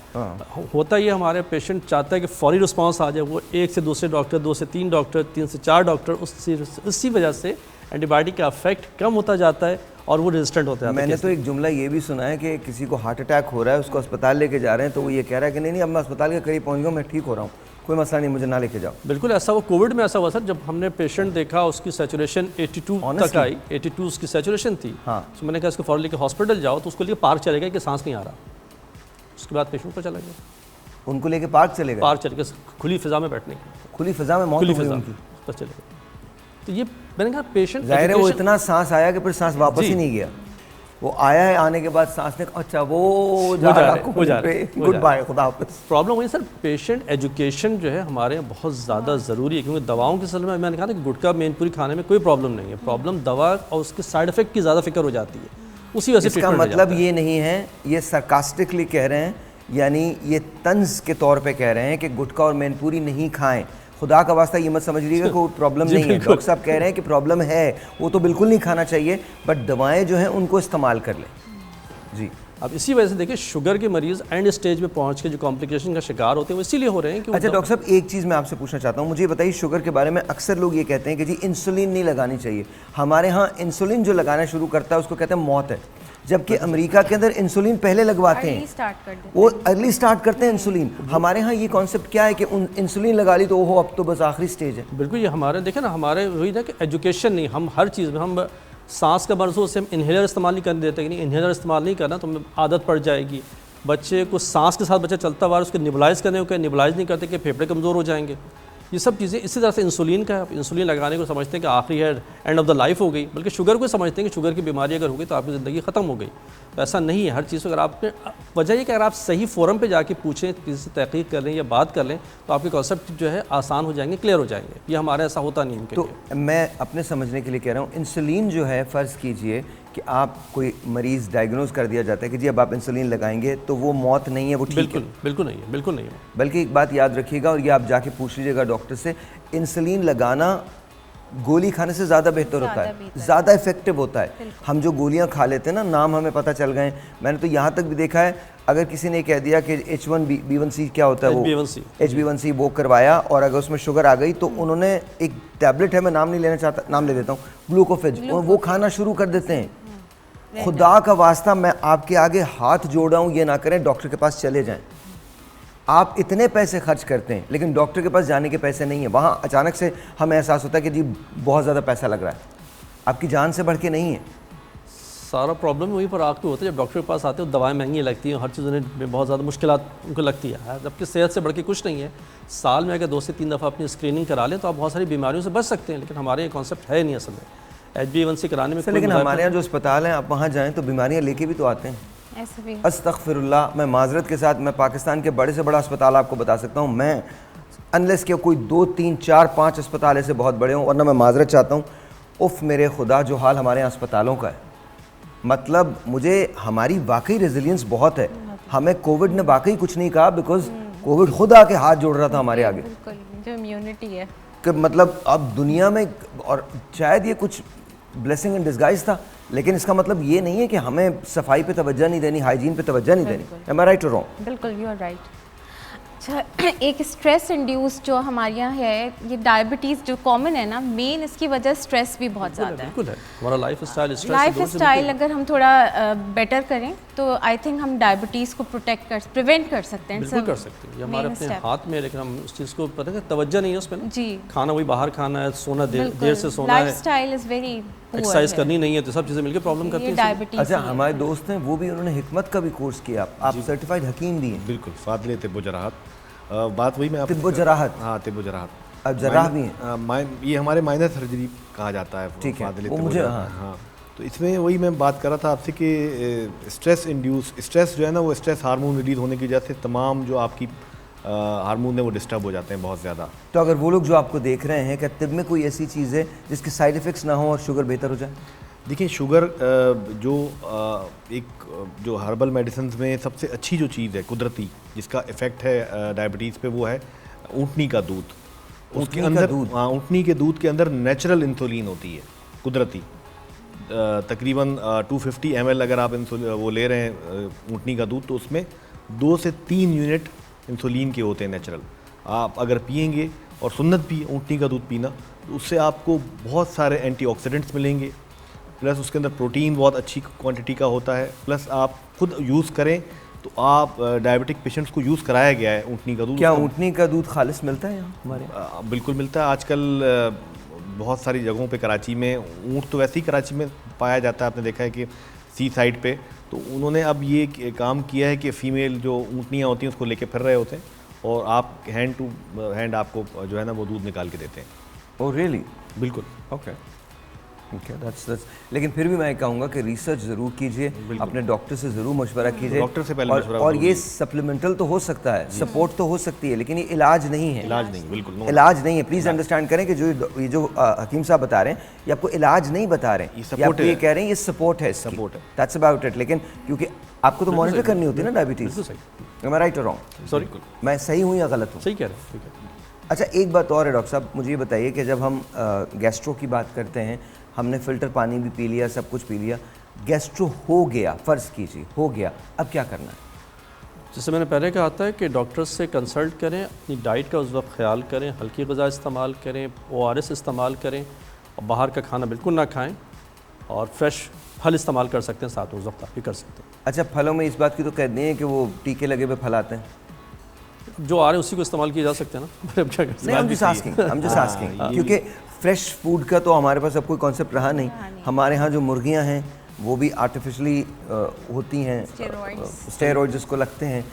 होता ये हमारे पेशेंट चाहता है कि फौरी रिस्पांस आ जाए, वो एक से दूसरे डॉक्टर, 2 से 3 डॉक्टर, 3 से 4 डॉक्टर, उसी वजह से एंटीबायोटिक का इफेक्ट कम होता जाता है और वो रेजिस्टेंट होते हैं। मैंने तो एक जुमला ये भी सुना है कि किसी को हार्ट अटैक हो रहा है, उसको अस्पताल लेके जा रहे हैं, तो वो ये कह रहा है कि नहीं अब मैं अस्पताल के करीब पहुँच गया, मैं ठीक हो रहा हूँ, कोई मसला नहीं, मुझे ना लेके जाओ। बिल्कुल ऐसा हुआ, कोविड में ऐसा हुआ सर, जब हमने पेशेंट देखा उसकी सैचुरेशन 82 तक आई, 82 उसकी सैचुरेशन थी। हाँ। तो मैंने कहा इसको फौरन लेके हॉस्पिटल जाओ, तो उसको लिए पार्क चले गए कि सांस नहीं आ रहा। उसके बाद पेशेंट को चला गया, उनको लेके पार्क चले गए, पार्क चले गए खुली फिजा में बैठने की, खुली फिजा में मौत खुली हो गई फिजा उनकी। बस चले गए। तो ये मैंने कहा पेशेंट जाहिर है वो इतना सांस आया कि फिर सांस वापस जी। ही नहीं गया, वो आया है, आने के बाद सांस ने अच्छा वो जा जा रहा रहे, वो जा रहे, वो गुड जा बाय, खुदा हाफिज़। प्रॉब्लम हुई सर, पेशेंट एजुकेशन जो है हमारे यहाँ बहुत ज़्यादा ज़रूरी है, क्योंकि दवाओं के सिलसिले में मैंने कहा था कि गुटखा मेनपुरी खाने में कोई प्रॉब्लम नहीं है, प्रॉब्लम दवा और उसके साइड इफेक्ट की ज़्यादा फिक्र हो जाती है, उसी वजह से इसका treatment रह मतलब जाता है। ये नहीं है, ये सरकास्टिकली कह रहे हैं, यानी ये तंज के तौर पे कह रहे हैं कि गुटखा और मैनपुरी नहीं खाएं। खुदा का वास्ता ये मत समझ लीजिएगा कोई प्रॉब्लम जी, नहीं है, बिल्कुल। डॉक्टर साहब कह रहे हैं कि प्रॉब्लम है, वो तो बिल्कुल नहीं खाना चाहिए, बट दवाएं जो हैं उनको इस्तेमाल कर लें। जी, अब इसी वजह से देखिए शुगर के मरीज़ एंड स्टेज में पहुंच के जो कॉम्प्लिकेशन का शिकार होते हैं वो इसीलिए हो रहे हैं कि अच्छा डॉक्टर साहब एक चीज़ मैं आपसे पूछना चाहता हूँ, मुझे ये बताइए शुगर के बारे में अक्सर लोग ये कहते हैं कि जी इंसुलिन नहीं लगानी चाहिए। हमारे यहाँ इंसुलिन जो लगाना शुरू करता है उसको कहते हैं मौत है, जबकि अमेरिका के अंदर इंसुलिन पहले लगवाते हैं, स्टार्ट कर देते वो अर्ली स्टार्ट करते हैं इंसुलिन। हमारे यहाँ ये कॉन्सेप्ट क्या है कि इंसुलिन लगा ली तो ओहो अब तो बस आखिरी स्टेज है। बिल्कुल, ये हमारे देखें ना, हमारे वही ना कि एजुकेशन नहीं, हम हर चीज़ में हम सांस का मर्ज हो उससे हम इन्हेलर इस्तेमाल नहीं करने देते कि नहीं इन्हेलर इस्तेमाल नहीं करना तो हमें आदत पड़ जाएगी। बच्चे को सांस के साथ बच्चा चलता हुआ उसके निबलाइज करने को, निबलाइज नहीं करते कि फेफड़े कमज़ोर हो जाएंगे। ये सब चीज़ें इसी तरह से इंसुलिन का, इंसुलिन लगाने को समझते हैं कि आखिरी है, एंड ऑफ द लाइफ हो गई, बल्कि शुगर को समझते हैं कि शुगर की बीमारी अगर हो गई तो आपकी ज़िंदगी ख़त्म हो गई। तो ऐसा नहीं है, हर चीज़ को अगर आपने वजह ये कि अगर आप सही फोरम पे जाके पूछें, किसी से तहकीक कर लें या बात कर लें तो आपके कॉन्सेप्ट जो है आसान हो जाएंगे, क्लियर हो जाएंगे। ये हमारे ऐसा होता नहीं है। तो मैं अपने समझने के लिए कह रहा हूँ, इंसुलिन जो है फ़र्ज़ कीजिए कि आप कोई मरीज़ डायग्नोज कर दिया जाता है कि जी अब आप इंसुलिन लगाएंगे, तो वो मौत नहीं है, वो ठीक है। बिल्कुल बिल्कुल नहीं है, बिल्कुल नहीं है। बल्कि एक बात याद रखिएगा और ये आप जाके पूछ लीजिएगा डॉक्टर से, इंसुलिन लगाना गोली खाने से ज़्यादा बेहतर होता है, ज़्यादा इफेक्टिव होता है। हम जो गोलियां खा लेते हैं ना, नाम हमें पता चल गए, मैंने तो यहाँ तक भी देखा है, अगर किसी ने कह दिया कि H1B1C क्या होता है, वो HB1C वो करवाया और अगर उसमें शुगर आ गई तो उन्होंने एक टैबलेट है, मैं नाम नहीं लेना चाहता, नाम ले देता हूँ, ग्लूकोफेज, वो खाना शुरू कर देते हैं। खुदा का वास्ता मैं आपके आगे हाथ जोड़ रहा हूँ, ये ना करें, डॉक्टर के पास चले जाएं। आप इतने पैसे खर्च करते हैं लेकिन डॉक्टर के पास जाने के पैसे नहीं है, वहाँ अचानक से हमें एहसास होता है कि जी बहुत ज़्यादा पैसा लग रहा है, आपकी जान से बढ़ के नहीं है। सारा प्रॉब्लम वहीं पर आके होता है, जब डॉक्टर के पास आते हो दवाएं महंगी लगती हैं, हर चीज़ उन्हें बहुत ज़्यादा मुश्किलात उनको लगती है, जबकि सेहत से बढ़ के कुछ नहीं है। साल में अगर 2 से 3 दफ़ा अपनी स्क्रीनिंग करा लें तो आप बहुत सारी बीमारियों से बच सकते हैं, लेकिन हमारे ये कॉन्सेप्ट है नहीं असल में HB1C कराने में। लेकिन हमारे यहाँ जो अस्पताल हैं, आप वहाँ जाएँ तो बीमारियाँ लेके भी तो आते हैं। ऐसे भी अस्तगफिरुल्लाह, मैं माजरत के साथ, मैं पाकिस्तान के बड़े से बड़ा अस्पताल आपको बता सकता हूँ, मैं अनलेस के कोई 2, 3, 4, 5 अस्पताल ऐसे बहुत बड़े हों, वरना मैं माजरत चाहता हूँ। उफ़ मेरे खुदा, जो हाल हमारे यहाँ अस्पतालों का है, मतलब मुझे हमारी वाकई रेजिलियंस बहुत है। हमें कोविड ने वाकई कुछ नहीं कहा, बिकॉज कोविड खुद आके हाथ जोड़ रहा था हमारे आगे, जो इम्यूनिटी है कि मतलब अब दुनिया में, और शायद ये कुछ ब्लेसिंग इन डिस्गाइज था, लेकिन इसका मतलब ये नहीं है कि हमें सफाई पे तवज्जो नहीं देनी, हाइजीन पे तवज्जो नहीं देनी। एम आई राइट और रॉन्ग? बिल्कुल, यू आर राइट। अच्छा, एक स्ट्रेस इंड्यूस जो हमारे यहाँ है, ये डायबिटीज़ जो कॉमन है ना, मेन इसकी वजह स्ट्रेस भी बहुत ज़्यादा है। बिल्कुल है, हमारा लाइफ स्टाइल अगर हम थोड़ा बेटर करें तो आई थिंक हम डायबिटीज़ को प्रिवेंट कर सकते हैं। बिल्कुल कर सकते हैं, ये हमारे अपने हाथ में, लेकिन हम उस चीज़ को पता है तवज्जो नहीं है उसमें ना। जी, खाना वही बाहर खाना है, सोना देर से सोना है, लाइफस्टाइल इज वेरी, एक्सरसाइज करनी नहीं है, तो सब चीज़ें मिलकर प्रॉब्लम करती हैं। डायबिटीज़। अच्छा, हमारे दोस्त हैं, वो भी उन्होंने हिकमत का भी कोर्स किया, आप सर्टिफाइड हकीम भी हैं। बिल्कुल, फादले तिब्बो जराहत, बात वही मैं आप तिब्बो जराहत, हाँ तिब्बो जराहत, अब जराह भी हैं, ये हमारे माइनर सर्जरी कहा जाता है। ठीक है, फादले वो तिब्बो मुझे, जराहत, हाँ। तो इसमें वही मैं बात कर रहा था आपसे कि स्ट्रेस इंड्यूस, स्ट्रेस जो है ना, वो स्ट्रेस हार्मोन रिलीज होने की वजह से तमाम जो आपकी हार्मोन है वो डिस्टर्ब हो जाते हैं बहुत ज़्यादा। तो अगर वो लोग जो आपको देख रहे हैं, क्या तिब में कोई ऐसी चीज़ है जिसके साइड इफ़ेक्ट्स ना हो और शुगर बेहतर हो जाए? देखिए, शुगर जो हर्बल मेडिसिन में सबसे अच्छी जो चीज़ है कुदरती, जिसका इफ़ेक्ट है डायबिटीज़ पे, वो है ऊँटनी का दूध। उसके अंदर, हाँ, ऊँटनी के दूध के अंदर नेचुरल इंसुलिन होती है, कुदरती। तकरीबन 250 ml अगर आप वो ले रहे हैं ऊँटनी का दूध, तो उसमें 2 से 3 यूनिट इंसुलिन के होते हैं नेचुरल। आप अगर पिएंगे, और सुन्नत भी ऊँटनी का दूध पीना, तो उससे आपको बहुत सारे एंटीऑक्सीडेंट्स मिलेंगे, प्लस उसके अंदर प्रोटीन बहुत अच्छी क्वांटिटी का होता है, प्लस आप खुद यूज़ करें तो आप डायबिटिक पेशेंट्स को यूज़ कराया गया है ऊँटनी का दूध। क्या ऊँटनी का दूध खालिस मिलता है यहाँ हमारे यहाँ? बिल्कुल मिलता है आजकल बहुत सारी जगहों पे। कराची में ऊँट तो वैसे ही कराची में पाया जाता है, आपने देखा है कि सी साइड पे, तो उन्होंने अब ये काम किया है कि फ़ीमेल जो ऊँटनियाँ होती हैं उसको लेके फिर रहे होते हैं और आप हैंड टू हैंड आपको जो है ना वो दूध निकाल के देते हैं। Oh really? बिल्कुल। ओके ओके, दैट्स लेकिन फिर भी मैं कहूँगा कि रिसर्च ज़रूर कीजिए, अपने डॉक्टर से ज़रूर मशवरा कीजिए। डॉक्टर से पहले मशवरा और ज़रूरी ये है। सप्लीमेंटल तो हो सकता है, सपोर्ट तो हो सकती है, लेकिन ये इलाज नहीं है। इलाज नहीं, बिल्कुल नो। इलाज नहीं है, प्लीज़ अंडरस्टैंड करें कि जो हकीम साहब बता रहे हैं ये आपको इलाज नहीं बता रहे हैं, ये आपको ये कह रहे हैं ये सपोर्ट है, सपोर्ट है, दैट्स अबाउट इट। लेकिन क्योंकि आपको तो मॉनिटर करनी होती है ना डायबिटीज़, एम आई राइट और रॉन्ग? सॉरी, मैं सही हूँ या गलत हूँ? सही कह रहे हैं, ठीक है। अच्छा, एक बात और है डॉक्टर साहब, मुझे ये बताइए कि जब हम गैस्ट्रो की बात करते हैं, हमने फ़िल्टर पानी भी पी लिया, सब कुछ पी लिया, गैस्ट्रो हो गया, फ़र्ज़ कीजिए हो गया, अब क्या करना है? जैसे मैंने पहले कहा था कि डॉक्टर से कंसल्ट करें, अपनी डाइट का उस वक्त ख्याल करें, हल्की ग़िज़ा इस्तेमाल करें, ORS इस्तेमाल करें, और बाहर का खाना बिल्कुल ना खाएं, और फ्रेश फल इस्तेमाल कर सकते हैं साथ उस वक्त आप भी कर सकते हैं। अच्छा, फलों में इस बात की तो कह दें कि वो टीके लगे हुए फल आते हैं, जो आ रहे हैं उसी को इस्तेमाल किया जा सकते हैं ना। अब क्या कर सकते नहीं, हम जस्ट आस्किंग क्योंकि फ्रेश फूड का तो हमारे पास अब कोई कॉन्सेप्ट रहा नहीं। हमारे यहाँ जो मुर्गियाँ हैं वो भी आर्टिफिशली होती हैं, स्टेरॉइड जिसको लगते हैं।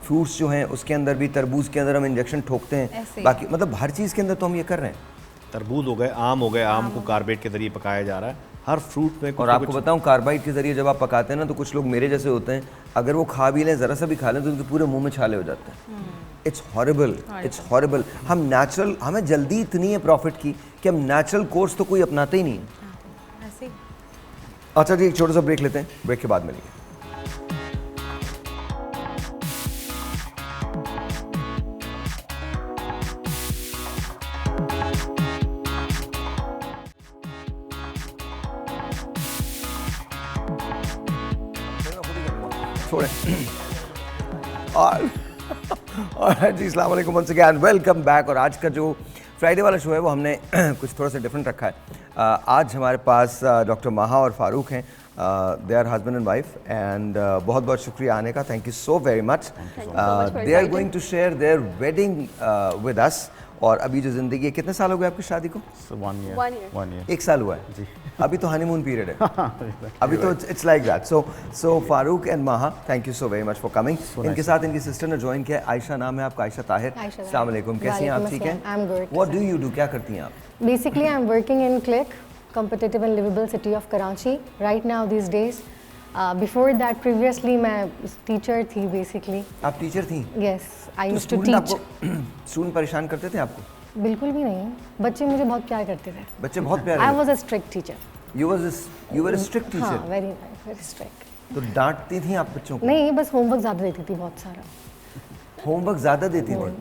फ्रूट्स जो हैं उसके अंदर भी, तरबूज के अंदर हम इंजेक्शन ठोकते हैं, बाकी मतलब हर चीज़ के अंदर तो हम ये कर रहे हैं। तरबूज हो गए, आम हो गए, आम को कार्बेट के जरिए पकाया जा रहा है, हर फ्रूट में। और आपको बताऊं, कार्बाइड के जरिए जब आप पकाते हैं ना, तो कुछ लोग मेरे जैसे होते हैं, अगर वो खा भी लें, ज़रा सा भी खा लें, तो उनके पूरे मुंह में छाले हो जाते हैं। It's horrible, it's horrible. हम नेचुरल, हमें जल्दी इतनी है प्रॉफिट की कि हम नेचुरल कोर्स तो कोई अपनाते ही नहीं है। अच्छा जी, एक छोटा सा ब्रेक लेते हैं, ब्रेक के बाद मिलेंगे। और जी, अस्सलाम वालेकुम वंस अगेन, वेलकम बैक। और आज का जो फ्राइडे वाला शो है वो हमने कुछ थोड़ा सा डिफरेंट रखा है। आज हमारे पास डॉक्टर माहा और फारूक हैं, they are husband and wife, and बहुत बहुत शुक्रिया आने का, thank you so very much. They are going to share their wedding with us. और अभी जो ज़िंदगी है, कितने साल हो गए आपकी शादी को? 1 year. 1 साल हुआ है जी। अभी तो हनीमून पीरियड है, अभी तो it's like that. So Farooq and Maha, thank you so very much for coming. इनके साथ इनकी सिस्टर ने ज्वाइन किया है, आयशा नाम है आपका, आयशा ताहिर। अस्सलाम वालेकुम, कैसी हैं आप? ठीक हैं? I'm good. What do you do, क्या करती हैं आप? Basically, I'm working in Click, competitive and livable city of Karachi, right now these days. Before that, previously, मैं teacher थी basically. आप टीचर थी? Yes, I तो used to स्टूडेंट teach. आपको स्टूडेंट परेशान करते थे आपको? बिल्कुल भी नहीं, बच्चे मुझे बहुत प्यार करते थे. बच्चे बहुत प्यारे I थे। was a strict teacher. You were a strict हाँ, teacher। very strict. तो डांटती थी आप बच्चों को? नहीं, बस होमवर्क ज़्यादा देती थी, बहुत सारा. होमवर्क ज़्यादा देती थी?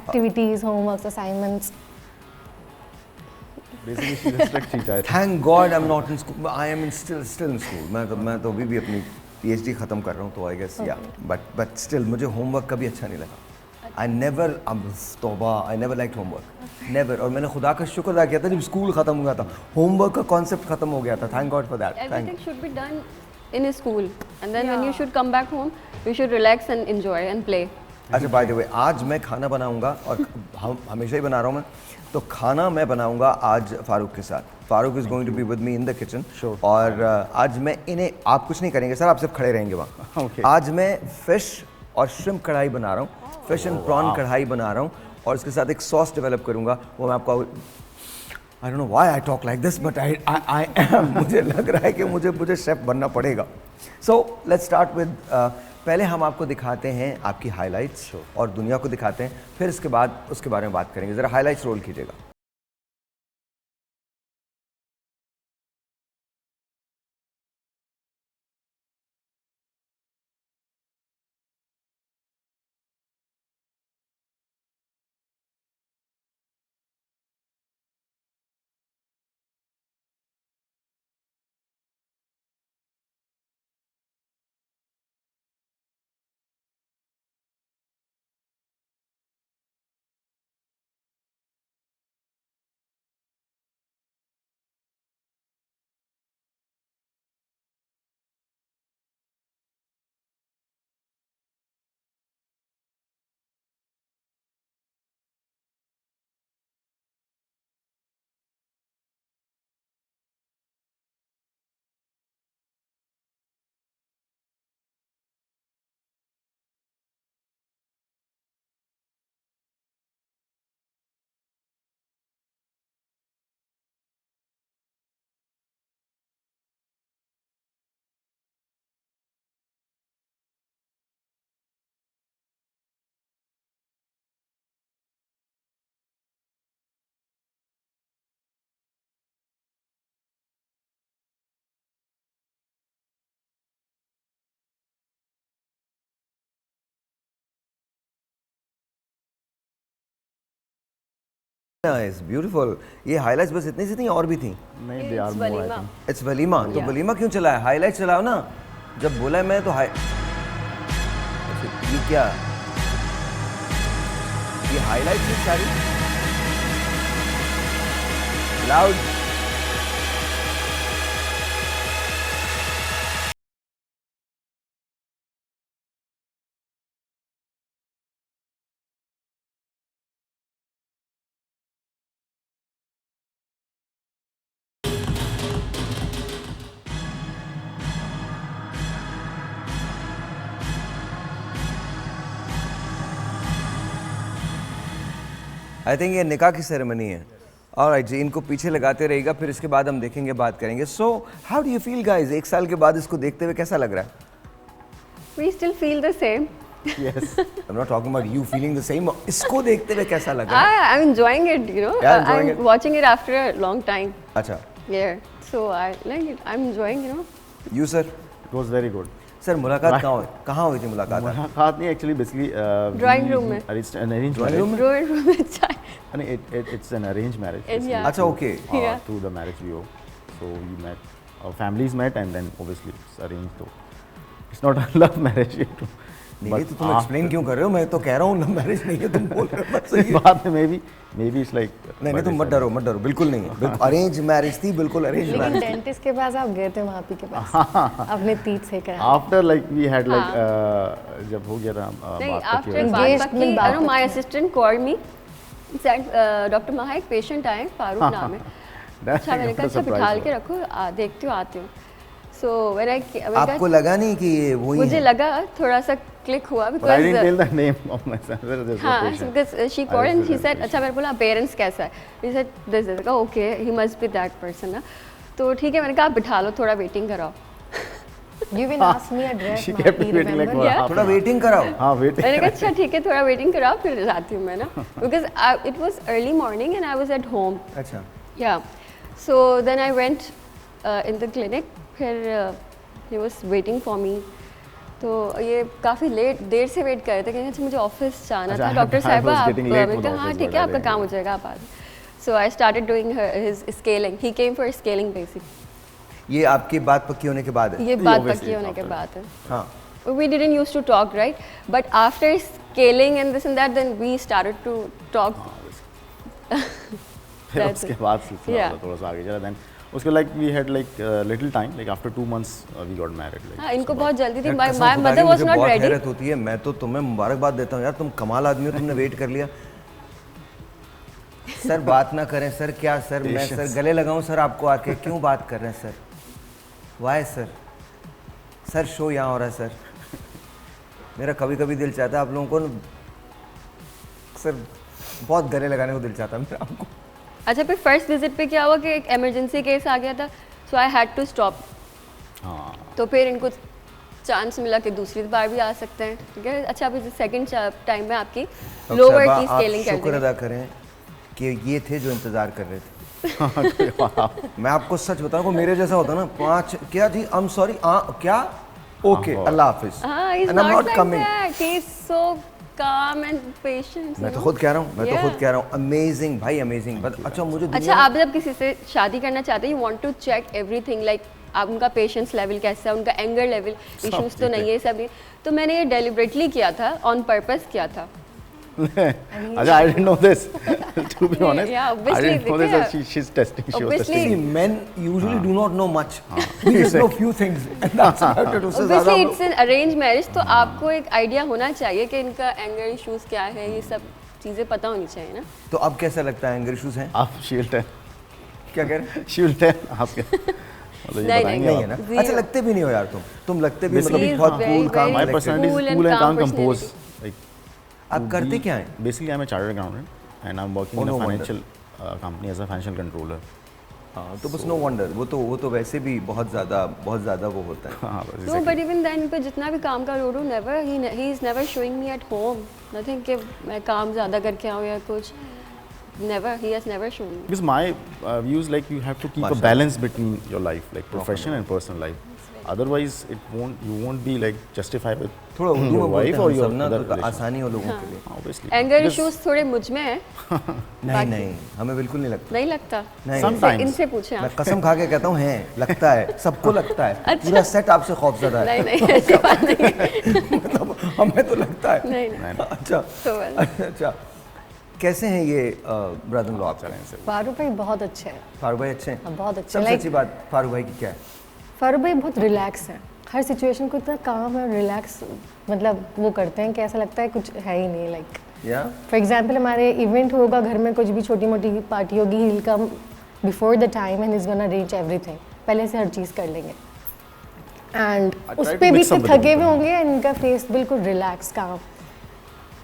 Activities, homeworks, assignments. Basically, she's a strict teacher. Thank God I'm not in school. I am still in school. मैं तो अभी भी अपनी PhD ख़त्म कर रहा हूँ, तो आई गेस या बट स्टिल मुझे होमवर्क कभी अच्छा नहीं लगा। आई नेवर, तौबा, I never like homework, never. और मैंने खुदा का शुक्र अदा किया था जब स्कूल ख़त्म हो गया था, होमवर्क का कॉन्सेप्ट ख़त्म हो गया था। Thank God for that. Everything should be done in a school, and then when you should come back home, you should relax and enjoy and play. अच्छा, बाय द वे, आज मैं खाना बनाऊंगा और हम हमेशा ही बना रहा हूँ मैं, तो खाना मैं बनाऊंगा आज फारूक के साथ। Farooq is going to be with me in the kitchen. और आज मैं इन्हें, आप कुछ नहीं करेंगे सर, आप सिर्फ खड़े रहेंगे वहाँ। आज मैं फ़िश और श्रिम्प कढ़ाई बना रहा हूँ, फिश एंड प्रॉन कढ़ाई बना रहा हूँ, और इसके साथ एक सॉस डेवलप करूँगा, वो मैं आपको, I don't know why I talk like this, but I am, मुझे लग रहा है कि मुझे शेफ़ बनना पड़ेगा। सो लेट्स स्टार्ट विद, पहले हम आपको दिखाते हैं आपकी हाइलाइट्स और दुनिया को दिखाते हैं, फिर इसके बाद उसके बारे में बात करेंगे। ज़रा हाइलाइट्स रोल कीजिएगा। Nice, beautiful. ये हाइलाइट्स बस इतनी सी थी और भी थी? नहीं, they are It's more I वलीमा. थिंक। इट्स वलीमा। तो Yeah. वलीमा क्यों चलाया? हाइलाइट चलाओ ना। जब बोला है मैं तो हाई, ये क्या, ये हाइलाइट थी सारी? लाउड। आई थिंक ये निकाह की सेरेमनी है। ऑलराइट जी, इनको पीछे लगाते रहेगा, फिर इसके बाद हम देखेंगे, बात करेंगे। So how do you feel guys, 1 साल के बाद इसको देखते हुए कैसा लग रहा है? We still feel the same. Yes. I'm not talking about you feeling the same. इसको देखते हुए कैसा लग रहा है? I'm enjoying it, you know. Yeah, enjoying I'm it. watching it after a long time. अच्छा, Yeah. So I like it. I'm enjoying, you know. you sir? It was very good. Sir मुलाकात कहाँ हुई थी मुलाकात? मुलाकात नहीं, actually basically Drawing room में. An arranged Drawing room marriage. Room में चाय. It's an arranged marriage. And basically. yeah. अच्छा, okay. Yeah. Through the marriage bureau. So we met, our families met, and then obviously it's arranged. So it's not a love marriage. नहीं तो तुम explain क्यों कर रहे हो? मैं तो कह रहा हूँ लव मैरिज नहीं है, तुम बोल रहे हो बस सही है। बात में maybe it's like. नहीं तुम मत डरो, बिल्कुल नहीं है। बिल्कुल अरेंज मैरिज थी, बिल्कुल अरेंज लेकिन मैरिज। डेंटिस्ट के पास आप गए थे वहाँ पे के पास अपने तीत से करा? After like we had like जब हो गया था नहीं, बात after करके बात Engagement बाकी, I know बात my assistant called me. Said, Dr. Maha, एक patient आए, फारूक नाम है. अच्छा, मैंने कहा अच्छा बिठा के रखो, देखती हूँ, आती हूँ. So when आपको लगा नहीं कि ये वही मुझे है? लगा थोड़ा सा क्लिक हुआ But I didn't tell because the name of my son. हाँ, because she called and she said अच्छा, मैंने बोला पेरेंट्स कैसा है? He said this is okay, he must be that person ना. तो ठीक है, मैंने कहा आप बिठा लो, थोड़ा वेटिंग कराओ. You even asked me address. She kept me waiting like remember? half थोड़ा an hour. वेटिंग कराओ। हाँ waiting. मैंने कहा अच्छा ठीक है, थोड़ा वेटिंग कराओ, फिर जाती हूँ मैं ना. Because it was early morning and I was at home. अच्छा, Yeah. So then I went in the clinic. फिर he was waiting for me. तो ये काफ़ी देर से वेट कर रहे थे, क्योंकि अच्छा मुझे ऑफिस जाना था. डॉक्टर साहिबा आप, मैंने कहा हाँ ठीक है, आपका काम हो जाएगा, आप आ जाओ. So I started doing his scaling. He came for scaling basically. ये आपकी बात पक्की होने के बाद है? ये बात obviously पक्की होने के after बाद है. हाँ, We didn't used to talk, right? But after scaling and this and that, then we started to talk. फिर उसके बाद सिलसिला Yeah. थोड़ा सा आगे चला. Then उसके like we had like little time, like after 2 months we got married. Like, हाँ, इनको बहुत जल्दी थी. यार, My कसम खुदा mother की was मुझे not बहुत ready. हैरत होती है। मैं तो तुम्हें मुबारकबाद देता हूँ यार, तुम कमाल आदमी हो, तुमने वेट कर लिया। सर बात ना करें सर, क्या सर मैं सर गले लगाऊं सर आपको आके? क्यों बात कर रहे हैं sir? Why sir? Sir show यहाँ हो रहा है सर। मेरा कभी कभी दिल चाहता है आप लोगों को सर बहुत गले लगाने को दिल चाहता है मेरा आपको। अच्छा, फिर फर्स्ट विजिट पे क्या हुआ कि एक इमरजेंसी केस आ गया था, सो आई हैड टू स्टॉप. हाँ. तो फिर इनको चांस मिला कि दूसरी बार भी आ सकते हैं. ठीक है, अच्छा अभी सेकंड टाइम में आपकी अब लोअर साहिबा, की आप स्केलिंग कर शुक्र देंगे. अदा करें कि ये थे जो इंतजार कर रहे थे। मैं आपको सच बताऊं, मेरे जैसा होता ना 5 क्या जी, आई एम सॉरी, क्या, ओके, अल्लाह हाफिज, हाँ, he's and I'm not not like coming. that. He's so calm and patient. मैं you तो know? खुद कह रहा हूँ, मैं तो Yeah. खुद कह रहा हूँ, अमेजिंग भाई, अमेजिंग। बट अच्छा मुझे अच्छा, दुनिया आप जब किसी से शादी करना चाहते हैं, you want to check everything, like आप उनका पेशेंस लेवल कैसा है, उनका एंगर लेवल, इश्यूज तो नहीं है, सब नहीं. तो मैंने ये डेलिबरेटली किया था, ऑन पर्पस किया था. अच्छा, I didn't know this. To be honest, Yeah, I obviously, didn't know this. That देखिए, she's testing. She was obviously- testing. See, men usually do not know much. We just know few things, and that's about it. उससे ज़्यादा Obviously हम it's an arranged marriage, तो आपको एक idea होना चाहिए कि इनका एंगर इश्यूज क्या है, ये सब चीज़ें पता होनी चाहिए ना. तो अब कैसा लगता है? एंगर इश्यूज हैं? आप she will tell. क्या कह रहे हैं? She will tell. आप क्या? मतलब ये नहीं, बताएंगे नहीं आप? है ना? Zero. अच्छा, लगते भी नहीं हो यार तुम लगते भी मतलब Basically, बहुत very, कूल काम very My collected। personality is Cool and cool and calm, calm compose. personality. Like, आप करते क्या हैं? basically, I'm a chartered accountant and I'm working Oh, in a no wonder. financial company as a financial controller. हाँ, तो बस no wonder, वो तो वैसे भी बहुत ज़्यादा वो होता है। हाँ, बस No, exactly. but even then पे जितना भी काम का लोड हो, never he is never showing me at home. Nothing कि मैं काम ज़्यादा करके आऊँ या कुछ. Never, he has never shown me. Because my view is like you have to keep a Mashallah. balance between your life, like professional and personal life. otherwise you won't be like justified with थोड़ा उर्दू में your बोलते wife हैं or हम your सब ना, other तो relation. आसानी हो लोगों के लिए। Obviously. एंगर Because इश्यूज थोड़े मुझ में है, नहीं नहीं, हमें बिल्कुल नहीं लगता। नहीं लगता? नहीं। Sometimes. इनसे पूछें मैं आप। कसम खा के कहता हूँ है, लगता है, सबको लगता है। अच्छा। पूरा सेट आपसे खौफजदा है। नहीं नहीं, ऐसी बात नहीं है। मतलब हमें तो लगता है। नहीं नहीं। अच्छा So well. अच्छा, कैसे हैं ये ब्रदर इन लॉ आपका? फारूक भाई बहुत अच्छे हैं, फारूक भाई अच्छे हैं? हाँ, बहुत अच्छे। सबसे Like, अच्छी बात फारूक भाई की क्या है? फारूक भाई बहुत रिलैक्स हैं, हर सिचुएशन को इतना काम है, रिलैक्स मतलब वो करते हैं कि ऐसा लगता है कुछ है ही नहीं। लाइक या फॉर एग्जाम्पल हमारे इवेंट होगा घर में, कुछ भी छोटी मोटी पार्टी होगी, he will come before the time and is gonna arrange everything, पहले से हर चीज़ कर लेंगे। एंड उस try to पर भी mix up इतने with थके हुए them. होंगे, इनका फेस बिल्कुल रिलैक्स काम।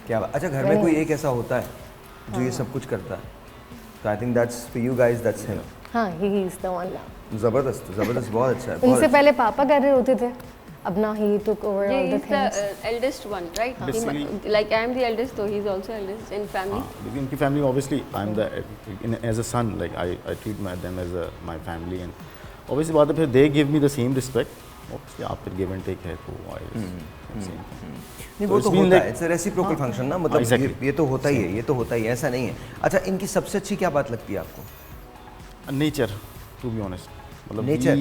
क्या बात। अच्छा, घर में कोई एक ऐसा होता है जो ये सब कुछ करता है, तो I think that's for you guys, that's him. हाँ, he is the one now. ज़बरदस्त ज़बरदस्त, बहुत अच्छा है, बहुत उनसे अच्छा। पहले पापा कर रहे होते थे, अब ना ही took over all the He is things. the eldest one, right? Basically- Like I am the eldest, so he's also eldest in family. Because in family, obviously, I'm the as a son. Like I treat them as my family, and obviously, बात है फिर they give me the same respect. Obviously, आप फिर give and take है तो I same. नहीं वो तो it's been होता like- है, इट्स रेसिप्रोकल फंक्शन ना, मतलब exactly. ये तो होता ही है, ये तो होता ही है, ऐसा नहीं है। अच्छा, इनकी सबसे अच्छी क्या बात लगती है आपको? Nature, to be honest. मतलब Nature?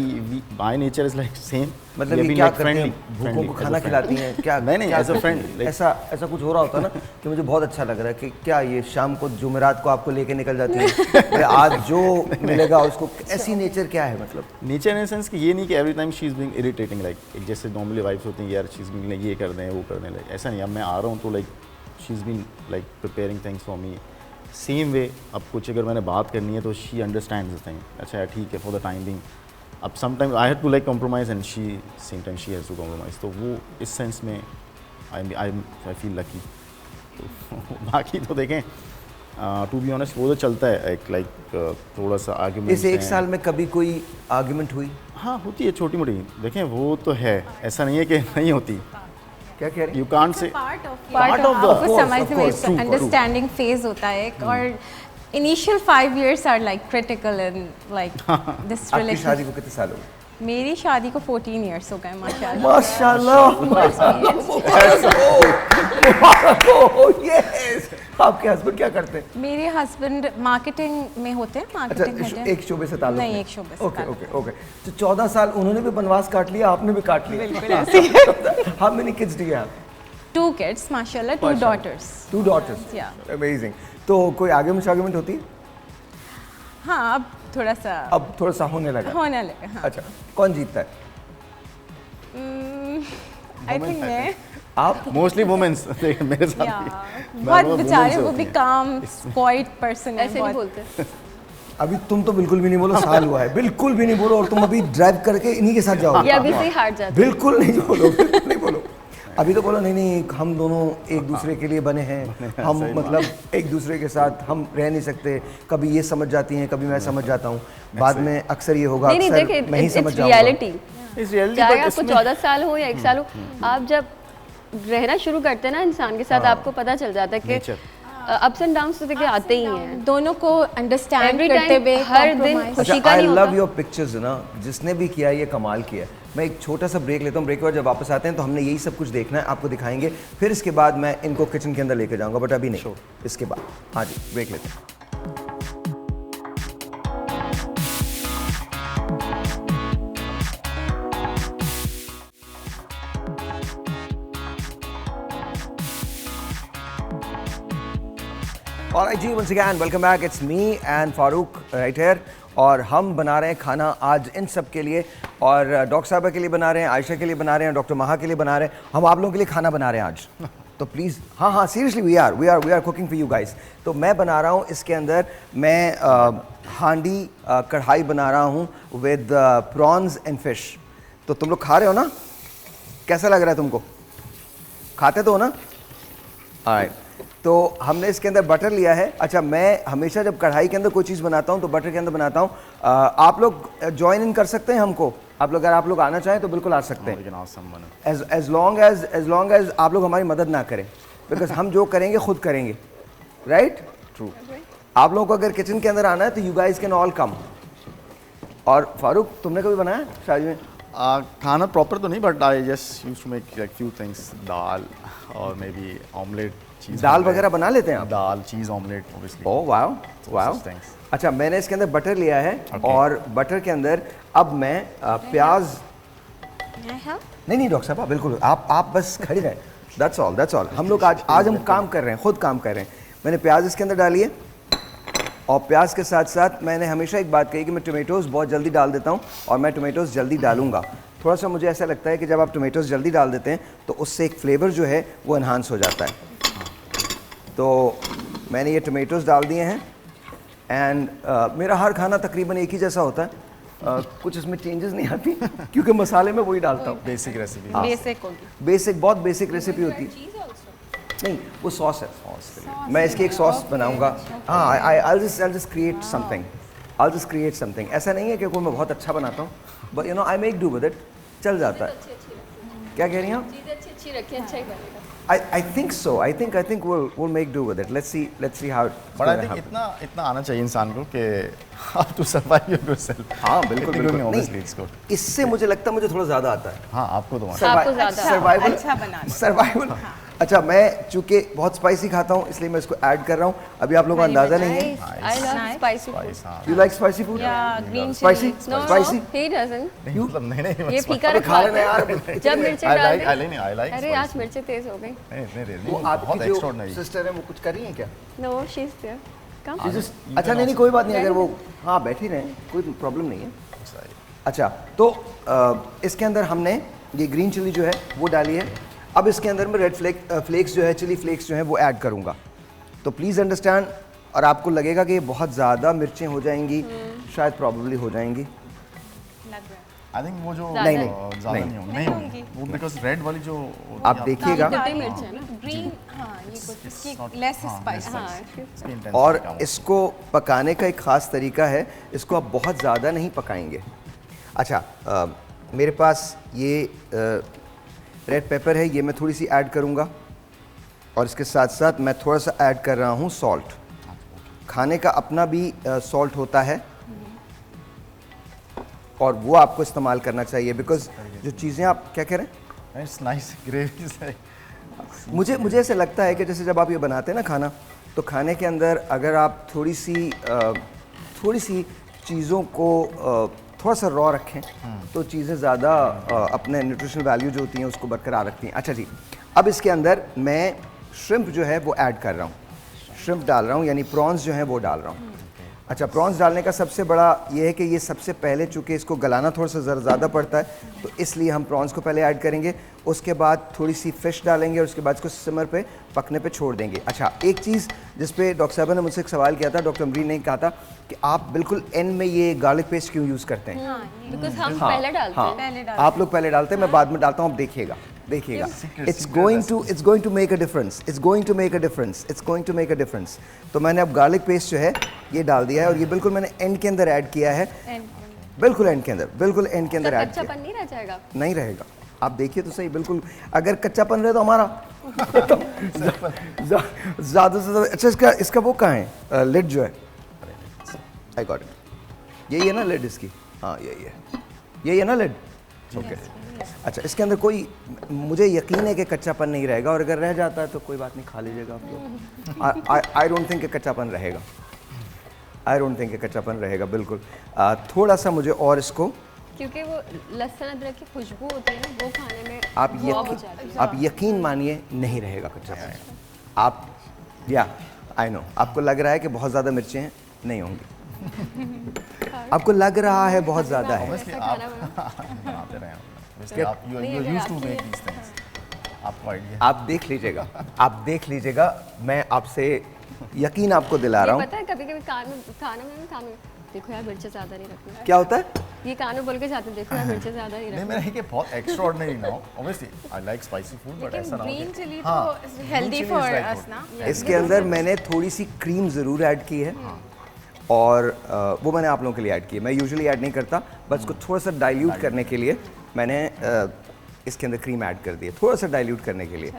my nature is like same. मतलब We ये have क्या been, like, करते हैं, friendly, भूखों को as a खाना friend. खिलाती हैं क्या? नहीं क्या as a करती friend, हैं? like- ऐसा कुछ हो रहा होता है ना कि मुझे बहुत अच्छा लग रहा है कि क्या ये शाम को जुमेरात को आपको लेके निकल जाती है आज जो मिलेगा उसको, ऐसी नेचर क्या है मतलब? नेचर इन सेंस कि ये नहीं कि every time she is being irritating, like जैसे नॉर्मली वाइफ्स होती हैं, यार शी इज़ बीइंग ये कर दें वो कर दें, लाइक ऐसा नहीं। अब मैं आ रहा हूँ तो like she is being like preparing things for me same way. अब कुछ अगर मैंने बात करनी है तो शी अंडरस्टैंड्स द थिंग, अच्छा ठीक है फॉर द टाइम बिंग। अब sometimes I have to like compromise and she same time she has to compromise, तो वो इस सेंस में आई फील लकी। बाकी तो देखें टू बी ऑनेस्ट वो तो चलता है एक लाइक थोड़ा सा आर्ग्यूमेंट। इस एक साल में कभी कोई आर्ग्यूमेंट हुई? हाँ होती है छोटी मोटी, देखें वो तो है, ऐसा नहीं है कि नहीं होती। क्या कह रही? You can't say part of Part of the- आपको समझने में course, true, अंडरस्टैंडिंग फेज होता है एक, और initial 5 years are like critical in like this आपकी रिलेशन। शादी को कितने साल हो गए? मेरी शादी को 14 years हो गए माशाल्लाह। यस। आपके हस्बैंड क्या करते हैं? मेरे हस्बैंड मार्केटिंग में होते हैं, मार्केटिंग अच्छा, हेड एक शोबे से ताल्लुक नहीं, नहीं? एक शोबे से ओके ताल्लुक ओके ओके। तो 14 साल उन्होंने भी बनवास काट लिया, आपने भी काट लिया, बिल्कुल ऐसे। How many kids do you have? 2 kids माशाल्लाह, 2 daughters। 2 daughters। Yeah. अमेजिंग। तो कोई आर्गुमेंट होती है? हाँ, अब थोड़ा सा अब थोड़ा सा होने लगा। होने लगा। हाँ, अच्छा, कौन जीतता है? आई थिंक मैं आप? मोस्टली वुमेन्स मेरे साथ या भी। बहुत women बेचारे से वो होती भी हैं। काम क्वाइट पर्सन है ऐसे नहीं बहुत। बोलते। अभी तुम तो बिल्कुल भी नहीं बोलो, साल हुआ है, बिल्कुल भी नहीं बोलो, और तुम अभी ड्राइव करके इन्हीं के साथ ये जाओगे। अभी से ही हार जाते हैं। बिल्कुल नहीं बोलो, बिल्कुल नहीं बोलो। अभी तो बोलो नहीं नहीं, हम दोनों एक दूसरे के लिए बने हैं, हम मतलब एक दूसरे के साथ हम रह नहीं सकते, कभी ये समझ जाती हैं, कभी मैं समझ जाता हूँ, बाद में अक्सर ये होगा, नहीं नहीं, अक्सर देखिए मैं ही समझ इट्स जाऊंगा। रियलिटी। इस रियलिटी चाहे बट आपको इसमें 14 साल हो या 1 साल हो, आप जब रहना शुरू करते हैं ना इंसान के साथ, आपको पता चल जाता है कि Nature. अप्स एंड डाउन्स तो देखिए आते ही हैं। दोनों को अंडरस्टैंड Every करते time, हुए हर दिन compromise। खुशी अच्छा, का आई नहीं लव होता। योर पिक्चर्स ना, जिसने भी किया ये कमाल किया है। मैं एक छोटा सा ब्रेक लेता हूँ, ब्रेक के बाद जब वापस आते हैं तो हमने यही सब कुछ देखना है, आपको दिखाएंगे, फिर इसके बाद मैं इनको किचन के अंदर लेके जाऊंगा, बट अभी नहीं, इसके बाद। हाँ जी, ब्रेक लेते हैं। Alright ji, once again, welcome back. It's me and Farooq right here. और हम बना रहे हैं खाना आज इन सब के लिए, और डॉक्टर साहबा के लिए बना रहे हैं, आयशा के लिए बना रहे हैं, डॉक्टर महा के लिए बना रहे हैं, हम आप लोगों के लिए खाना बना रहे हैं आज। तो प्लीज़ हाँ हाँ seriously we are cooking for you guys. तो मैं बना रहा हूँ इसके अंदर, मैं हांडी कढ़ाई बना रहा हूँ विद प्रॉन्स एंड फिश। तो तुम लोग खा रहे हो ना? कैसा लग रहा है तुमको? खाते तो हो ना? ऑलराइट, तो हमने इसके अंदर बटर लिया है। अच्छा, मैं हमेशा जब कढ़ाई के अंदर कोई चीज़ बनाता हूँ तो बटर के अंदर बनाता हूँ। आप लोग ज्वाइन इन कर सकते हैं हमको, आप लोग अगर आप लोग आना चाहें तो बिल्कुल आ सकते हैं, एज लॉन्ग एज आप लोग हमारी मदद ना करें, बिकॉज हम जो करेंगे खुद करेंगे, राइट? ट्रू। आप लोगों को अगर किचन के अंदर आना है तो you guys can all come. और फारूक, तुमने कभी बनाया शादी में? खाना प्रॉपर तो नहीं, but I just used to make like few things, दाल और मे बी ऑमलेट, चीज़ दाल वगैरह बना लेते हैं आप? दाल, cheese omelette obviously. Oh wow wow. Thanks. अच्छा, मैंने इसके अंदर बटर लिया है और बटर के अंदर अब मैं प्याज, नहीं डॉक्टर साहब बिल्कुल, आप बस खड़ी रहें, दैट्स ऑल। हम लोग आज हम काम कर रहे हैं, खुद काम कर रहे हैं। मैंने प्याज इसके अंदर डाली है और प्याज के साथ साथ मैंने हमेशा एक बात कही कि मैं टोमेटोज़ बहुत जल्दी डाल देता हूँ और मैं टोमेटोज़ जल्दी डालूंगा। थोड़ा सा मुझे ऐसा लगता है कि जब आप टोमेटोज़ जल्दी डाल देते हैं तो उससे एक फ्लेवर जो है वो इन्हांस हो जाता है। तो मैंने ये टोमेटोज़ डाल दिए हैं एंड मेरा हर खाना तकरीबन एक ही जैसा होता है, कुछ इसमें चेंजेस नहीं आती क्योंकि मसाले में वही डालता हूँ। Basic recipe. बेसिक बहुत बेसिक रेसिपी होती है। नहीं, वो सॉस है, मैं इसकी एक सॉस बनाऊंगा। हाँ, I'll just create something। ऐसा नहीं है कि कोई मैं बहुत अच्छा बनाता हूँ, but you know I make do with it, चल जाता है। क्या कह रही हैं आप? चीज़ें अच्छी रखी, अच्छा ही बनेगा। I think so. I think we'll make do with it. Let's see how it's but I gonna think happen. इतना आना चाहिए इंसान को कि हाउ टू सर्वाइव योरसेल्फ। हाँ बिल्कुल बिल्कुल। ऑब्वियसली नहीं, इट्स गुड। इससे मुझे लगता है मुझे थोड़ा ज़्यादा आता है। हाँ, आपको तो आपको ज़्यादा सर्वाइवल, अच्छा बनाना। सर्वाइवल। अच्छा, मैं चूंकि बहुत स्पाइसी खाता हूँ इसलिए मैं इसको ऐड कर रहा हूँ। अभी आप लोगों को अंदाज़ा नहीं है। I love spicy food. You like spicy food? Green Spicy? No Spicy? He doesn't. नहीं ये फीका अरे खा लेना रखवा यार। जब मिर्ची डाल आई लाइक अरे आज मिर्ची तेज हो गई। नहीं, वो बहुत आपकी जो एक्स्ट्राऑर्डिनरी। सिस्टर है वो कुछ कर रही है क्या? No she is there. Come अच्छा नहीं कोई बात नहीं, अगर वो हाँ बैठी रहें कोई प्रॉब्लम नहीं है। अच्छा, तो इसके अंदर हमने ये ग्रीन चिली जो है वो डाली है। अब इसके अंदर मैं रेड फ्लेक्स जो है, चिली फ्लेक्स जो है वो ऐड करूँगा। तो प्लीज़ अंडरस्टैंड, और आपको लगेगा कि ये बहुत ज़्यादा मिर्चें हो जाएंगी, शायद प्रॉब्ली हो जाएंगी। आई थिंक वो जो नहीं, ज़्यादा नहीं होंगी वो, बिकॉज रेड वाली जो आप देखिएगा। मिर्च है ना ग्रीन, हाँ ये कुछ इसकी लेस स्पाइसी। हाँ और इसको पकाने का एक ख़ास तरीका है, इसको आप बहुत ज़्यादा नहीं पकाएंगे। अच्छा, मेरे पास ये रेड पेपर है, ये मैं थोड़ी सी ऐड करूँगा और इसके साथ साथ मैं थोड़ा सा ऐड कर रहा हूँ सॉल्ट। खाने का अपना भी सॉल्ट होता है और वो आपको इस्तेमाल करना चाहिए, बिकॉज जो चीज़ें आप क्या कह रहे हैं, इट्स नाइस ग्रेवी से। मुझे ऐसे लगता है कि जैसे जब आप ये बनाते हैं ना खाना, तो खाने के अंदर अगर आप थोड़ी सी चीज़ों को थोड़ा सा रॉ रखें तो चीज़ें ज़्यादा अपने न्यूट्रिशनल वैल्यू जो होती हैं उसको बरकरार रखती हैं। अच्छा जी, अब इसके अंदर मैं श्रिम्प जो है वो ऐड कर रहा हूँ, श्रिम्प डाल रहा हूँ, यानी प्रॉन्स जो हैं वो डाल रहा हूँ। अच्छा, प्रॉन्स डालने का सबसे बड़ा ये है कि ये सबसे पहले चूँकि इसको गलाना थोड़ा सा ज़्यादा पड़ता है, तो इसलिए हम प्रॉन्स को पहले ऐड करेंगे, उसके बाद थोड़ी सी फ़िश डालेंगे और उसके बाद इसको सिमर पे पकने पे छोड़ देंगे। अच्छा, एक चीज़ जिस पे डॉक्टर साहब ने मुझसे एक सवाल किया था, डॉक्टर अमरीन ने कहा था कि आप बिल्कुल एंड में ये गार्लिक पेस्ट क्यों यूज़ करते हैं? बिकॉज हम पहले डालते हैं। आप लोग पहले डालते हैं, मैं बाद में डालता हूँ, आप देखिएगा। It's going to make a difference. तो मैंने अब गार्लिक पेस्ट जो है ये डाल दिया है और ये बिल्कुल मैंने एंड के अंदर ऐड किया है, बिल्कुल एंड के अंदर ऐड किया। कच्चापन नहीं रह जाएगा? नहीं रहेगा, आप देखिए तो सही, बिल्कुल। अगर कच्चापन रहे तो हमारा ज़्यादा से ज़्यादा। अच्छा, इसका वो कहाँ है लिड जो है? आई गॉट इट, यही है ना लिड इसकी? हाँ यही है ना लिड? ओके। अच्छा, इसके अंदर कोई, मुझे यकीन है कि कच्चापन नहीं रहेगा, और अगर रह जाता है तो कोई बात नहीं, खा लीजिएगा आप लोग। आई डोंट थिंक कि कच्चापन रहेगा, बिल्कुल। थोड़ा सा मुझे और इसको, क्योंकि वो लहसुन अदरक की खुशबू होती है ना, वो खाने में आप यकीन मानिए नहीं रहेगा कच्चापन। आप आई नो आपको लग रहा है कि बहुत ज़्यादा मिर्चें हैं, नहीं होंगी। आपको लग रहा है बहुत ज़्यादा है। बनाते रहे you used to make these things, आपको आइडिया। आप देख लीजिएगा, मैं आपसे यकीन आपको दिला रहा हूँ। पता है कभी-कभी खाने में देखो यार मिर्चें ज़्यादा नहीं रखनी। क्या होता है? ये कान में बोल के जाते हैं, देखो यार मिर्चें ज़्यादा नहीं रखनी। नहीं, मैं कि बहुत एक्स्ट्राऑर्डिनरी ना हो, obviously I like spicy food, but ऐसा ना हो। ग्रीन चिली तो हेल्दी फॉर अस ना। इसके अंदर मैंने थोड़ी सी क्रीम ज़रूर ऐड की है और वो मैंने आप लोगों के लिए ऐड की है। मैं यूजुअली ऐड नहीं करता, बस उसको थोड़ा सा डाइल्यूट करने के लिए मैंने इसके अंदर क्रीम ऐड कर दी है, थोड़ा सा डाइल्यूट करने के लिए।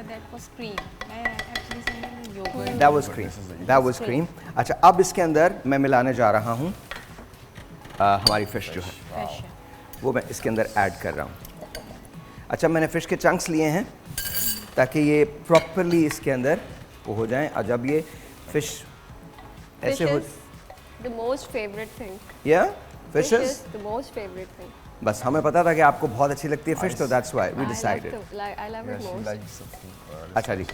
That was cream. अच्छा, अब इसके अंदर मैं मिलाने जा रहा हूँ हमारी फिश जो है। वो मैं इसके अंदर ऐड कर रहा हूँ। अच्छा, मैंने फ़िश के चंक्स लिए हैं ताकि ये प्रॉपरली इसके अंदर वो हो जाएं। और जब ये फ़िश ऐसे हो, the most favorite thing. या Fish fishes, is the most favorite thing. बस हमें पता था कि आपको बहुत अच्छी लगती है फ़िश, तो that's why we decided. I love it most. अच्छा जी,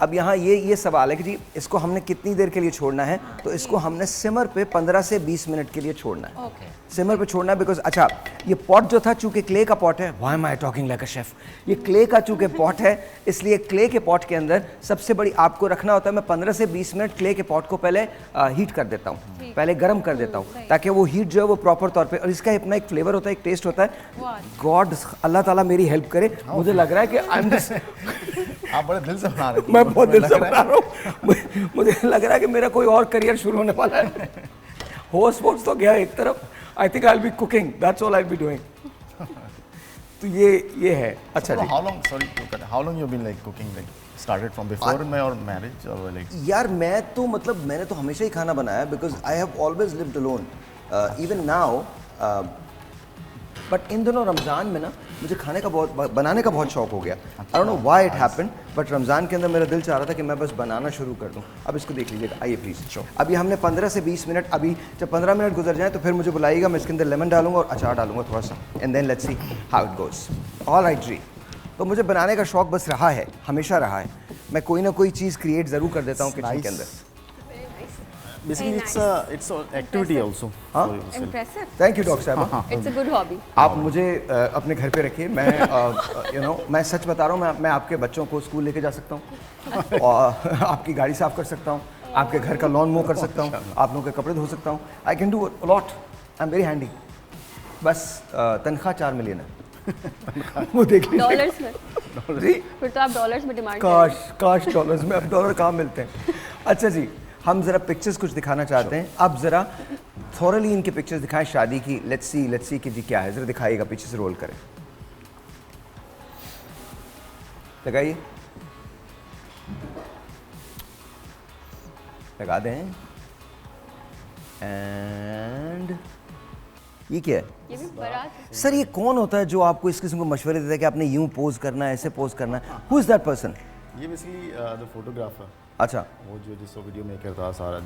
अब यहाँ ये सवाल है कि जी इसको हमने कितनी देर के लिए छोड़ना है। तो इसको हमने सिमर पे 15 से 20 मिनट के लिए छोड़ना है। सिमर पे छोड़ना है बिकॉज अच्छा ये पॉट जो था चूंकि क्ले का पॉट है, why am I talking like a chef, ये क्ले का चूंकि पॉट है इसलिए क्ले के पॉट के अंदर सबसे बड़ी आपको रखना होता है। मैं 15 से 20 मिनट क्ले के पॉट को पहले हीट कर देता हूँ, पहले गर्म कर देता हूँ ताकि वो हीट जो है वो प्रॉपर तौर पर, और इसका अपना एक फ्लेवर होता है, एक टेस्ट होता है। गॉड अल्लाह ताला मेरी हेल्प करे, मुझे लग रहा है कि आई एम जस्ट आप बड़े दिल से बना रहे थे। मैं बहुत दिल से बना रहा हूँ। मुझे लग रहा है कि मेरा कोई और करियर शुरू होने वाला है। होस्ट वोस्ट तो गया एक तरफ, I think I will be cooking, that's all I will be doing. तो ये है। अच्छा जी, how long, sorry how long you been like cooking, like started from before your marriage और लाइक? यार मैं तो मतलब मैंने तो हमेशा ही खाना बनाया because I have always lived alone even now. But in दोनों रमज़ान में ना मुझे खाने का बहुत बनाने का बहुत शौक हो गया। I don't know why it happened, but Ramzan के अंदर मेरा दिल चाह रहा था कि मैं बस बनाना शुरू कर दूं। अब इसको देख लीजिएगा, आइए प्लीज़। अभी हमने 15 से 20 मिनट, अभी जब 15 मिनट गुजर जाएं तो फिर मुझे बुलाइएगा, मैं इसके अंदर लेमन डालूंगा और अचार डालूंगा थोड़ा सा, and then let's see how it goes. All right जी। तो मुझे बनाने का शौक बस रहा है, हमेशा रहा है। मैं कोई ना कोई चीज़ क्रिएट ज़रूर कर देता हूँ किचन के अंदर। Basically it's activity also. Impressive. Thank you doctor साहब। It's a good hobby. आप मुझे अपने घर पे रखिए। मैं मैं सच बता रहा हूँ, मैं आपके बच्चों को स्कूल लेके जा सकता हूँ और आपकी गाड़ी साफ कर सकता हूँ, आपके घर का लॉन मो कर सकता हूँ, आप लोगों के कपड़े धो सकता हूँ। I can do a lot, I am very handy. बस तनख्वाह 4 मिलियन है। वो देख लीजिए डॉलर्स में, जी। फिर तो आप डॉलर्स में डिमांड काश डॉलर्स में, अब डॉलर कहाँ मिलते हैं। अच्छा जी, हम ज़रा पिक्चर्स कुछ दिखाना चाहते हैं। अब ज़रा थॉरली इनके पिक्चर्स दिखाएं शादी की। लेट्स सी कि जी क्या है, ज़रा दिखाइएगा, पीछे से रोल करें, लगाइए, लगा दें। एंड ये क्या है? ये भी बारात। सर ये कौन होता है जो आपको इस किस्म को मशवरे देता है कि आपने यूं पोज करना है, ऐसे पोज करना है? Who is that person? ये बेसिकली द फोटोग्राफर, अच्छा, वो जो जिसको वीडियो मेकर था सारा,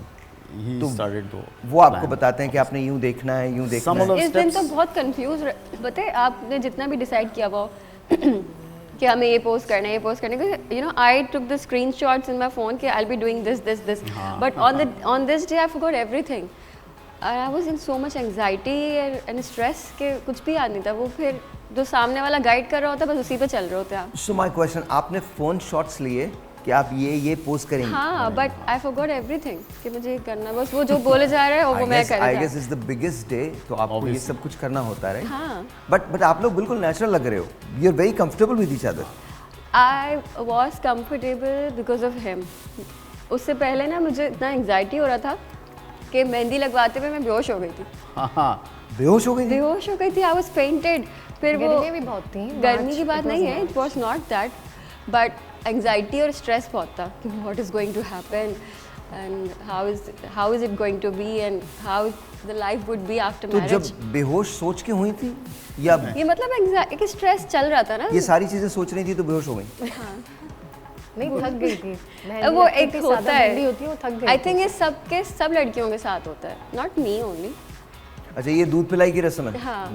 ही स्टार्टेड। तो वो आपको बताते हैं कि आपने यूं देखना है, यूं देखना है। इस दिन तो बहुत कंफ्यूज बताए आपने जितना भी डिसाइड किया वो कि हमें ये पोस्ट करना है, ये पोस्ट करना है। You know I took the screenshots in my phone कि I will be doing this this this, but on this day I forgot everything. I was in so much anxiety and stress कि कुछ भी याद नहीं था। वो फिर जो सामने वाला गाइड कर रहा होता है बस उसी पे चल रहे होते हैं आप। सो माय क्वेश्चन, आपने फोन शॉट्स लिए कि आप ये पोस्ट करेंगे? हाँ, बट आई फॉरगॉट एवरीथिंग कि मुझे ये करना, बस वो जो बोले जा रहे हैं वो मैं कर रहा I guess is the biggest day, तो आपको ये सब कुछ करना होता है, राइट? हाँ, बट आप लोग बिल्कुल नेचुरल लग रहे हो। You are very comfortable with each other. I was comfortable because of him. उससे पहले ना मुझे इतना एंग्जाइटी हो रहा था कि मेहंदी लगवाते हुए मैं बेहोश हो गई थी। बेहोश हो गई थी? बेहोश हो गई थी, आई वाज फेंटेड। फिर वो गर्मी भी बहुत थी। गर्मी की बात नहीं है, it was not that, but anxiety और स्ट्रेस बहुत था कि what is going to happen and how is it going to be and how the life would be after तो मैरिज। जब बेहोश सोच के हुई थी या ये मतलब एंग्जाइटी, स्ट्रेस चल रहा था ना, ये सारी चीजें सोच रही थी तो बेहोश हो गई? नहीं, थक गई थी। वो एक होता है, होती है, वो थक गई। आई थिंक ये सब लड़कियों के साथ होता है, नॉट मी ओनली। अच्छा, ये दूध पिलाई की रस्म है? हाँ,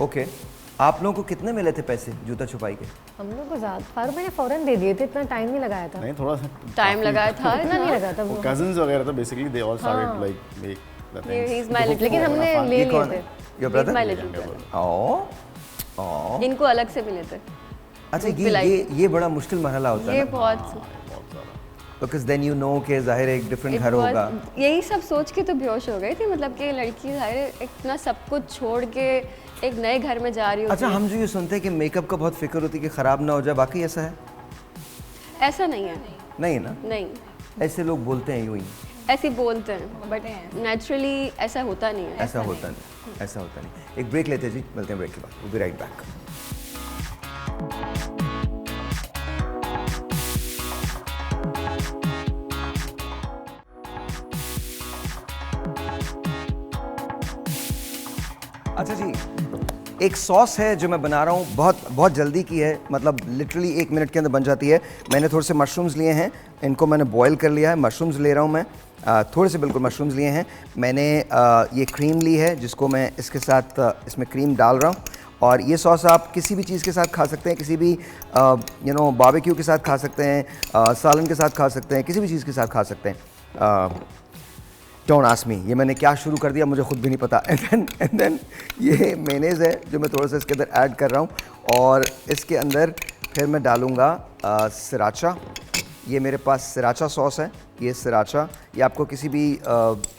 ओके। आप लोगों को कितने मिले थे पैसे जूता छुपाई के? हम लोग को ज़्यादा फारूक मैंने फ़ौरन दे दिए थे, इतना टाइम नहीं लगाया था। नहीं, थोड़ा सा टाइम लगाया था, इतना नहीं लगा था वो। कजिन्स वगैरह था basically, they all started like make the he things. is my little लेकिन हमने ले लिए थे। Your He's my brother? little brother. ओह, इनको अलग से मिले थे। अच्छा दूध पिलाई ये बड़ा मुश्किल मरहला होता है ये ना, बहुत बिकॉज देन यू नो कि जाहिर है एक डिफरेंट it घर was- होगा। यही सब सोच के तो बेहोश हो गई थी, मतलब कि लड़की जाहिर है इतना सब कुछ छोड़ के एक नए घर में जा रही होती अच्छा, है। हम जो ये सुनते हैं कि मेकअप का बहुत फिक्र होती है कि ख़राब ना हो जाए, बाकी ऐसा है? ऐसा नहीं है, नहीं ना, नहीं, ऐसे लोग बोलते हैं यूं ही, ऐसे बोलते हैं, बट नेचुरली ऐसा होता नहीं है। ऐसा होता नहीं, ऐसा होता नहीं। एक ब्रेक लेते हैं जी, मिलते हैं ब्रेक के बाद, we'll be right back. अच्छा जी, एक सॉस है जो मैं बना रहा हूँ, बहुत जल्दी की है, मतलब लिटरली 1 मिनट के अंदर बन जाती है। मैंने थोड़े से मशरूम्स लिए हैं, इनको मैंने बॉईल कर लिया है। मशरूम्स ले रहा हूँ मैं, थोड़े से बिल्कुल मशरूम्स लिए हैं। मैंने ये क्रीम ली है जिसको मैं इसके साथ इसमें क्रीम डाल रहा हूँ। और ये सॉस आप किसी भी चीज़ के साथ खा सकते हैं, किसी भी बारबेक्यू के साथ खा सकते हैं, सालन के साथ खा सकते हैं, किसी भी चीज़ के साथ खा सकते हैं। डोंट आस्क मी, ये मैंने क्या शुरू कर दिया मुझे खुद भी नहीं पता। एंड देन ये मेयोनेज़ है जो मैं थोड़ा सा इसके अंदर ऐड कर रहा हूँ। और इसके अंदर फिर मैं डालूँगा सराचा। ये मेरे पास सराचा सॉस है, ये सराचा, ये आपको किसी भी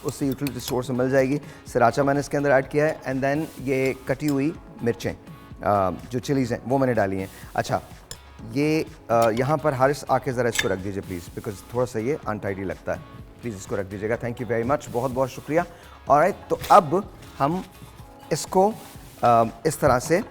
उससे यूटिलिटी स्टोर से मिल जाएगी। सराचा मैंने इसके अंदर ऐड किया है। एंड देन ये कटी हुई मिर्चें जो चिलीज़ हैं वो मैंने डाली हैं। अच्छा, ये यहाँ पर हारिस आके ज़रा इसको रख दीजिए प्लीज़, बिकॉज थोड़ा सा ये अनटाइडी लगता है। प्लीज़ इसको रख दीजिएगा, थैंक यू वेरी मच, बहुत बहुत शुक्रिया। ऑलराइट, तो अब हम इसको इस तरह से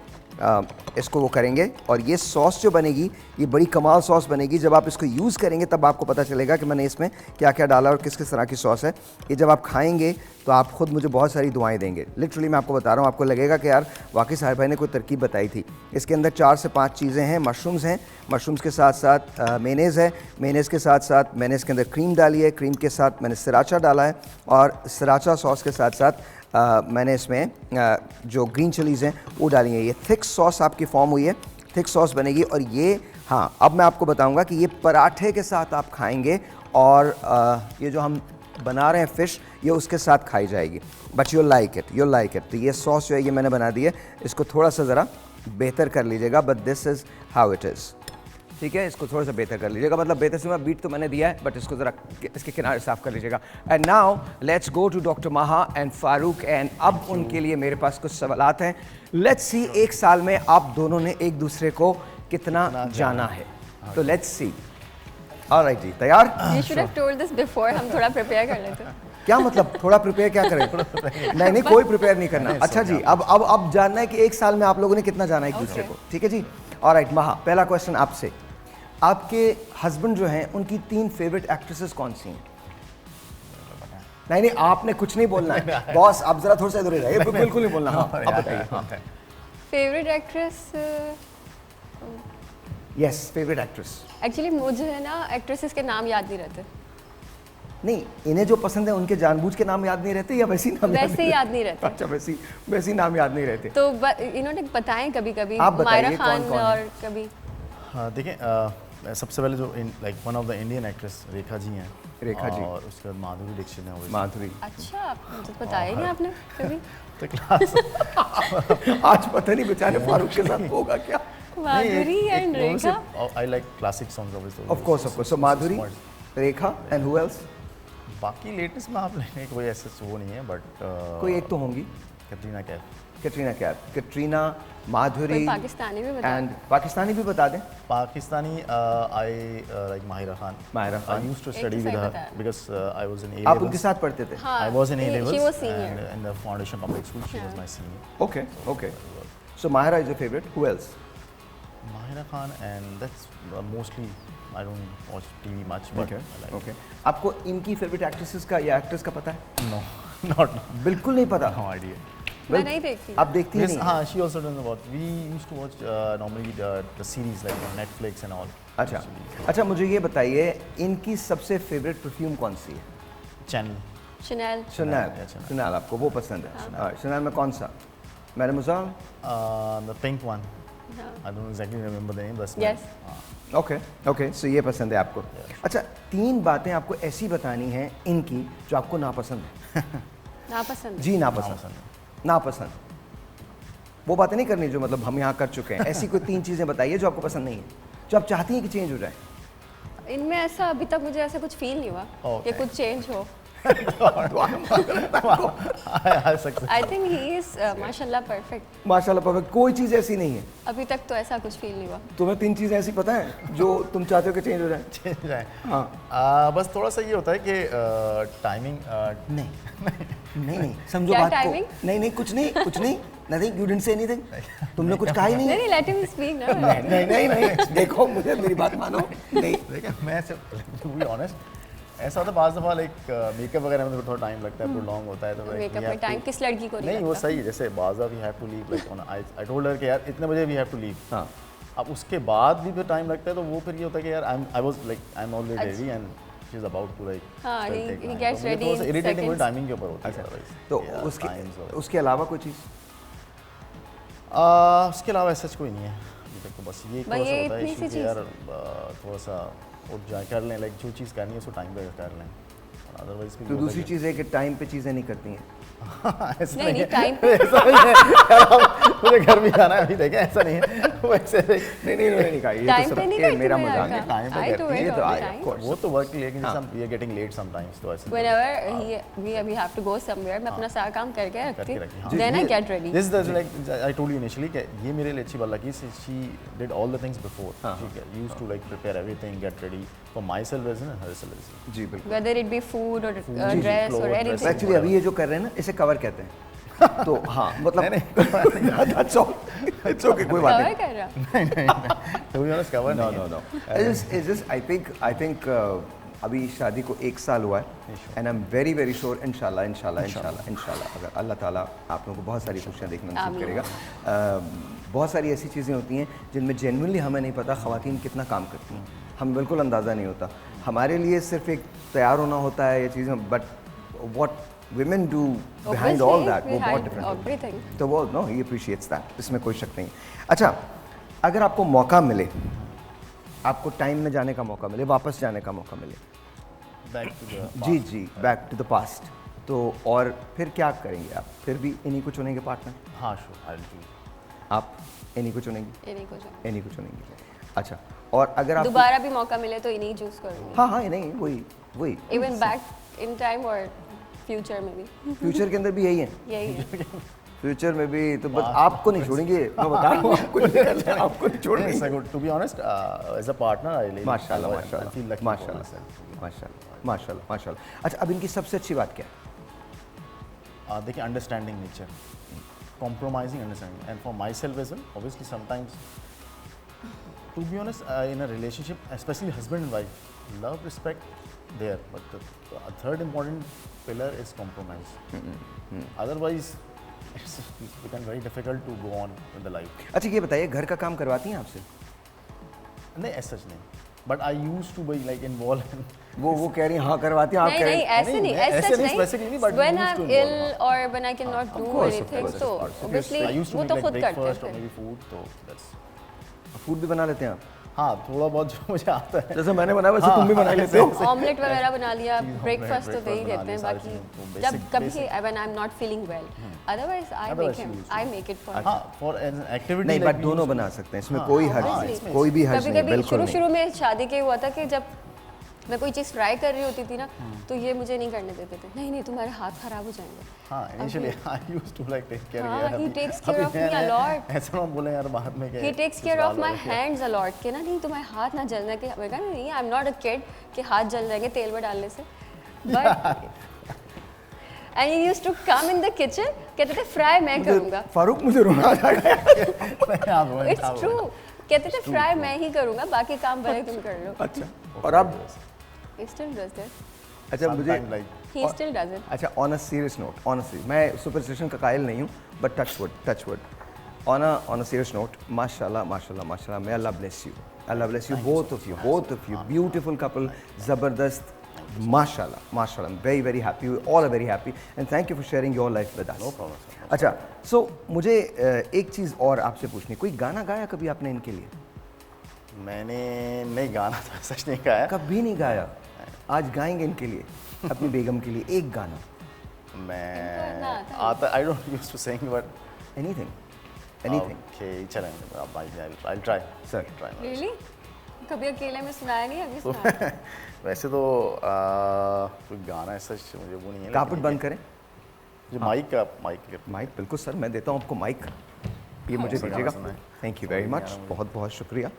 इसको वो करेंगे। और ये सॉस जो बनेगी ये बड़ी कमाल सॉस बनेगी। जब आप इसको यूज़ करेंगे तब आपको पता चलेगा कि मैंने इसमें क्या क्या डाला और किस किस तरह की सॉस है। ये जब आप खाएंगे तो आप ख़ुद मुझे बहुत सारी दुआएं देंगे। लिटरली मैं आपको बता रहा हूँ, आपको लगेगा कि यार वाकई साहिब भाई ने कोई तरकीब बताई थी। इसके अंदर 4 से 5 चीज़ें हैं। मशरूम्स हैं, मशरूम्स के साथ साथ मेयोनेज़ है, मेयोनेज़ के साथ साथ मैंने इसके अंदर क्रीम डाली है, क्रीम के साथ मैंने सराचा डाला है, और सराचा सॉस के साथ साथ मैंने इसमें जो ग्रीन चिलीज़ हैं वो डाली हैं। ये थिक सॉस आपकी फॉर्म हुई है, थिक सॉस बनेगी। और ये, हाँ, अब मैं आपको बताऊंगा कि ये पराठे के साथ आप खाएंगे, और ये जो हम बना रहे हैं फ़िश, ये उसके साथ खाई जाएगी। But you'll like it। तो ये सॉस जो है ये मैंने बना दी है, इसको थोड़ा सा ज़रा बेहतर कर लीजिएगा। But this is how it is, ठीक है। इसको थोड़ा सा बेहतर कर लीजिएगा, मतलब बेहतर से मैं बीट तो मैंने दिया है, बट इसको ज़रा इसके किनारे साफ कर लीजिएगा। And now let's go to doctor Maha and Farooq. And अब उनके लिए मेरे पास कुछ सवालात हैं। लेट्स सी 1 साल में आप दोनों ने एक दूसरे को कितना जाना है, तो लेट्स सी। ऑलराइट जी, तैयार? You should have told this before, हम थोड़ा प्रिपेयर कर लेते। क्या मतलब थोड़ा प्रिपेयर क्या करें? नहीं, कोई प्रिपेयर नहीं करना। अच्छा जी, अब जानना है कि 1 साल में आप लोगों ने कितना जाना है एक दूसरे को, ठीक है जी। ऑलराइट माहा, पहला क्वेश्चन आपसे। आपके हस्बैंड जो हैं उनकी 3 फेवरेट एक्ट्रेसेस कौन सी हैं? नहीं, आपने कुछ नहीं बोलना है बॉस, आप जरा थोड़ा सा इधर रहिए, बिल्कुल नहीं बोलना। हाँ, आप बताइए। Favourite actress, yes, favourite actress. Actually मुझे ना एक्ट्रेसेस के नाम याद नहीं रहते। नहीं, इन्हें जो पसंद है उनके जानबूझ के नाम याद नहीं रहते या वैसे ही नाम वैसे याद नहीं रहते? अच्छा, वैसे ही नाम याद नहीं रहते। तो इन्होंने बताएं कभी-कभी, आप बताइए मायरा खान कौन और कभी। हाँ, देखिए, सबसे पहले जो like one of the Indian actress Rekha ji हैं। रेखा जी, और उसके बाद माधुरी दीक्षित हैं। माधुरी। अच्छा, मुझे तो बताया ही नहीं आपने कभी। तो क्लास आज पता नहीं बेचारे फारूक के साथ होगा क्या। Madhuri and Rekha. I like classic songs of course. So Madhuri, Rekha and who else? बाकी लेटेस्ट में आप लेने कोई ऐसे वो नहीं है, बट कोई एक तो होंगी। कैटरीना कैफ। कैटरीना, माधुरी। कोई पाकिस्तानी भी बता। एंड पाकिस्तानी भी बता दें। Pakistani, I like Mahira Khan. I used to study with her because I was in A levels. आप उनके साथ पढ़ते थे? हाँ, I was in A levels. She was senior. And in the Foundation Public School, she was my senior. Okay. So Mahira is your favorite. Who else? Mahira Khan, and that's mostly I don't watch TV much, but I like. Okay. आपको इनकी favourite actresses का या actress का पता है? No, not. बिल्कुल नहीं पता। No idea. मैं नहीं देखती। आप देखती Yes, नहीं? she also doesn't watch. We used to watch normally the series like on Netflix and all. अच्छा, मुझे ये बताइए इनकी सबसे फेवरेट परफ्यूम कौन सी है? Chanel. Chanel आपको वो पसंद है? Chanel में कौन सा? Mademoiselle? The pink one. I don't exactly remember the name. But Yes. Okay. So ये पसंद है आपको? अच्छा, 3 बातें आपको ऐसी बतानी हैं इनकी जो आपको नापसंद है। नापसंद? जी, नापसंद। वो बातें नहीं करनी जो मतलब हम यहाँ कर चुके हैं। ऐसी कोई 3 चीज़ें बताइए जो आपको पसंद नहीं है, जो आप चाहती हैं कि चेंज हो जाए। इनमें ऐसा अभी तक मुझे ऐसा कुछ फील नहीं हुआ कि कुछ चेंज हो। I think he is माशाल्लाह परफेक्ट। माशाल्लाह परफेक्ट, कोई चीज़ ऐसी नहीं है अभी तक तो ऐसा कुछ फील नहीं हुआ। तुम्हें 3 चीज़ें ऐसी पता है जो तुम चाहते हो कि चेंज हो जाए? हाँ, बस थोड़ा सा ये होता है कि टाइमिंग नहीं समझो बात को। नहीं कुछ नहीं nothing, you didn't say anything. तुमने कुछ कहा ही नहीं। नहीं, लेट हिम स्पीक ना। नहीं देखो, मुझे मेरी बात मानो। नहीं देखिए, मैं टू बी ऑनेस्ट, ऐसा होता है बाज़ दफ़ा लाइक मेकअप वगैरह में तो थोड़ा टाइम लगता है, प्रोलॉन्ग होता है तो like, मेकअप we में have टाइम to- किस लड़की को नहीं वो सही है, जैसे बाज़ we have to leave like I told her कि यार इतने बजे वी हैव टू लीव। हाँ अब उसके बाद भी फिर टाइम लगता है तो वो फिर ये होता है कि यार I was like I am already ready and she is about to like हाँ, he gets ready in irritating seconds. Timing के ऊपर होता है otherwise. तो Yeah, उसके times और- उसके अलावा कोई चीज़ उसके अलावा ऐसा कुछ नहीं है अभी तक तो बस ये भाई, थोड़ा सा ये होता है इतनी issue सी कि यार थोड़ा सा उठ जाए कर लें लाइक जो चीज़ करनी है उसको टाइम पे कर लें अदरवाइज तो दूसरी चीज़ है कि टाइम पे चीज़ें नहीं करती हैं। ऐसा नहीं, नहीं है टाइम ऐसा नहीं है मुझे घर भी जाना है अभी देखें ऐसा नहीं है वैसे नहीं नहीं उन्होंने नहीं कहा, ये टाइम तो पे सब नहीं ये करती मेरा मैं मजाक यार है। टाइम पे I do करती it है ये तो all the आए time. of course। वो तो वर्क लेकिन some we are getting late sometimes तो ऐसे whenever we have to go somewhere मैं अपना सारा काम करके रखती करके हूँ रखी, हाँ। then I get ready This is like I told you initially कि ये मेरे लिए अच्छी बात लगी she did all the things before she used to like prepare everything get ready for myself as well herself as well जी बिल्कुल। whether it be food or जी, dress or clothes, anything actually अभी ये जो कर रहे हैं ना इसे कवर कहते हैं। तो हाँ मतलब that's all. It's okay, कोई बात cover नहीं। कर रहा to be honest cover No नहीं no है। no. It's just I think अभी शादी को 1 साल हुआ है and I am very very sure इंशाल्लाह इंशाल्लाह इंशाल्लाह इंशाल्लाह अगर अल्लाह ताला आप लोगों को बहुत सारी खुशियाँ देखना नसीब आमीन। करेगा। बहुत सारी ऐसी चीज़ें होती हैं जिनमें जेन्युइनली हमें नहीं पता ख़वातीन कितना काम करती हैं, हम बिल्कुल अंदाज़ा नहीं होता। हमारे लिए सिर्फ एक तैयार होना होता है ये चीज़ें, but what women do behind all Obviously, that वो बहुत behind डिफरेंट होता है। everything. तो वो नो ही अप्रिशिएट्स दैट, इसमें कोई शक नहीं। अच्छा, अगर आपको मौका मिले, आपको टाइम में जाने का मौका मिले, वापस जाने का मौका मिले, Back to the जी जी बैक टू द पास्ट, तो और फिर क्या करेंगे आप? फिर भी इन्हीं को चुनेंगे पार्टनर? हाँ sure I'll do आप इन्हीं को चुनेंगे? इन्हीं को जो इन्हीं को चुनेंगे। अच्छा, और अगर आप दोबारा भी मौका मिले तो इन्हीं चूज करूंगी हाँ हाँ नहीं वही वही इवन बैक इन टाइम और फ्यूचर में भी फ्यूचर के अंदर भी यही है। यही है फ्यूचर में भी तो बस आपको नहीं छोड़ेंगे, मैं बता रहा हूँ आपको नहीं, आपको नहीं छोड़ेंगे। It's good. To be honest, as a partner, I really माशाल्लाह I माशाल्लाह feel lucky for माशाल्लाह myself. माशाल्लाह माशाल्लाह माशाल्लाह। अच्छा, अब इनकी सबसे अच्छी बात क्या है? देखिए understanding nature, compromising understanding, and for myself as well. Obviously, sometimes, to be honest, in a relationship, especially husband and wife, love, respect, there, but the third important pillar is compromise. Otherwise, it's become very difficult to go on in the life. अच्छा ये बताइए, घर का काम करवाती हैं आपसे? नहीं, as such नहीं. But I used to be like involved in. वो कह रही हैं हाँ करवाती हैं, आप नहीं कह रही नहीं हैं ऐसे नहीं ऐसे ऐसे नहीं specifically, नहीं but when used I'm to ill involve, or when I cannot do course, of anything course, so of course. obviously I used to वो make तो like खुद करते breakfast or थे maybe food, so that's. Food भी बना लेते हैं आप? हाँ, थोड़ा बहुत जो मुझे आता है. जैसे मैंने बनाया वैसे तुम भी बना लेते हो? ऑमलेट वगैरह बना लिया चीज़ ब्रेकफास्ट तो दे ही breakfast देते हैं बना लिया, बाकी सारी चीज़ें, तो जब basic- कभी basic. when I'm not feeling well otherwise I Otherwise make him you used to. I make it for him हाँ, for an activity. नहीं, like बट we दोनों used to- बना सकते हैं, इसमें कोई हर्ज obviously. नहीं, कोई भी हर्ज कभी नहीं, कभी बिल्कुल शुरू नहीं। शुरू में शादी के हुआ था कि जब मैं कोई चीज़ फ्राई कर रही होती थी ना तो ये मुझे नहीं करने देते थे, नहीं नहीं तुम्हारे हाथ खराब हो जाएंगे। हाँ, initially I used to like take care. हाँ, यार, he अभी- takes care अभी of me a मैं- lot. ऐसा ना बोले यार बाद में He takes care of my hands a lot कि ना नहीं तुम्हारे हाथ ना जलना के मैं कहा नहीं I'm not a kid कि हाथ जल जाएंगे तेल में डालने से but and he used to come in the kitchen कहते थे फ्राई मैं करूँगा फारूक मुझे रोना आ जाएगा। it's true कहते थे फ्राई मैं ही करूँगा बाकी काम भले तुम कर लो अच्छा, और अब he still does that अच्छा मुझे like he still does it अच्छा on a serious note, honestly मैं सुपरस्टिशन का कायल नहीं हूँ, but touch wood on a serious note, माशाल्लाह माशाल्लाह माशाल्लाह, may Allah bless you, Allah bless you, both of you, beautiful couple, ज़बरदस्त, माशाल्लाह माशाल्लाह, I'm very very happy, we all are very happy and thank you for sharing your life with us. No problem, sir. अच्छा, so मुझे एक चीज़ और आपसे पूछनी, कोई गाना गाया कभी आपने इनके लिए? मैंने नहीं गाना था सच नहीं गाया. कभी नहीं गाया, आज गाएंगे इनके लिए, अपनी बेगम के लिए एक गाना, मैं आता I don't used to sing but anything. okay चलेंगे अब I'll try. Sir. Try my really कभी अकेले में सुनाया नहीं अभी सुनाया वैसे तो कोई गाना ऐसा मुझे वो नहीं है. कापट बंद करें, जो माइक माइक बिल्कुल सर, मैं देता हूँ आपको माइक, ये मुझे गाना दीजिएगा। सुनाएं। थैंक यू वेरी मच, बहुत बहुत शुक्रिया।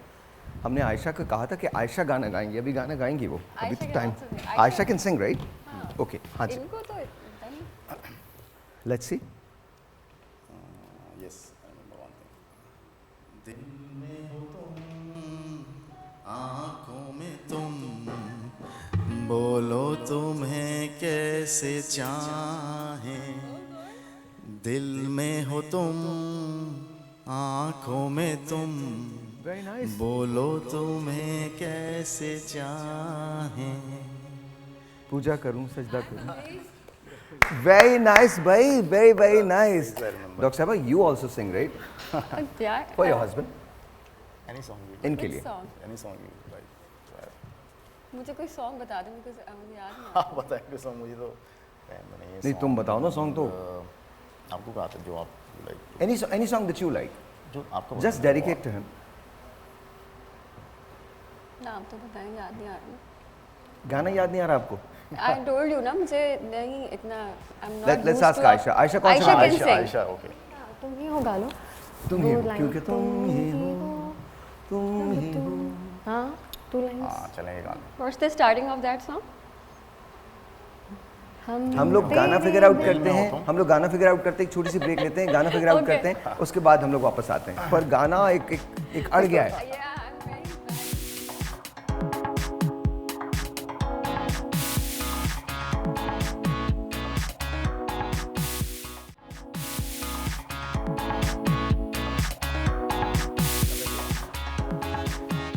हमने आयशा को कहा था कि आयशा गाना गाएंगी, अभी गाना गाएंगी वो, अभी तो Ayesha time, can also sing. Ayesha can sing right? Okay, हाँ जी, इनको तो इतना नहीं let's see. Yes, I remember one thing. दिल में हो तुम, आँखों में तुम, बोलो तुम्हें कैसे चाहें, दिल में हो तुम, आँखों में तुम, बोलो तुम्हें कैसे चाहें। पूजा करूं, सजदा करूं। Very nice, भाई, very nice. Dr. Saba, you also sing, right? Yeah. For your husband? Any song you इनके लिए। Song. any song you like. मुझे कोई सॉन्ग बता दो मुझे याद नहीं आ रहा। आप बताएं कोई song, मुझे तो मैंने ये नहीं, तुम बताओ ना song तो। आपको कहा था जो आप like Any song that you like, जो आपको just dedicate to him. नाम तो बताएं, याद नहीं आ रहा। गाना याद नहीं आ रहा आपको? I told you ना मुझे नहीं इतना I'm not Let's used ask to Aisha. Aisha कौन सा Aisha can sing. Ayesha okay तुम ही हो गा लो। तुम ही दो हो, line, क्योंकि तुम ही हो, तुम ही हो। हाँ 2 lines। हाँ चलेंगे गाने। What's the starting of that song? हम लोग गाना फिगर आउट करते हैं, हम लोग गाना फिगर आउट करते हैं, एक छोटी सी ब्रेक लेते हैं, गाना फिगर आउट Okay. करते हैं, उसके बाद हम लोग वापस आते हैं। पर गाना एक अड़ गया है। Yeah, I'm very bad.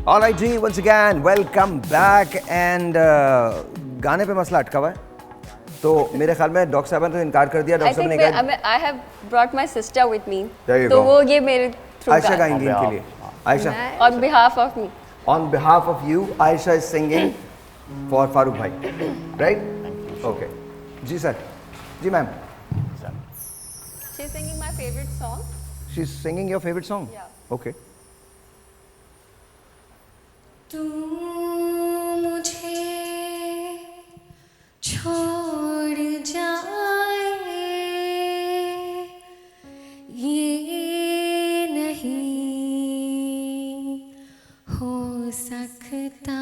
All right ji, once again welcome back and गाने पे मसला अटका हुआ है। तो मेरे ख्याल में डॉक्टर साहब ने तो इनकार कर दिया। I डॉक्टर साहब think ने कहा I have brought my sister with me. There you तो go. वो ये मेरे through आयशा गा- गाएंगी इनके लिए। Ayesha, on behalf of me. on behalf of you, Aisha is singing for Farooq भाई, right? Okay. जी सर, जी ma'am. She's singing my favorite song. She's singing your favorite song? Yeah. Okay. तू मुझे छोड़ जाए ये नहीं हो सकता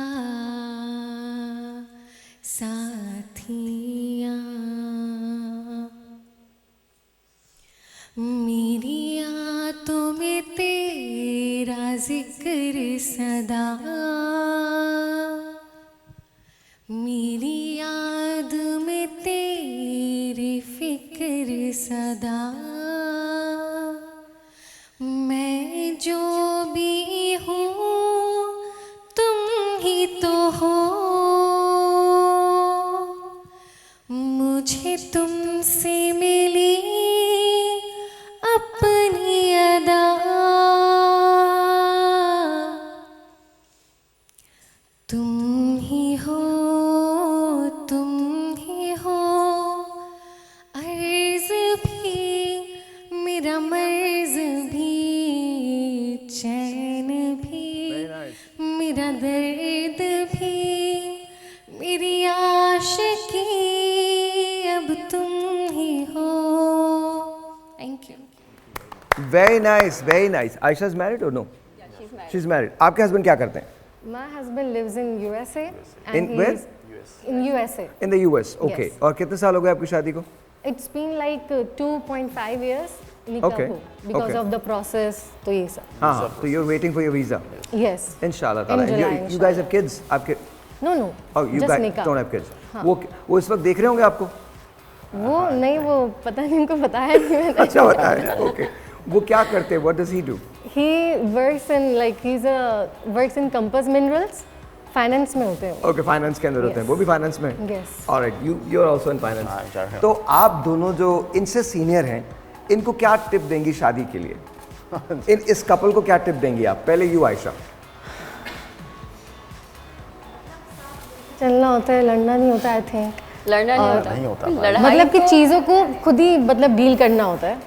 साथिया, मेरी आंतों में तेरा जिक्र सदा, मेरी याद में तेरी फिक्र सदा, मैं जो भी हूँ तुम ही तो हो, मुझे तुमसे मिली अपनी अदा, तुम ही हो, तुम ही हो, अर्ज भी मेरा मर्ज भी, चैन भी मेरा दर्द भी, मेरी आशिकी अब तुम ही हो। Thank you. Very nice, very nice. Aisha is married or no? Yeah, she's married. She's married. आपके हस्बैंड क्या करते हैं? My husband lives in USA and In he where? is in USA. In the US. Okay. Yes. और कितने साल हो गए आपकी शादी को? It's been like 2.5 years निकला Okay, हूँ because okay. of the process, तो ये सब। हाँ, तो you're waiting for your visa. Yes. Inshallah In ताला. And July, you guys have kids? आपके? No, no. Oh, you just guys निकाह। don't have kids. वो इस वक्त देख रहे होंगे आपको? वो नहीं, वो पता नहीं, उनको बताया नहीं मैंने। अच्छा बताया। Okay. वो क्या करते हैं? What does he do? He works in like works in Compass Minerals, finance में होते हैं वो। Okay, finance के अंदर होते हैं। Yes. वो भी finance में? Yes. All right. You're also in finance. हाँ, sure, sure. तो आप दोनों जो इनसे सीनियर हैं, इनको क्या टिप देंगी शादी के लिए? इस कपल को क्या टिप देंगी आप? पहले यू आयशा। चलना होता है, लड़ना नहीं होता, आई थिंक। लड़ना नहीं होता। नहीं होता। लड़ाई मतलब कि तो- चीज़ों को खुद ही मतलब डील करना होता है।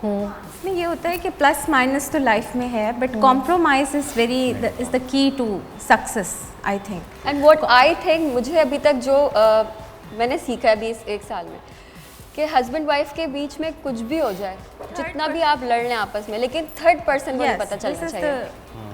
इसमें ये होता है कि प्लस माइनस तो लाइफ में है, but compromise is the key to success, I think. And what I think, मुझे अभी तक जो मैंने सीखा है 21 साल में, कि हस्बैंड वाइफ के बीच में कुछ भी हो जाए, जितना भी आप लड़ लें आपस में, लेकिन थर्ड पर्सन को नहीं पता चलना चाहिए।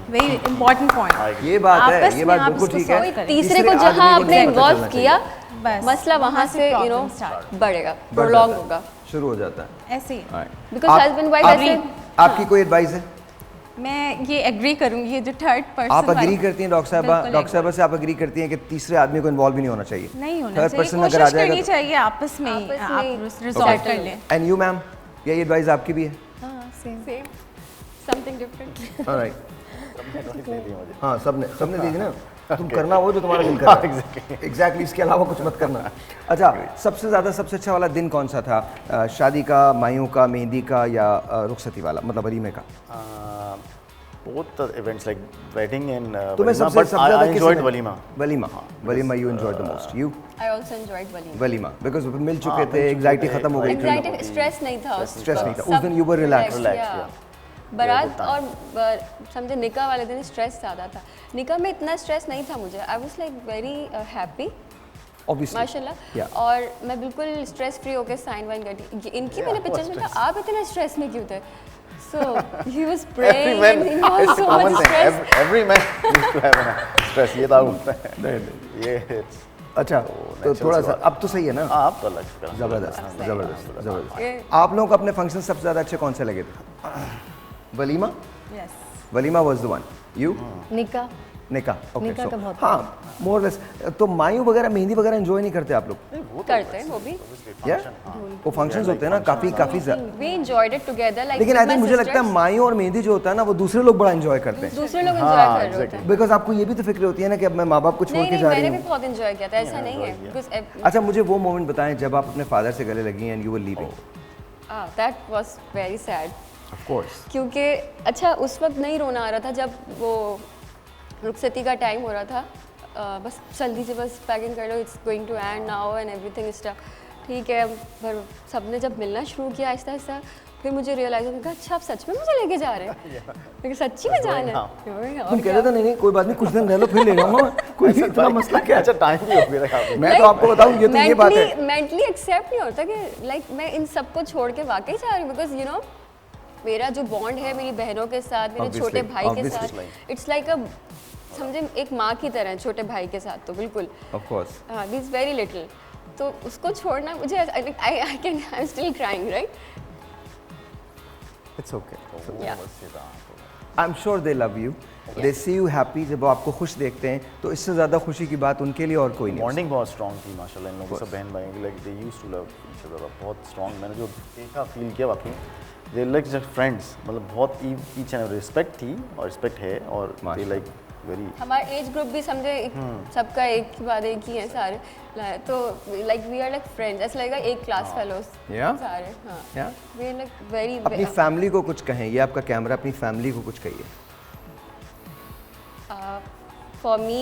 Very important point. ये बात है, आपस ये में बात आप बिल्कुल इसको ठीक है। solve करें। तीसरे को आदमी जहां को आपने नहीं पता इन्वॉल्व चलना किया, बस मसला वहां वहाँ से से यू नो problem start। बढ़ेगा, बढ़ प्रोलॉन्ग जाता है। होगा। शुरू हो जाता है। ऐसे ही। Alright. Because husband wife ऐसे आपकी कोई एडवाइस है? मैं ये एग्री करूंगी, ये जो थर्ड पर्सन आप एग्री करती हैं डॉक्टर साहबा, बिल्कुल डॉक्टर साहबा से आप एग्री करती हैं कि तीसरे आदमी को इन्वॉल्व भी नहीं होना चाहिए, नहीं होना थर्ड चाहिए, पर्सन अगर आ कोशिश जाएगा करनी चाहिए आपस में ही आप रिजॉल्व कर लें। एंड यू मैम, ये एडवाइस आपकी भी है? Same something different. ऑलराइट, हाँ सबने दी थी ना, तुम करना वो जो तुम्हारा दिल कर रहा है, एग्जैक्टली, इसके अलावा कुछ मत करना। अच्छा, सबसे अच्छा वाला दिन कौन सा था? शादी का, मायूं का, मेहंदी का, या रुखसती वाला, मतलब वलीमे का? both the events like wedding and तुम्हें walima, सबसे but ज्यादा I किस enjoyed में? walima. Walima you enjoyed the most. You? I also enjoyed walima. Walima, because मिल चुके थे, एग्जाइटी खत्म हो गई थी, Anxiety, stress नहीं था उस स्ट्रेस नहीं था, सब उस दिन you were relaxed. Relaxed, yeah. बारात और समझे निकाह वाले दिन स्ट्रेस ज़्यादा था। निकाह में इतना स्ट्रेस नहीं था मुझे। आई was like very happy Obviously. माशाल्लाह। Yeah. और मैं बिल्कुल स्ट्रेस फ्री होकर साइन वाइन करती। इनकी मैंने पिक्चर्स में कहा आप इतने स्ट्रेस में क्यों थे? So he was praying and he was so much stressed. Every man used to have a stress. ये था ये अच्छा, तो थोड़ा सा अब तो सही है ना? आप तो अलग से जबरदस्त। आप लोगों को अपने फंक्शन सबसे ज़्यादा अच्छे कौन से लगे थे? Walima? Yes, walima was the one. You? निका निकाह, ओके। निकाह तो बहुत हाँ, मोर लेस। तो मायूं वगैरह, मेहंदी वगैरह एंजॉय नहीं करते आप लोग? करते हैं वो भी। या वो फंक्शंस होते हैं ना काफ़ी We enjoyed it together like. लेकिन आई थिंक मुझे लगता है मायूं और मेहंदी जो होता है ना, वो दूसरे लोग बड़ा एंजॉय करते हैं, दूसरे लोग एंजॉय कर रहे होते हैं। बिकॉज आपको ये भी तो फिक्र होती है ना कि अब मैं माँ बाप को छोड़ नहीं के नहीं, जा रही मैंने भी हूँ। बहुत एंजॉय किया था, ऐसा नहीं है because अच्छा, मुझे वो मोमेंट बताएं जब आप अपने फादर से गले लगी and you were leaving. that was very sad. Of course. क्योंकि अच्छा उस वक्त नहीं रोना आ रहा था जब वो रुखसती का टाइम हो रहा था। बस जल्दी से बस पैकिंग कर लो, it's going to end now and everything stuff, ठीक है। पर सबने जब मिलना शुरू किया आहिस्ता आहिस्ता, फिर मुझे रियलाइज हो गया अच्छा आप सच में मुझे लेके जा रहे हैं, लेकिन सच्ची में जाना है। तुम कह रहे थे नहीं कोई बात नहीं, कुछ दिन रह लो फिर ले जाऊंगा, कोई इतना मसला क्या? अच्छा टाइम भी हो गया। मैं तो आपको बताऊं, ये तो ये बात है, मेंटली एक्सेप्ट नहीं होता कि लाइक मैं इन सबको छोड़ के वाकई जा रही हूँ, बिकॉज यू नो मेरा जो बॉन्ड है मेरी बहनों के साथ, मेरे छोटे भाई के साथ, इट्स लाइक अ समझे एक माँ की तरह है छोटे भाई के साथ, तो बिल्कुल ऑफ कोर्स। हाँ, दिस वेरी लिटिल, तो उसको छोड़ना मुझे I am still crying right. It's okay, I am sure they love you, they see you happy. जब वो आपको खुश देखते हैं तो इससे ज़्यादा खुशी की बात उनके लिए और कोई नहीं। बॉन्डिंग बहुत स्ट्रॉन्ग थी माशाल्लाह इन लोगों से, बहन भाई की, like they used to love each other, बहुत स्ट्रॉन्ग। मैंने जो देखा फील किया वाकई दे लाइक जस्ट फ्रेंड्स, मतलब बहुत ईच एंड रिस्पेक्ट थी और रिस्पेक्ट है, और दे लाइक वेरी। हमारा एज ग्रुप भी समझे सबका एक ही बात एक ही है सारे, तो like we are like friends, ऐसा लगेगा एक क्लास फेलोज सारे। हाँ, वी आर लाइक वेरी। अपनी फैमिली को कुछ कहें, ये आपका कैमरा, अपनी फैमिली को कुछ कहिए। For me,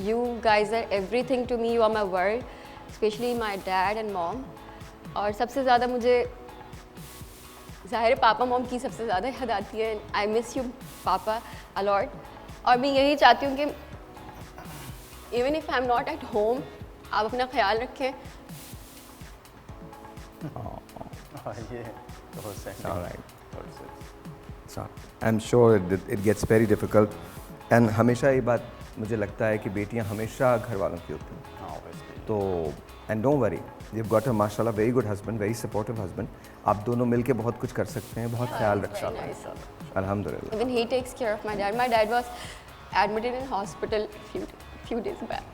you guys are everything to me. You are my world, especially my dad and mom. और सबसे ज़्यादा मुझे ज़ाहिर पापा मॉम की सबसे ज़्यादा याद आती है। I miss you पापा a lot. और मैं यही चाहती हूँ कि even if I'm not at home, आप अपना ख्याल रखें। I am sure it gets very difficult, and हमेशा ये बात मुझे लगता है कि बेटियां हमेशा घर वालों की होती हैं, तो and don't worry, you have got a माशाल्लाह very good husband, very supportive husband. आप दोनों मिलके बहुत कुछ कर सकते हैं, बहुत ख्याल रख सकते हैं, अल्हम्दुलिल्लाह। Even he takes care of my dad. My dad was admitted in hospital few days back.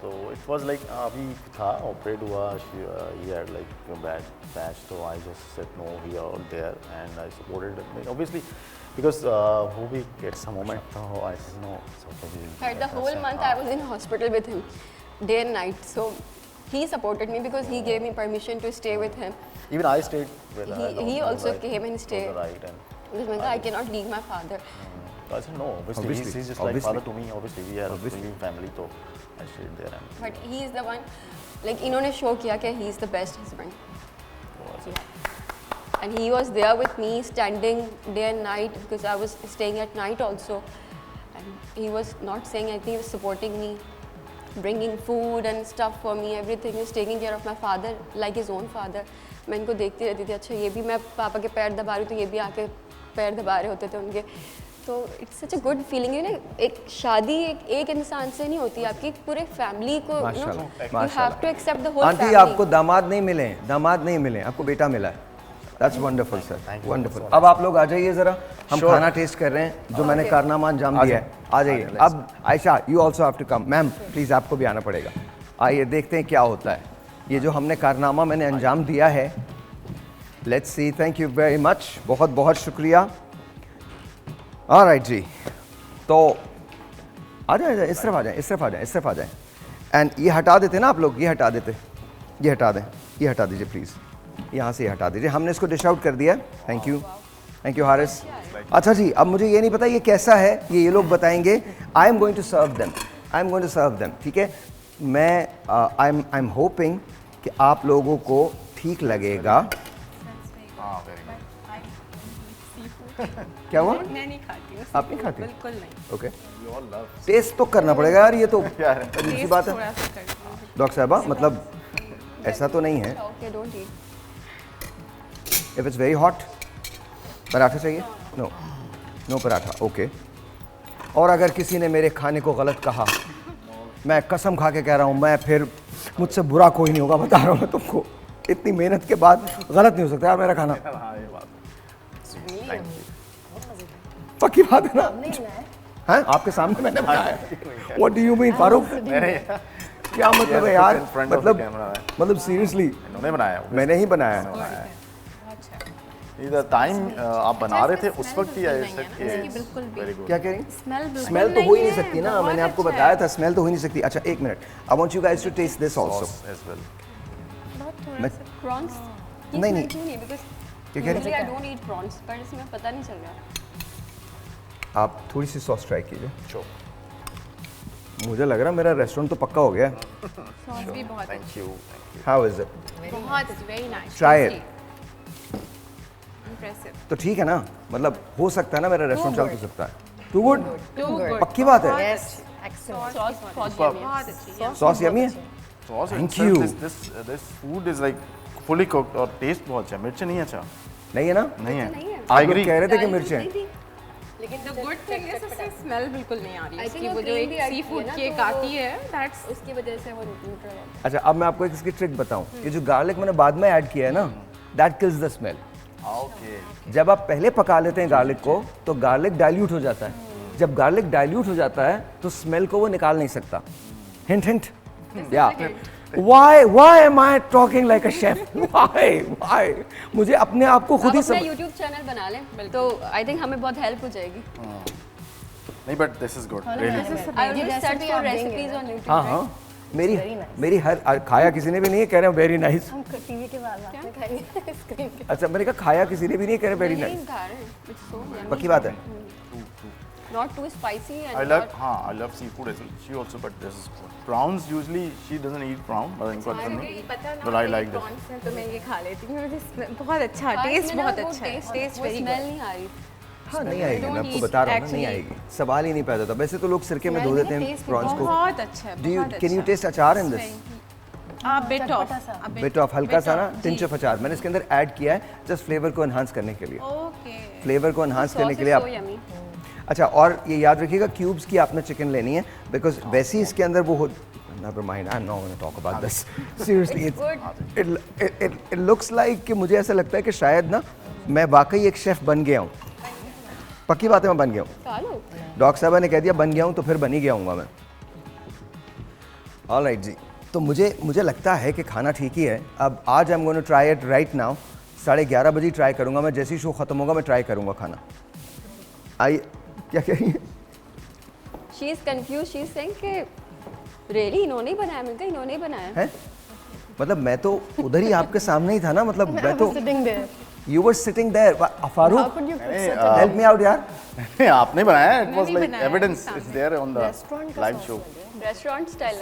तो इट वाज लाइक अभी था ऑपरेट हुआ, he had like bad patch, तो I just said no we are there and I supported obviously because who we get some moment, so I said no, so for the whole month I was in hospital with him day and night, so he supported me because he gave me permission to stay with him. Even I stayed with he also came and stayed, right, and because I cannot leave my father. I said no, obviously he's just like father to me, obviously we are a living family, so I stayed there and but he is the one, like इन्होंने show किया कि he is the best husband. Yeah. And he was there with me, standing day and night, because I was staying at night also. And he was not saying anything, he was supporting me, bringing food and stuff for me, everything. He was taking care of my father like his own father. मैं इनको देखती रहती थी, अच्छा ये भी मैं पापा के पैर दबा रही हूँ तो ये भी आके पैर दबा रहे होते थे उनके, तो it's such a good feeling है ना। एक शादी एक इंसान से नहीं होती, आपकी पूरे फैमिली को you have to accept the whole family. Auntie आपको दामाद नहीं मिले, दामाद नहीं मिले, आपको बेटा मिला है। That's wonderful sir, wonderful. अब आप लोग आ जाइए ज़रा, हम खाना टेस्ट कर रहे हैं जो मैंने कारनामा अंजाम दिया है। आ जाइए। अब Ayesha, you also have to come. Ma'am please, आपको भी आना पड़ेगा। आइए देखते हैं क्या होता है। ये जो हमने कारनामा मैंने अंजाम दिया है, let's see. Thank you very much, बहुत बहुत शुक्रिया। ऑलराइट जी, तो आ जाए, इस तरफ आ जाए, इस तरफ आ जाए, इस तरफ आ जाए। एंड ये हटा देते ना आप लोग, ये हटा देते, ये हटा दें, ये हटा दीजिए प्लीज़, यहाँ से हटा दीजिए। हमने इसको डिश आउट कर दिया है। Thank you Haris. अच्छा जी, अब मुझे ये नहीं पता ये कैसा है, ये लोग बताएंगे। I am going to serve them, ठीक है। मैं आई एम होपिंग कि आप लोगों को ठीक लगेगा। क्या हुआ? मैं नहीं खाती हूँ। आप नहीं खाती? बिल्कुल नहीं। ओके, टेस्ट तो करना पड़ेगा यार, ये तो अजीब सी बात है डॉक्टर साहबा, मतलब ऐसा तो नहीं है। Okay, don't eat. If it's very hot, paratha चाहिए? No, no paratha, okay. और अगर किसी ने मेरे खाने को गलत कहा, मैं कसम खा के कह रहा हूँ, मैं फिर मुझसे बुरा कोई नहीं होगा, बता रहा हूँ मैं तुमको। इतनी मेहनत के बाद गलत नहीं हो सकता यार मेरा खाना। पक्की बात है ना? हैं? आपके सामने मैंने बनाया। What do you mean, Farooq? क्या मतलब है यार? मतलब सीरियसली इन्होंने बनाया, मैंने ही बनाया है। इधर टाइम आप बना रहे थे उस वक्त ही आए बिल्कुल भी। क्या कह रही? स्मेल स्मेल तो हो ही नहीं सकती ना, मैंने आपको बताया था स्मेल तो हो ही नहीं सकती। अच्छा एक minute, I want you guys to taste this also. Prawns? नहीं, नहीं। क्यों नहीं? Because क्या कह रही? usually I don't eat prawns, पर इसमें पता नहीं चल रहा। आप थोड़ी सी सॉस ट्राई कीजिए। मुझे लग रहा है मेरा रेस्टोरेंट तो पक्का हो गया। सॉस भी बहुत अच्छी। How is it? बहुत very nice. Try it. Impressive. तो ठीक है ना, मतलब हो सकता है ना मेरा रेस्टोरेंट चल तो सकता है। Too good? Too good. पक्की बात है। Sauce बहुत yummy है। बहुत अच्छी। सॉस यमी है। Sauce Thank itself, you. this food is like fully cooked और टेस्ट बहुत अच्छा। मिर्च नहीं अच्छा, नहीं है ना? नहीं है। आप लोग कह रहे थे कि मिर्च है। लेकिन द गुड थिंग इज उससे स्मेल बिल्कुल नहीं आ रही है। I think उसकी वो वो जो cream एक भी add सी की फूड है ना, की एक तो आती है, दैट्स उसकी वजह से वो न्यूट्रल है। अच्छा अब मैं आपको एक इसकी ट्रिक बताऊं। ये जो गार्लिक मैंने बाद में ऐड किया है ना, that kills the smell. Okay, जब आप पहले पका लेते हैं गार्लिक को तो गार्लिक डाइल्यूट हो जाता है। जब गार्लिक डाइल्यूट हो जाता है तो स्मेल को वो निकाल नहीं सकता। हिंट हिंट या why am I talking like a chef? why मुझे अपने आप को खुद आप ही अपना समझ। YouTube चैनल बना लें तो आई थिंक हमें बहुत हेल्प हो जाएगी। नहीं but this is good really. I will search for recipes on YouTube। हाँ हाँ, मेरी हर खाया किसी ने भी नहीं है, कह रहे हैं वेरी नाइस। हम टीवी के बाद बातें करेंगे स्क्रीन के। अच्छा मैंने कहा खाया किसी ने भी नहीं है, कह रहे हैं वेरी नाइस। खा रहे हैं, इट्स सो यम्मी। पक्की बात है। Not too spicy and I love I love seafood as well. She also, but this is prawns. Usually she doesn't eat prawn, but इनको अच्छा नहीं। But I like this. तो मैं ये खा लेती हूँ। मुझे बहुत अच्छा, टेस्ट बहुत अच्छा है। Taste very smell good. नहीं आ रही। हाँ नहीं आएगी, मैं don't आपको eat बता रहा हूँ ना, नहीं actually. आएगी। सवाल ही नहीं पैदा होता। वैसे तो लोग सिरके में धो देते हैं प्रॉन्स को। बहुत अच्छा है। Do you बहुत can you अच्छा। taste अचार in this? Bit of Bit of हल्का सा ना टिंच ऑफ अचार मैंने इसके अंदर ऐड किया है जस्ट फ्लेवर को एनहांस करने के लिए। ओके। फ्लेवर को एनहांस करने के लिए सो आप यम्मी। अच्छा और ये याद रखिएगा क्यूब्स की आपने चिकन लेनी है बिकॉज वैसे ही इसके अंदर वो हो never mind I'm not going to talk about this seriously it looks like कि मुझे ऐसा लगता है कि शायद ना मैं वाकई एक शेफ बन गया हूँ। पक्की बात है मैं बन गया हूँ। डॉक्टर साहब ने कह दिया बन गया हूँ तो फिर बन ही गया हूँगा मैं। ऑलराइट जी, तो मुझे लगता है कि खाना ठीक ही है। अब आज I am going to try it right now. 11:30 बजे ट्राई करूँगा मैं, जैसे ही शो ख़त्म होगा मैं ट्राई करूँगा खाना। आई क्या कह रही है? She is confused. She is saying कि really इन्होंने ही बनाया। मैंने कहा इन्होंने ही बनाया। है मतलब मैं तो उधर ही आपके सामने ही था ना, मतलब मैं तो Sitting there. You were sitting there. How Farooq could you put such help me out यार। नहीं आपने बनाया। It was नहीं like बनाया, evidence. सामने। It's there on the restaurant का live sauce show. लगे? रेस्टोरेंट स्टाइल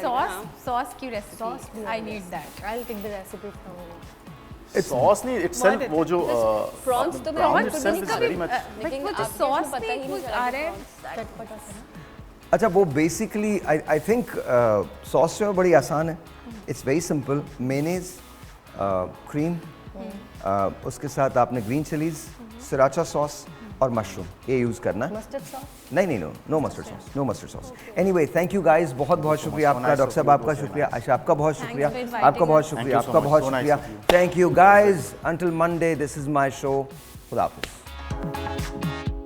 सॉस की recipe I need that. I'll take the recipe from you. Sauce नहीं itself वो जो प्रॉन्स तो prawn मैं itself is very much. लेकिन वो जो आपको सॉस पता ही में नहीं कुछ चला आ कि रहा है। prawns। चटपटा सा ना। अच्छा वो बेसिकली आई थिंक सॉस जो है बड़ी आसान है। It's very simple. Mayonnaise cream, उसके साथ आपने ग्रीन चिलीज, सराचा सॉस और मशरूम, ये यूज़ करना। Mustard sauce? नहीं, no mustard sauce, no mustard sauce. Anyway, thank you guys, बहुत बहुत शुक्रिया आपका, डॉक्टर साहब आपका शुक्रिया, अच्छा आपका बहुत शुक्रिया, for inviting आपका बहुत us. शुक्रिया, Thank you so आपका much. बहुत So nice शुक्रिया। of you. Thank you guys, until Monday, this is my show, खुदा हाफिज़।